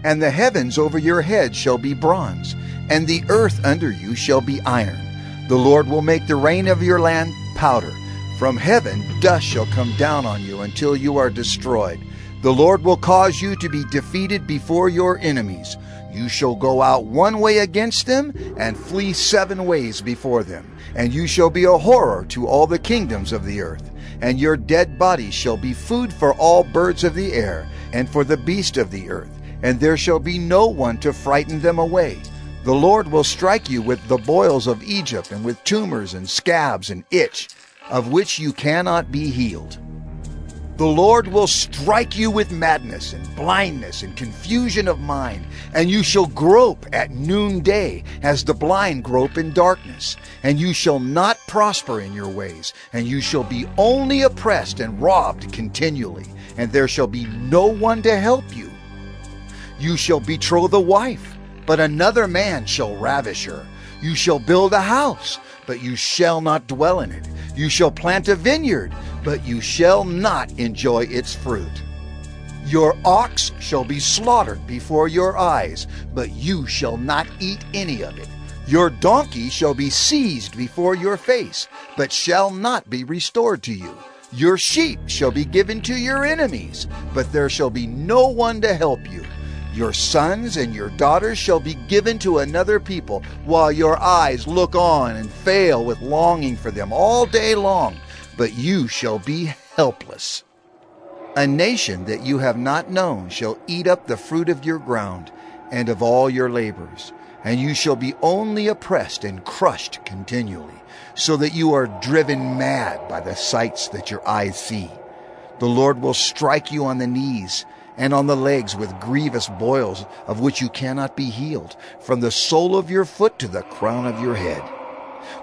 And the heavens over your head shall be bronze, and the earth under you shall be iron. The Lord will make the rain of your land powder. From heaven dust shall come down on you until you are destroyed. The Lord will cause you to be defeated before your enemies. You shall go out one way against them, and flee 7 ways before them. And you shall be a horror to all the kingdoms of the earth. And your dead bodies shall be food for all birds of the air, and for the beasts of the earth. And there shall be no one to frighten them away. The Lord will strike you with the boils of Egypt, and with tumors and scabs and itch, of which you cannot be healed. The Lord will strike you with madness and blindness and confusion of mind, and you shall grope at noonday as the blind grope in darkness. And you shall not prosper in your ways, and you shall be only oppressed and robbed continually, and there shall be no one to help you. You shall betroth a wife, but another man shall ravish her. You shall build a house, but you shall not dwell in it. You shall plant a vineyard, but you shall not enjoy its fruit. Your ox shall be slaughtered before your eyes, but you shall not eat any of it. Your donkey shall be seized before your face, but shall not be restored to you. Your sheep shall be given to your enemies, but there shall be no one to help you. Your sons and your daughters shall be given to another people, while your eyes look on and fail with longing for them all day long, but you shall be helpless. A nation that you have not known shall eat up the fruit of your ground and of all your labors, and you shall be only oppressed and crushed continually, so that you are driven mad by the sights that your eyes see. The Lord will strike you on the knees and on the legs with grievous boils, of which you cannot be healed, from the sole of your foot to the crown of your head.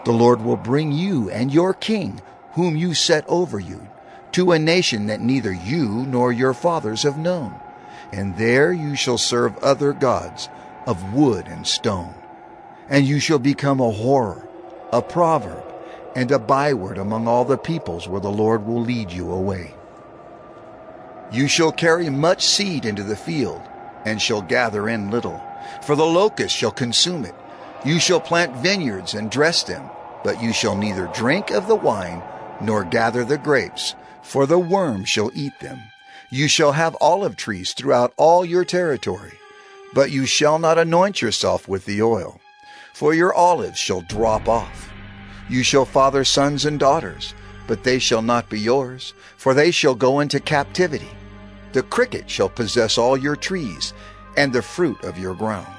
The Lord will bring you and your king, whom you set over you, to a nation that neither you nor your fathers have known. And there you shall serve other gods of wood and stone. And you shall become a horror, a proverb, and a byword among all the peoples where the Lord will lead you away. You shall carry much seed into the field, and shall gather in little, for the locust shall consume it. You shall plant vineyards and dress them, but you shall neither drink of the wine nor gather the grapes, for the worm shall eat them. You shall have olive trees throughout all your territory, but you shall not anoint yourself with the oil, for your olives shall drop off. You shall father sons and daughters, but they shall not be yours, for they shall go into captivity. The cricket shall possess all your trees, and the fruit of your ground.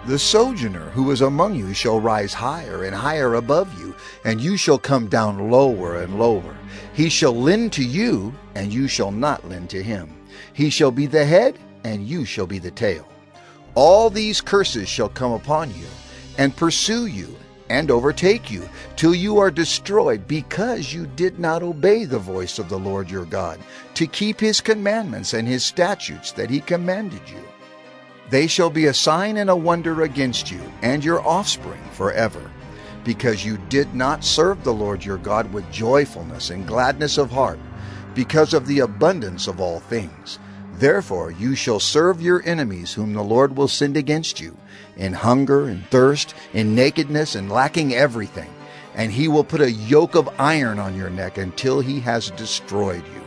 The sojourner who is among you shall rise higher and higher above you, and you shall come down lower and lower. He shall lend to you, and you shall not lend to him. He shall be the head, and you shall be the tail. All these curses shall come upon you, and pursue you, and overtake you, till you are destroyed, because you did not obey the voice of the Lord your God, to keep his commandments and his statutes that he commanded you. They shall be a sign and a wonder against you and your offspring forever, because you did not serve the Lord your God with joyfulness and gladness of heart, because of the abundance of all things. Therefore you shall serve your enemies whom the Lord will send against you, in hunger and thirst, in nakedness and lacking everything. And he will put a yoke of iron on your neck until he has destroyed you.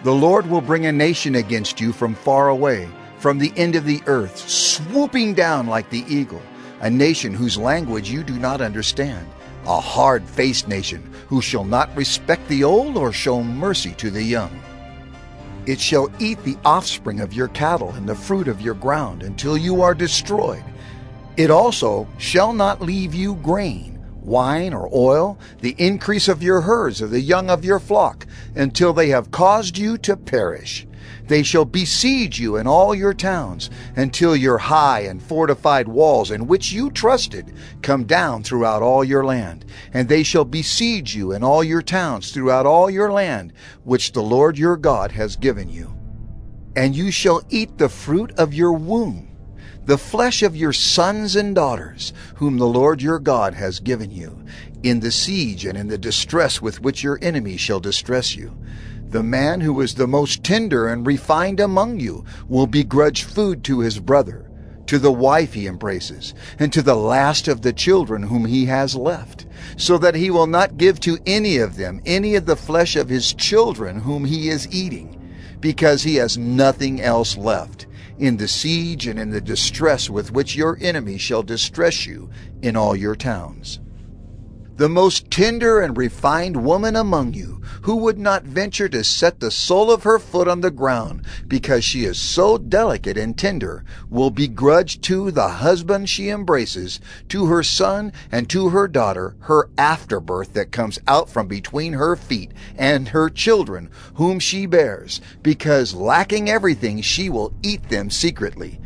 The Lord will bring a nation against you from far away, from the end of the earth, swooping down like the eagle, a nation whose language you do not understand, a hard-faced nation who shall not respect the old or show mercy to the young. It shall eat the offspring of your cattle and the fruit of your ground until you are destroyed. It also shall not leave you grain, wine, or oil, the increase of your herds or the young of your flock, until they have caused you to perish. They shall besiege you in all your towns, until your high and fortified walls in which you trusted come down throughout all your land. And they shall besiege you in all your towns throughout all your land, which the Lord your God has given you. And you shall eat the fruit of your womb, the flesh of your sons and daughters, whom the Lord your God has given you, in the siege and in the distress with which your enemies shall distress you. The man who is the most tender and refined among you will begrudge food to his brother, to the wife he embraces, and to the last of the children whom he has left, so that he will not give to any of them any of the flesh of his children whom he is eating, because he has nothing else left, in the siege and in the distress with which your enemy shall distress you in all your towns. The most tender and refined woman among you, who would not venture to set the sole of her foot on the ground, because she is so delicate and tender, will begrudge to the husband she embraces, to her son and to her daughter, her afterbirth that comes out from between her feet, and her children whom she bears, because lacking everything she will eat them secretly,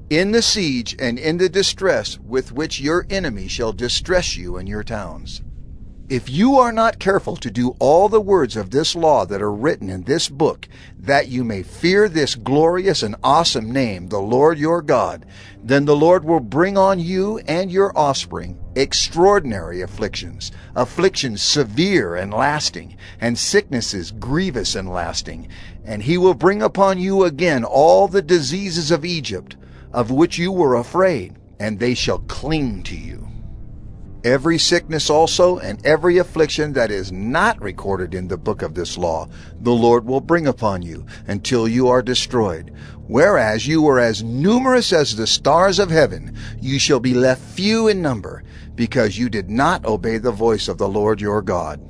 in the siege and in the distress with which your enemy shall distress you in your towns. If you are not careful to do all the words of this law that are written in this book, that you may fear this glorious and awesome name, the Lord your God, then the Lord will bring on you and your offspring extraordinary afflictions, afflictions severe and lasting, and sicknesses grievous and lasting. And he will bring upon you again all the diseases of Egypt, of which you were afraid, and they shall cling to you. Every sickness also and every affliction that is not recorded in the book of this law, the Lord will bring upon you until you are destroyed. Whereas you were as numerous as the stars of heaven, you shall be left few in number, because you did not obey the voice of the Lord your God.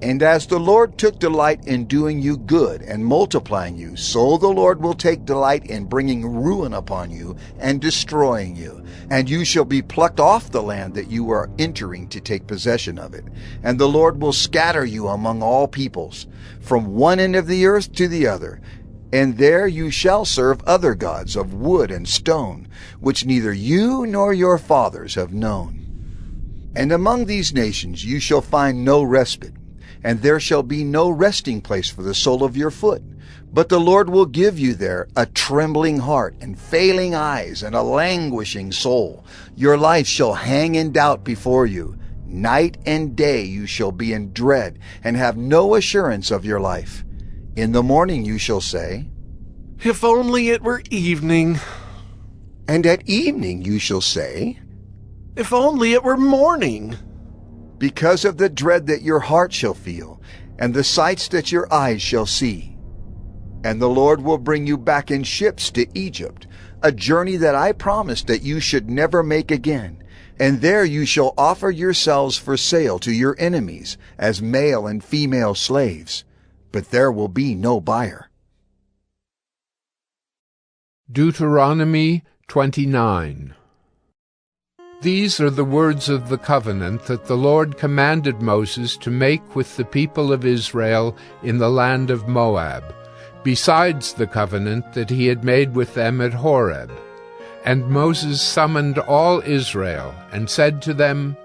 And as the Lord took delight in doing you good and multiplying you, so the Lord will take delight in bringing ruin upon you and destroying you. And you shall be plucked off the land that you are entering to take possession of it. And the Lord will scatter you among all peoples, from one end of the earth to the other. And there you shall serve other gods of wood and stone, which neither you nor your fathers have known. And among these nations you shall find no respite, and there shall be no resting place for the sole of your foot. But the Lord will give you there a trembling heart and failing eyes and a languishing soul. Your life shall hang in doubt before you. Night and day you shall be in dread and have no assurance of your life. In the morning you shall say, "If only it were evening." And at evening you shall say, "If only it were morning." Because of the dread that your heart shall feel, and the sights that your eyes shall see. And the Lord will bring you back in ships to Egypt, a journey that I promised that you should never make again. And there you shall offer yourselves for sale to your enemies, as male and female slaves. But there will be no buyer. Deuteronomy 29. These are the words of the covenant that the Lord commanded Moses to make with the people of Israel in the land of Moab, besides the covenant that he had made with them at Horeb. And Moses summoned all Israel, and said to them,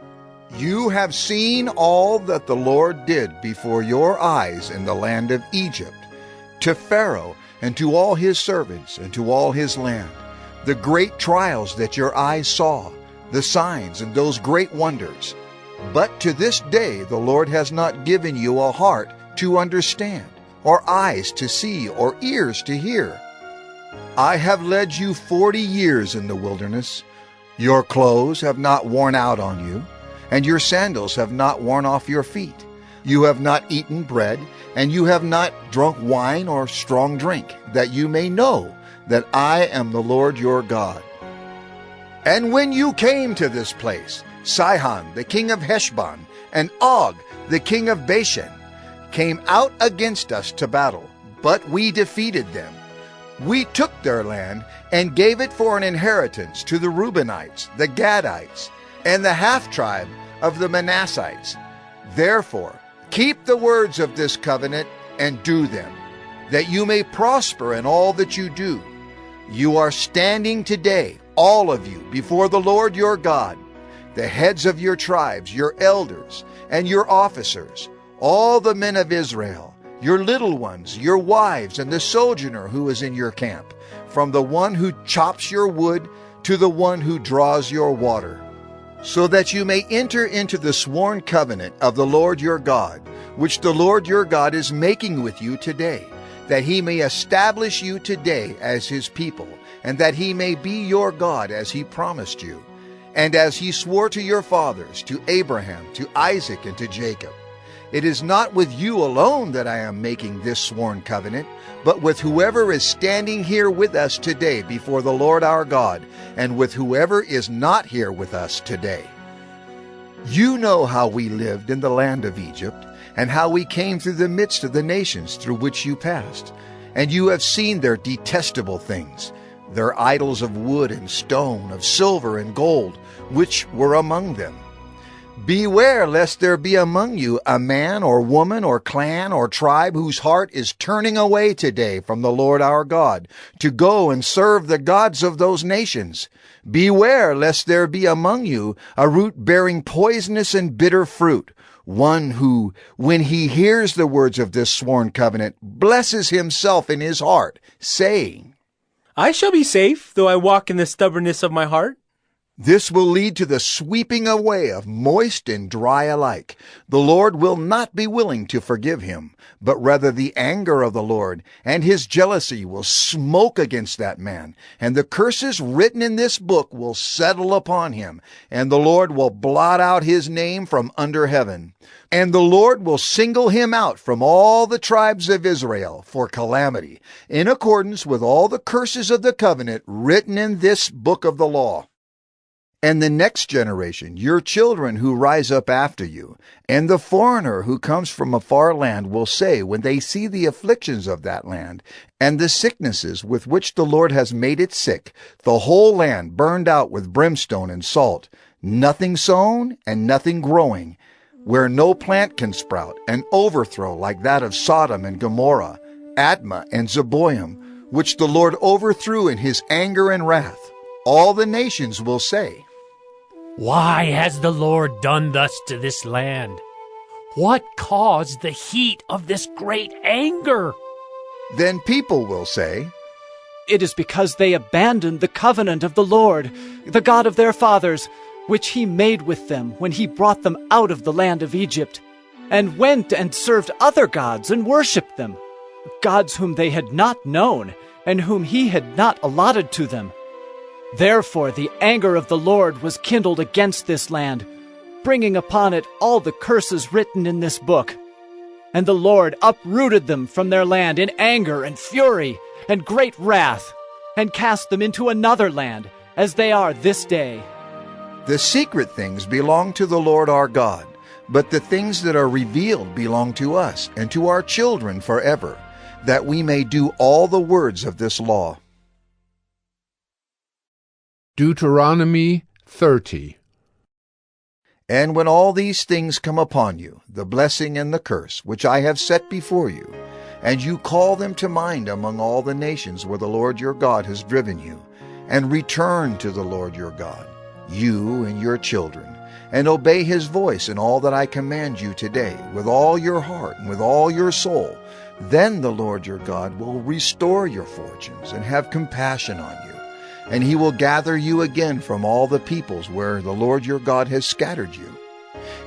You have seen all that the Lord did before your eyes in the land of Egypt, to Pharaoh and to all his servants and to all his land, the great trials that your eyes saw, the signs and those great wonders. But to this day the Lord has not given you a heart to understand, or eyes to see, or ears to hear. I have led you 40 years in the wilderness. Your clothes have not worn out on you, and your sandals have not worn off your feet. You have not eaten bread, and you have not drunk wine or strong drink, that you may know that I am the Lord your God. And when you came to this place, Sihon the king of Heshbon and Og the king of Bashan came out against us to battle, but we defeated them. We took their land and gave it for an inheritance to the Reubenites, the Gadites, and the half-tribe of the Manassites. Therefore, keep the words of this covenant and do them, that you may prosper in all that you do. You are standing today, all of you, before the Lord your God, the heads of your tribes, your elders, and your officers, all the men of Israel, your little ones, your wives, and the sojourner who is in your camp, from the one who chops your wood to the one who draws your water, so that you may enter into the sworn covenant of the Lord your God, which the Lord your God is making with you today, that he may establish you today as his people, and that he may be your God as he promised you, and as he swore to your fathers, to Abraham, to Isaac, and to Jacob. It is not with you alone that I am making this sworn covenant, but with whoever is standing here with us today before the Lord our God, and with whoever is not here with us today. You know how we lived in the land of Egypt, and how we came through the midst of the nations through which you passed. And you have seen their detestable things, their idols of wood and stone, of silver and gold, which were among them. Beware lest there be among you a man or woman or clan or tribe whose heart is turning away today from the Lord our God, to go and serve the gods of those nations. Beware lest there be among you a root bearing poisonous and bitter fruit, one who, when he hears the words of this sworn covenant, blesses himself in his heart, saying, I shall be safe, though I walk in the stubbornness of my heart. This will lead to the sweeping away of moist and dry alike. The Lord will not be willing to forgive him, but rather the anger of the Lord and his jealousy will smoke against that man, and the curses written in this book will settle upon him, and the Lord will blot out his name from under heaven. And the Lord will single him out from all the tribes of Israel for calamity, in accordance with all the curses of the covenant written in this book of the law. And the next generation, your children who rise up after you, and the foreigner who comes from a far land will say, when they see the afflictions of that land, and the sicknesses with which the Lord has made it sick, the whole land burned out with brimstone and salt, nothing sown and nothing growing, where no plant can sprout, an overthrow like that of Sodom and Gomorrah, Admah and Zeboim, which the Lord overthrew in his anger and wrath. All the nations will say, Why has the Lord done thus to this land? What caused the heat of this great anger? Then people will say, It is because they abandoned the covenant of the Lord, the God of their fathers, which he made with them when he brought them out of the land of Egypt, and went and served other gods and worshipped them, gods whom they had not known, and whom he had not allotted to them. Therefore the anger of the Lord was kindled against this land, bringing upon it all the curses written in this book. And the Lord uprooted them from their land in anger and fury and great wrath, and cast them into another land, as they are this day. The secret things belong to the Lord our God, but the things that are revealed belong to us and to our children forever, that we may do all the words of this law. Deuteronomy 30. And when all these things come upon you, the blessing and the curse, which I have set before you, and you call them to mind among all the nations where the Lord your God has driven you, and return to the Lord your God, you and your children, and obey his voice in all that I command you today, with all your heart and with all your soul, then the Lord your God will restore your fortunes and have compassion on you. And he will gather you again from all the peoples where the Lord your God has scattered you.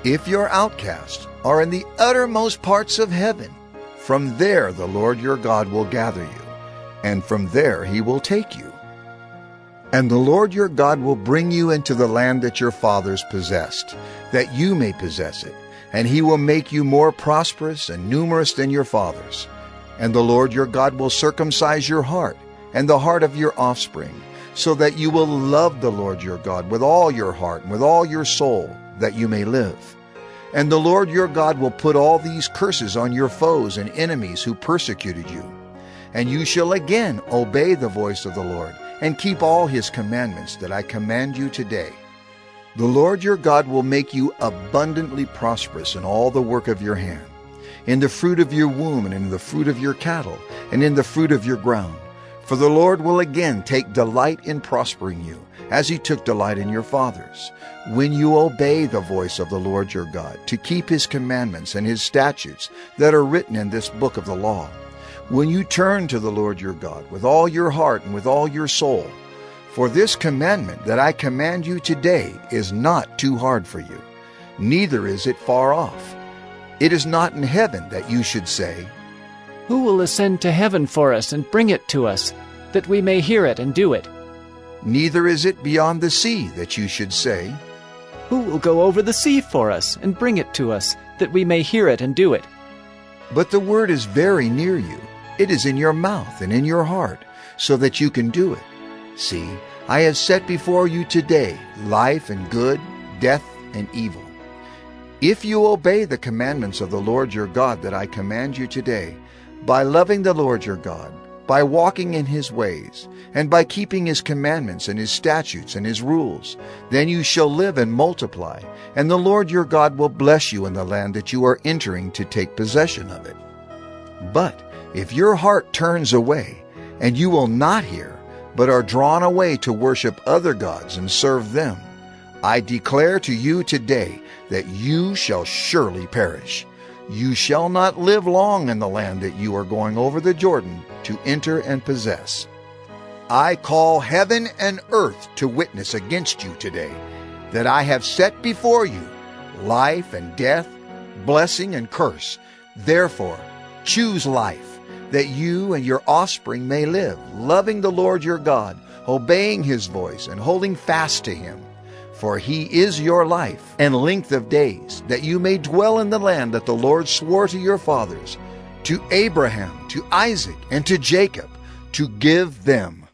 If your outcasts are in the uttermost parts of heaven, from there the Lord your God will gather you, and from there he will take you. And the Lord your God will bring you into the land that your fathers possessed, that you may possess it, and he will make you more prosperous and numerous than your fathers. And the Lord your God will circumcise your heart and the heart of your offspring, so that you will love the Lord your God with all your heart and with all your soul, that you may live. And the Lord your God will put all these curses on your foes and enemies who persecuted you. And you shall again obey the voice of the Lord, and keep all his commandments that I command you today. The Lord your God will make you abundantly prosperous in all the work of your hand, in the fruit of your womb, and in the fruit of your cattle, and in the fruit of your ground. For the Lord will again take delight in prospering you, as he took delight in your fathers, when you obey the voice of the Lord your God, to keep his commandments and his statutes that are written in this book of the law. When you turn to the Lord your God with all your heart and with all your soul. For this commandment that I command you today is not too hard for you, neither is it far off. It is not in heaven that you should say, Who will ascend to heaven for us and bring it to us, that we may hear it and do it? Neither is it beyond the sea that you should say, Who will go over the sea for us and bring it to us, that we may hear it and do it? But the word is very near you. It is in your mouth and in your heart, so that you can do it. See, I have set before you today life and good, death and evil. If you obey the commandments of the Lord your God that I command you today, by loving the Lord your God, by walking in his ways, and by keeping his commandments and his statutes and his rules, then you shall live and multiply, and the Lord your God will bless you in the land that you are entering to take possession of it. But if your heart turns away, and you will not hear, but are drawn away to worship other gods and serve them, I declare to you today that you shall surely perish. You shall not live long in the land that you are going over the Jordan to enter and possess. I call heaven and earth to witness against you today, that I have set before you life and death, blessing and curse. Therefore, choose life, that you and your offspring may live, loving the Lord your God, obeying his voice, and holding fast to him. For he is your life and length of days, that you may dwell in the land that the Lord swore to your fathers, to Abraham, to Isaac, and to Jacob, to give them.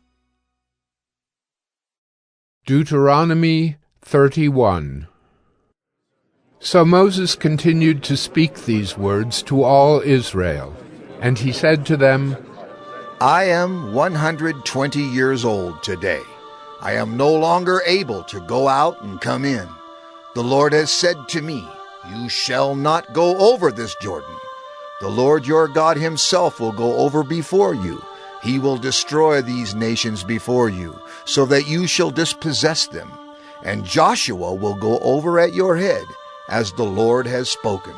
Deuteronomy 31. So Moses continued to speak these words to all Israel, and he said to them, I am 120 years old today. I am no longer able to go out and come in. The Lord has said to me, You shall not go over this Jordan. The Lord your God himself will go over before you. He will destroy these nations before you, so that you shall dispossess them. And Joshua will go over at your head, as the Lord has spoken.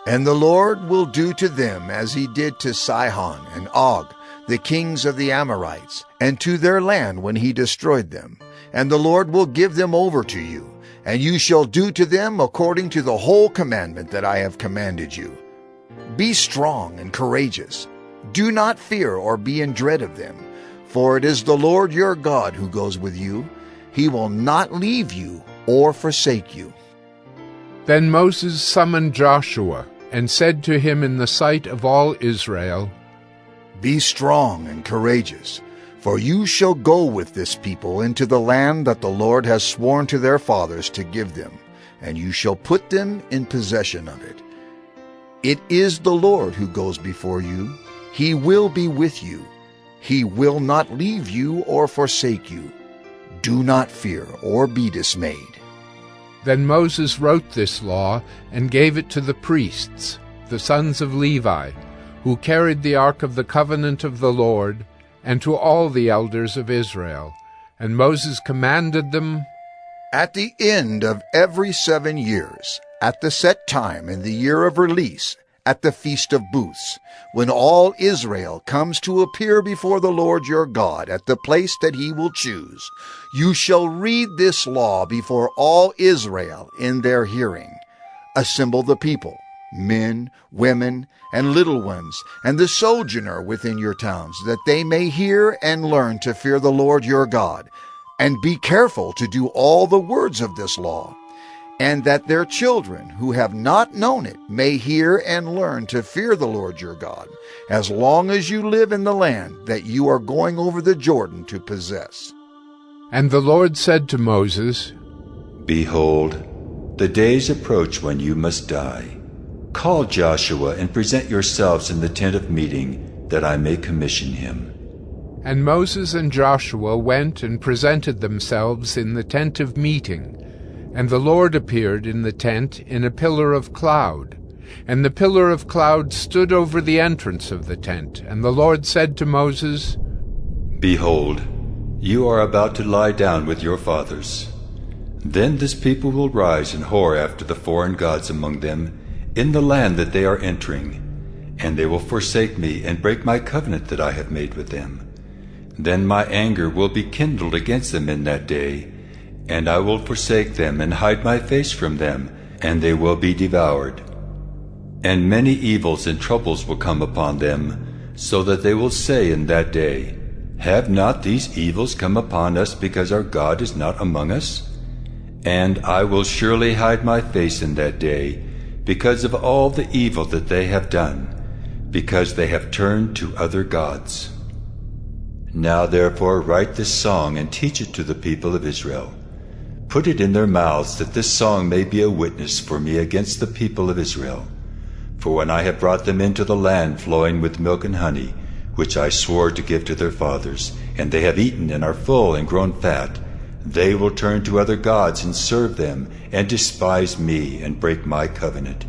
And the Lord will do to them as he did to Sihon and Og, the kings of the Amorites, and to their land when he destroyed them. And the Lord will give them over to you, and you shall do to them according to the whole commandment that I have commanded you. Be strong and courageous. Do not fear or be in dread of them, for it is the Lord your God who goes with you. He will not leave you or forsake you. Then Moses summoned Joshua, and said to him in the sight of all Israel, Be strong and courageous, for you shall go with this people into the land that the Lord has sworn to their fathers to give them, and you shall put them in possession of it. It is the Lord who goes before you. He will be with you. He will not leave you or forsake you. Do not fear or be dismayed. Then Moses wrote this law and gave it to the priests, the sons of Levi, who carried the ark of the covenant of the Lord, and to all the elders of Israel. And Moses commanded them, At the end of every 7 years, at the set time in the year of release, at the Feast of Booths, when all Israel comes to appear before the Lord your God at the place that he will choose, you shall read this law before all Israel in their hearing. Assemble the people, men, women, and little ones, and the sojourner within your towns, that they may hear and learn to fear the Lord your God, and be careful to do all the words of this law, and that their children who have not known it may hear and learn to fear the Lord your God, as long as you live in the land that you are going over the Jordan to possess. And the Lord said to Moses, Behold, the days approach when you must die. Call Joshua and present yourselves in the tent of meeting, that I may commission him. And Moses and Joshua went and presented themselves in the tent of meeting. And the Lord appeared in the tent in a pillar of cloud. And the pillar of cloud stood over the entrance of the tent. And the Lord said to Moses, Behold, you are about to lie down with your fathers. Then this people will rise and whore after the foreign gods among them in the land that they are entering, and they will forsake me and break my covenant that I have made with them. Then my anger will be kindled against them in that day, and I will forsake them and hide my face from them, and they will be devoured. And many evils and troubles will come upon them, so that they will say in that day, Have not these evils come upon us because our God is not among us? And I will surely hide my face in that day, because of all the evil that they have done, because they have turned to other gods. Now therefore write this song and teach it to the people of Israel. Put it in their mouths, that this song may be a witness for me against the people of Israel. For when I have brought them into the land flowing with milk and honey, which I swore to give to their fathers, and they have eaten and are full and grown fat, they will turn to other gods and serve them, and despise me and break my covenant.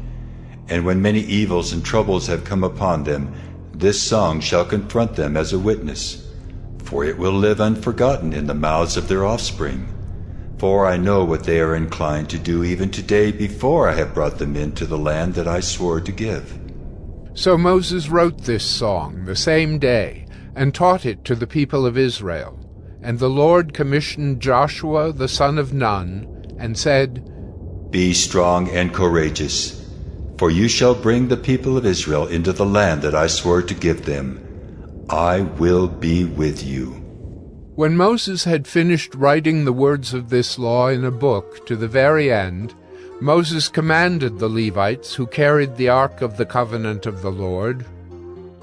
And when many evils and troubles have come upon them, this song shall confront them as a witness, for it will live unforgotten in the mouths of their offspring. For I know what they are inclined to do even today, before I have brought them into the land that I swore to give. So Moses wrote this song the same day, and taught it to the people of Israel. And the Lord commissioned Joshua the son of Nun, and said, Be strong and courageous, for you shall bring the people of Israel into the land that I swore to give them. I will be with you. When Moses had finished writing the words of this law in a book to the very end, Moses commanded the Levites who carried the ark of the covenant of the Lord,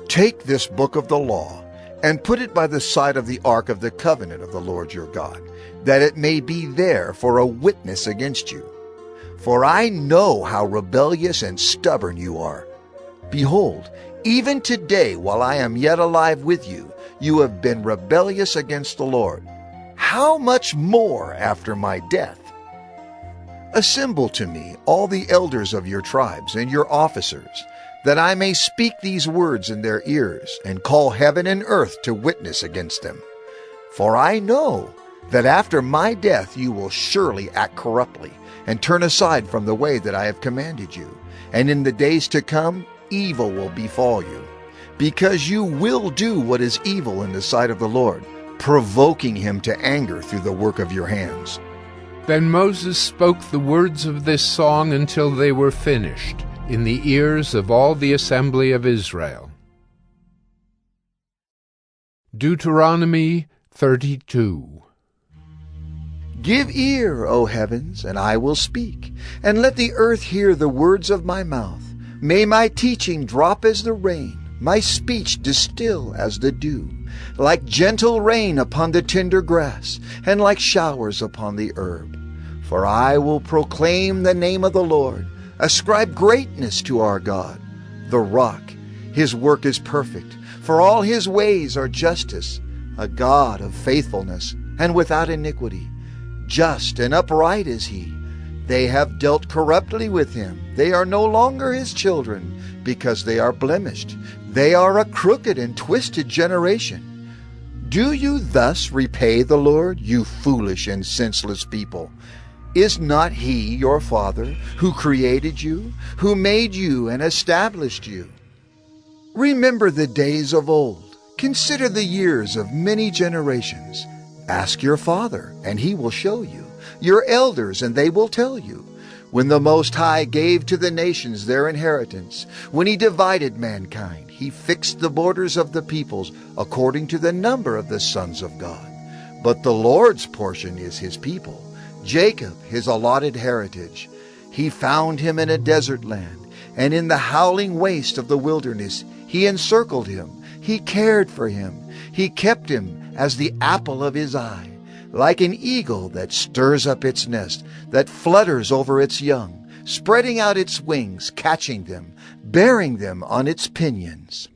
Take this book of the law, and put it by the side of the ark of the covenant of the Lord your God, that it may be there for a witness against you. For I know how rebellious and stubborn you are. Behold, even today, while I am yet alive with you, you have been rebellious against the Lord. How much more after my death? Assemble to me all the elders of your tribes and your officers, that I may speak these words in their ears, and call heaven and earth to witness against them. For I know that after my death you will surely act corruptly, and turn aside from the way that I have commanded you. And in the days to come, evil will befall you, because you will do what is evil in the sight of the Lord, provoking him to anger through the work of your hands. Then Moses spoke the words of this song until they were finished, in the ears of all the assembly of Israel. Deuteronomy 32. Give ear, O heavens, and I will speak, and let the earth hear the words of my mouth. May my teaching drop as the rain, my speech distill as the dew, like gentle rain upon the tender grass, and like showers upon the herb. For I will proclaim the name of the Lord, ascribe greatness to our God, the rock. His work is perfect, for all his ways are justice, a God of faithfulness and without iniquity. Just and upright is he. They have dealt corruptly with him. They are no longer his children, because they are blemished. They are a crooked and twisted generation. Do you thus repay the Lord, you foolish and senseless people? Is not he your Father, who created you, who made you and established you? Remember the days of old. Consider the years of many generations. Ask your father, and he will show you, your elders, and they will tell you. When the Most High gave to the nations their inheritance, when he divided mankind, he fixed the borders of the peoples according to the number of the sons of God. But the Lord's portion is his people, Jacob his allotted heritage. He found him in a desert land, and in the howling waste of the wilderness he encircled him. He cared for him. He kept him as the apple of his eye, like an eagle that stirs up its nest, that flutters over its young, spreading out its wings, catching them, bearing them on its pinions.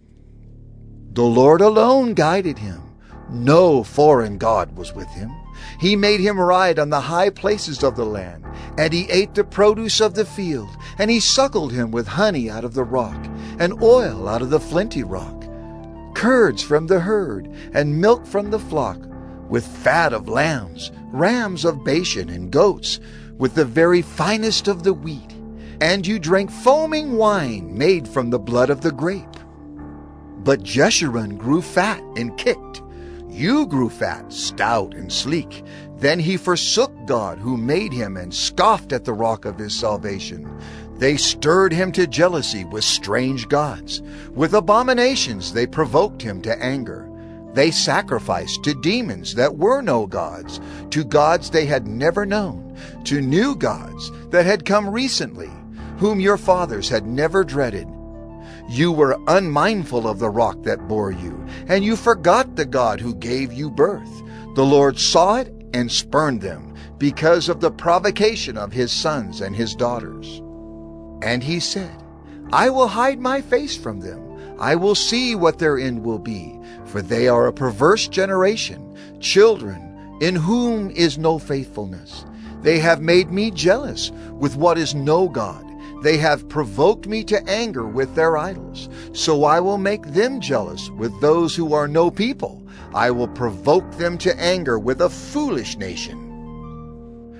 The Lord alone guided him. No foreign god was with him. He made him ride on the high places of the land, and he ate the produce of the field, and he suckled him with honey out of the rock, and oil out of the flinty rock, curds from the herd, and milk from the flock, with fat of lambs, rams of Bashan, and goats, with the very finest of the wheat. And you drank foaming wine made from the blood of the grape. But Jeshurun grew fat and kicked. You grew fat, stout, and sleek. Then he forsook God who made him, and scoffed at the rock of his salvation. They stirred him to jealousy with strange gods. With abominations they provoked him to anger. They sacrificed to demons that were no gods, to gods they had never known, to new gods that had come recently, whom your fathers had never dreaded. You were unmindful of the rock that bore you, and you forgot the God who gave you birth. The Lord saw it and spurned them, because of the provocation of his sons and his daughters. And he said, I will hide my face from them. I will see what their end will be, for they are a perverse generation, children in whom is no faithfulness. They have made me jealous with what is no God. They have provoked me to anger with their idols. So I will make them jealous with those who are no people. I will provoke them to anger with a foolish nation.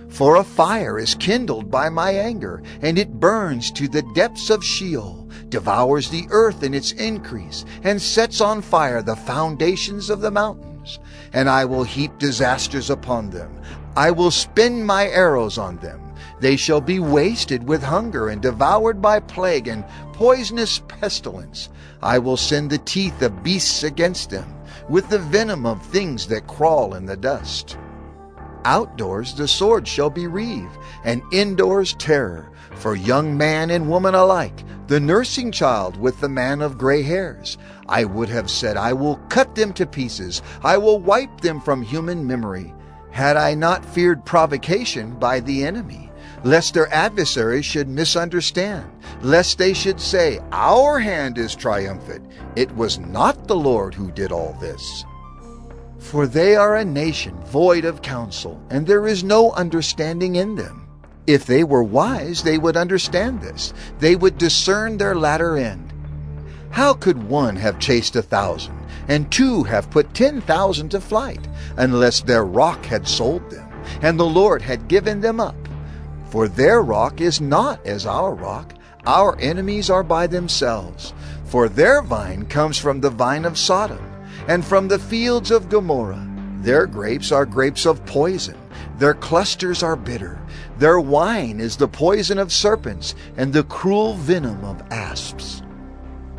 For a fire is kindled by my anger, and it burns to the depths of Sheol, devours the earth in its increase, and sets on fire the foundations of the mountains. And I will heap disasters upon them. I will spin my arrows on them. They shall be wasted with hunger and devoured by plague and poisonous pestilence. I will send the teeth of beasts against them, with the venom of things that crawl in the dust. Outdoors the sword shall be reaved, and indoors terror, for young man and woman alike, the nursing child with the man of gray hairs. I would have said, I will cut them to pieces, I will wipe them from human memory, had I not feared provocation by the enemy, lest their adversaries should misunderstand, lest they should say, our hand is triumphant. It was not the Lord who did all this. For they are a nation void of counsel, and there is no understanding in them. If they were wise, they would understand this. They would discern their latter end. How could one have chased 1,000, and two have put 10,000 to flight, unless their rock had sold them, and the Lord had given them up? For their rock is not as our rock. Our enemies are by themselves. For their vine comes from the vine of Sodom, and from the fields of Gomorrah. Their grapes are grapes of poison. Their clusters are bitter. Their wine is the poison of serpents, and the cruel venom of asps.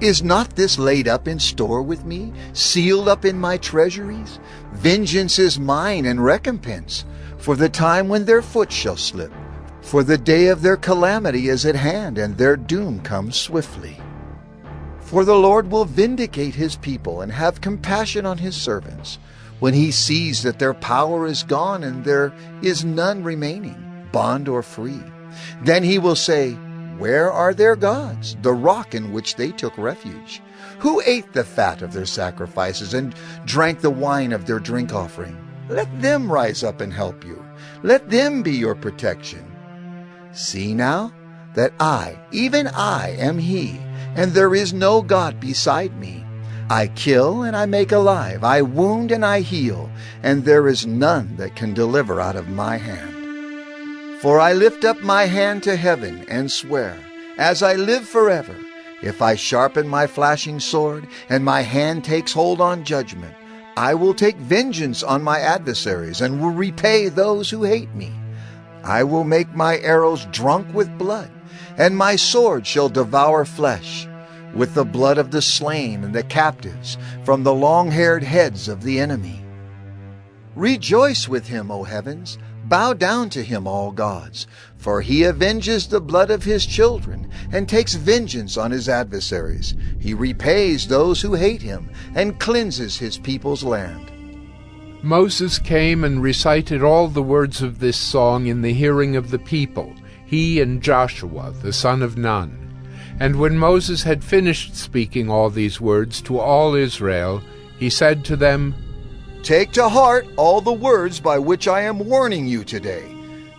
Is not this laid up in store with me, sealed up in my treasuries? Vengeance is mine and recompense, for the time when their foot shall slip. For the day of their calamity is at hand, and their doom comes swiftly. For the Lord will vindicate his people and have compassion on his servants, when he sees that their power is gone and there is none remaining, bond or free. Then he will say, where are their gods, the rock in which they took refuge? Who ate the fat of their sacrifices and drank the wine of their drink offering? Let them rise up and help you. Let them be your protection. See now that I, even I, am he, and there is no God beside me. I kill and I make alive, I wound and I heal, and there is none that can deliver out of my hand. For I lift up my hand to heaven and swear, as I live forever, if I sharpen my flashing sword, and my hand takes hold on judgment, I will take vengeance on my adversaries, and will repay those who hate me. I will make my arrows drunk with blood, and my sword shall devour flesh, with the blood of the slain and the captives, from the long-haired heads of the enemy. Rejoice with him, O heavens, bow down to him, all gods, for he avenges the blood of his children, and takes vengeance on his adversaries. He repays those who hate him, and cleanses his people's land. Moses came and recited all the words of this song in the hearing of the people, he and Joshua, the son of Nun. And when Moses had finished speaking all these words to all Israel, he said to them, Take to heart all the words by which I am warning you today,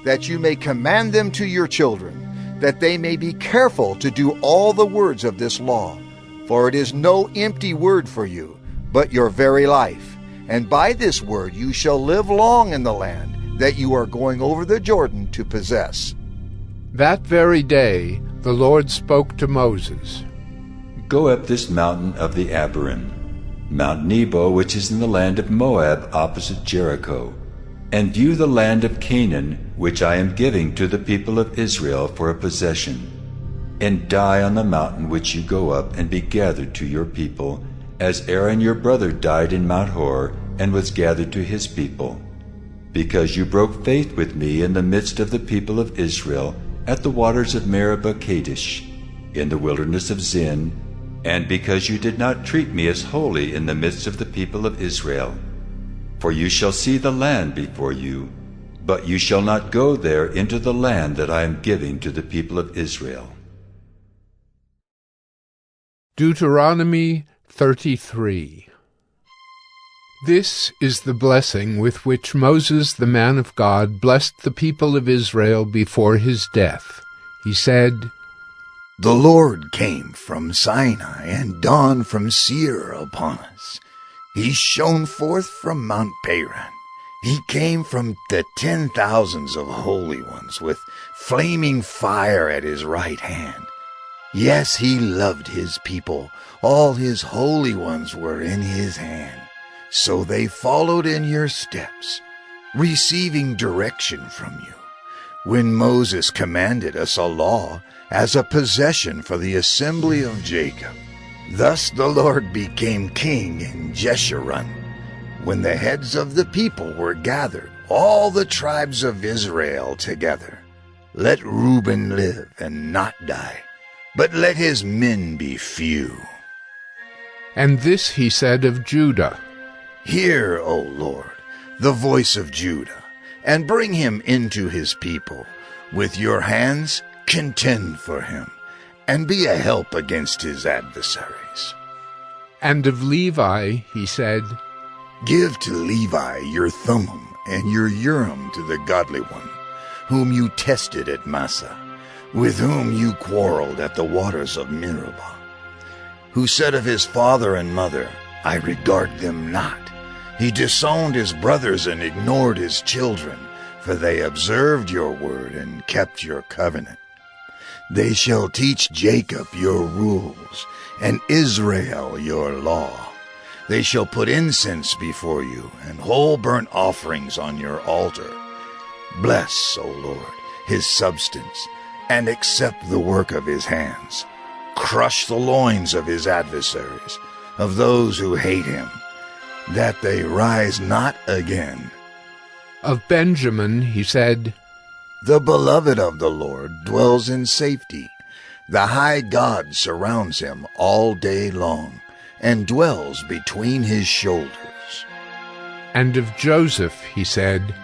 that you may command them to your children, that they may be careful to do all the words of this law. For it is no empty word for you, but your very life. And by this word you shall live long in the land that you are going over the Jordan to possess. That very day the Lord spoke to Moses. Go up this mountain of the Abiram, Mount Nebo, which is in the land of Moab opposite Jericho, and view the land of Canaan, which I am giving to the people of Israel for a possession. and die on the mountain which you go up, and be gathered to your people, as Aaron your brother died in Mount Hor, and was gathered to his people. Because you broke faith with me in the midst of the people of Israel, at the waters of Meribah Kadesh, in the wilderness of Zin, and because you did not treat me as holy in the midst of the people of Israel. For you shall see the land before you, but you shall not go there into the land that I am giving to the people of Israel. Deuteronomy 33. This is the blessing with which Moses the man of God blessed the people of Israel before his death. He said, The Lord came from Sinai and dawned from Seir upon us. He shone forth from Mount Paran. He came from the 10,000s of holy ones with flaming fire at his right hand. Yes, he loved his people. All his holy ones were in his hand. So they followed in your steps, receiving direction from you. When Moses commanded us a law as a possession for the assembly of Jacob, thus the Lord became king in Jeshurun. When the heads of the people were gathered, all the tribes of Israel together, let Reuben live and not die, but let his men be few. And this he said of Judah, Hear, O Lord, the voice of Judah, and bring him into his people. With your hands contend for him, and be a help against his adversaries. And of Levi he said, Give to Levi your Thummim and your Urim to the godly one, whom you tested at Massah, with whom you quarreled at the waters of Meribah, who said of his father and mother, I regard them not. He disowned his brothers and ignored his children, for they observed your word and kept your covenant. They shall teach Jacob your rules, and Israel your law. They shall put incense before you, and whole burnt offerings on your altar. Bless, O Lord, his substance, and accept the work of his hands. Crush the loins of his adversaries, of those who hate him, that they rise not again. Of Benjamin he said, The beloved of the Lord dwells in safety. The high God surrounds him all day long, and dwells between his shoulders. And of Joseph he said,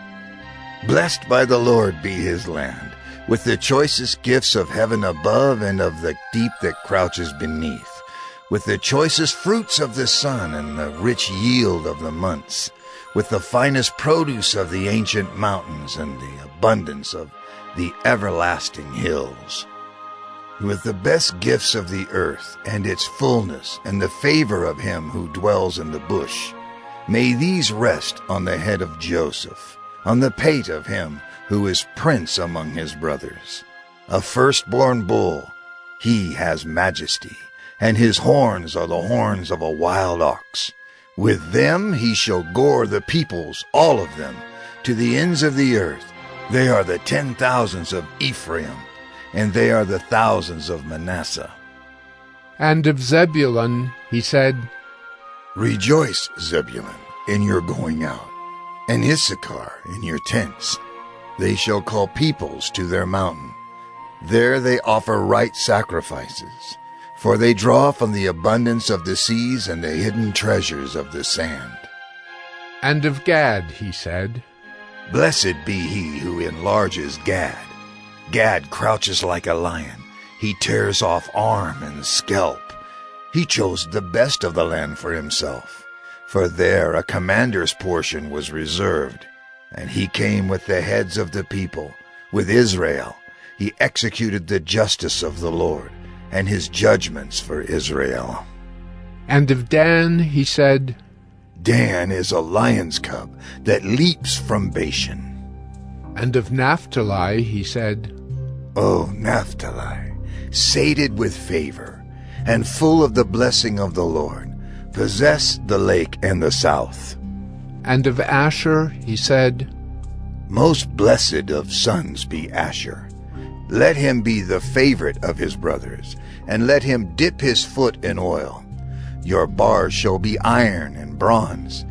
Blessed by the Lord be his land, with the choicest gifts of heaven above and of the deep that crouches beneath, with the choicest fruits of the sun and the rich yield of the months, with the finest produce of the ancient mountains and the abundance of the everlasting hills, with the best gifts of the earth and its fullness and the favor of him who dwells in the bush. May these rest on the head of Joseph, on the pate of him who is prince among his brothers. A firstborn bull, he has majesty, and his horns are the horns of a wild ox. With them he shall gore the peoples, all of them, to the ends of the earth. They are the 10,000s of Ephraim, and they are the thousands of Manasseh. And of Zebulun he said, Rejoice, Zebulun, in your going out, and Issachar in your tents. They shall call peoples to their mountain. There they offer right sacrifices, for they draw from the abundance of the seas and the hidden treasures of the sand. And of Gad he said, Blessed be he who enlarges Gad. Gad crouches like a lion. He tears off arm and scalp. He chose the best of the land for himself, for there a commander's portion was reserved. And he came with the heads of the people, with Israel. He executed the justice of the Lord, and his judgments for Israel. And of Dan he said, Dan is a lion's cub that leaps from Bashan. And of Naphtali he said, O Naphtali, sated with favor, and full of the blessing of the Lord, possess the lake and the south. And of Asher he said, Most blessed of sons be Asher. Let him be the favorite of his brothers, and let him dip his foot in oil. Your bars shall be iron and bronze,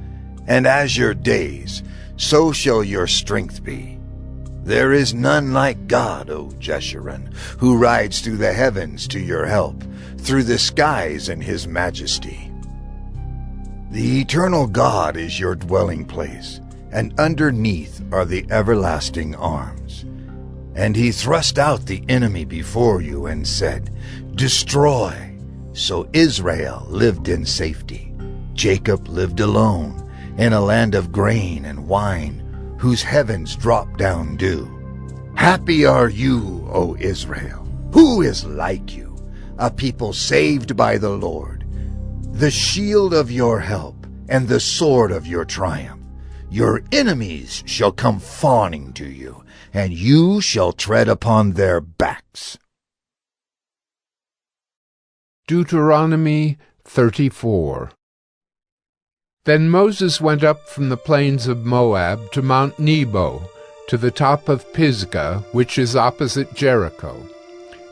and as your days, so shall your strength be. There is none like God, O Jeshurun, who rides through the heavens to your help, through the skies in his majesty. The eternal God is your dwelling place, and underneath are the everlasting arms. And he thrust out the enemy before you and said, Destroy. So Israel lived in safety. Jacob lived alone in a land of grain and wine, whose heavens drop down dew. Happy are you, O Israel. Who is like you, a people saved by the Lord, the shield of your help and the sword of your triumph. Your enemies shall come fawning to you, and you shall tread upon their backs. Deuteronomy 34. Then Moses went up from the plains of Moab to Mount Nebo, to the top of Pisgah, which is opposite Jericho.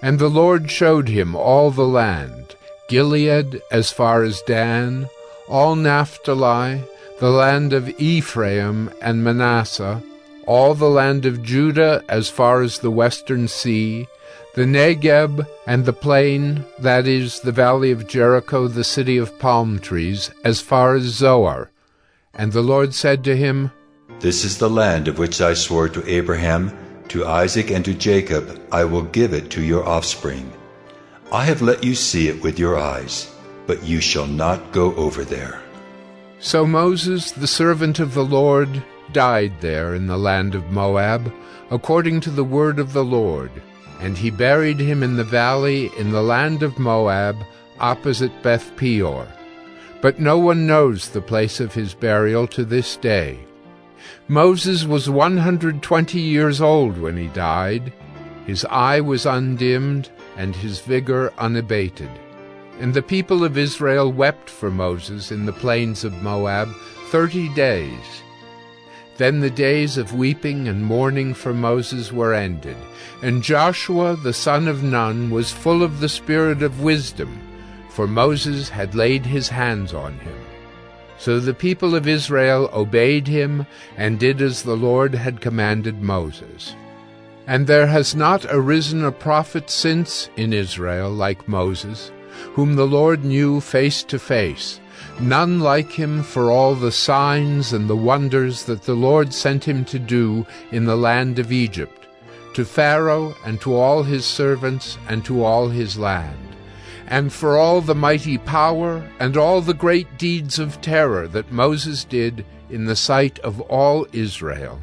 And the Lord showed him all the land, Gilead as far as Dan, all Naphtali, the land of Ephraim and Manasseh, all the land of Judah as far as the western sea, the Negeb and the plain, that is, the valley of Jericho, the city of palm trees, as far as Zoar. And the Lord said to him, This is the land of which I swore to Abraham, to Isaac, and to Jacob. I will give it to your offspring. I have let you see it with your eyes, but you shall not go over there. So Moses, the servant of the Lord, died there in the land of Moab, according to the word of the Lord. And he buried him in the valley in the land of Moab, opposite Beth Peor. But no one knows the place of his burial to this day. Moses was 120 years old when he died. His eye was undimmed, and his vigor unabated. And the people of Israel wept for Moses in the plains of Moab 30 days. Then the days of weeping and mourning for Moses were ended, and Joshua the son of Nun was full of the spirit of wisdom, for Moses had laid his hands on him. So the people of Israel obeyed him and did as the Lord had commanded Moses. And there has not arisen a prophet since in Israel like Moses, whom the Lord knew face to face, none like him for all the signs and the wonders that the Lord sent him to do in the land of Egypt, to Pharaoh and to all his servants and to all his land, and for all the mighty power and all the great deeds of terror that Moses did in the sight of all Israel.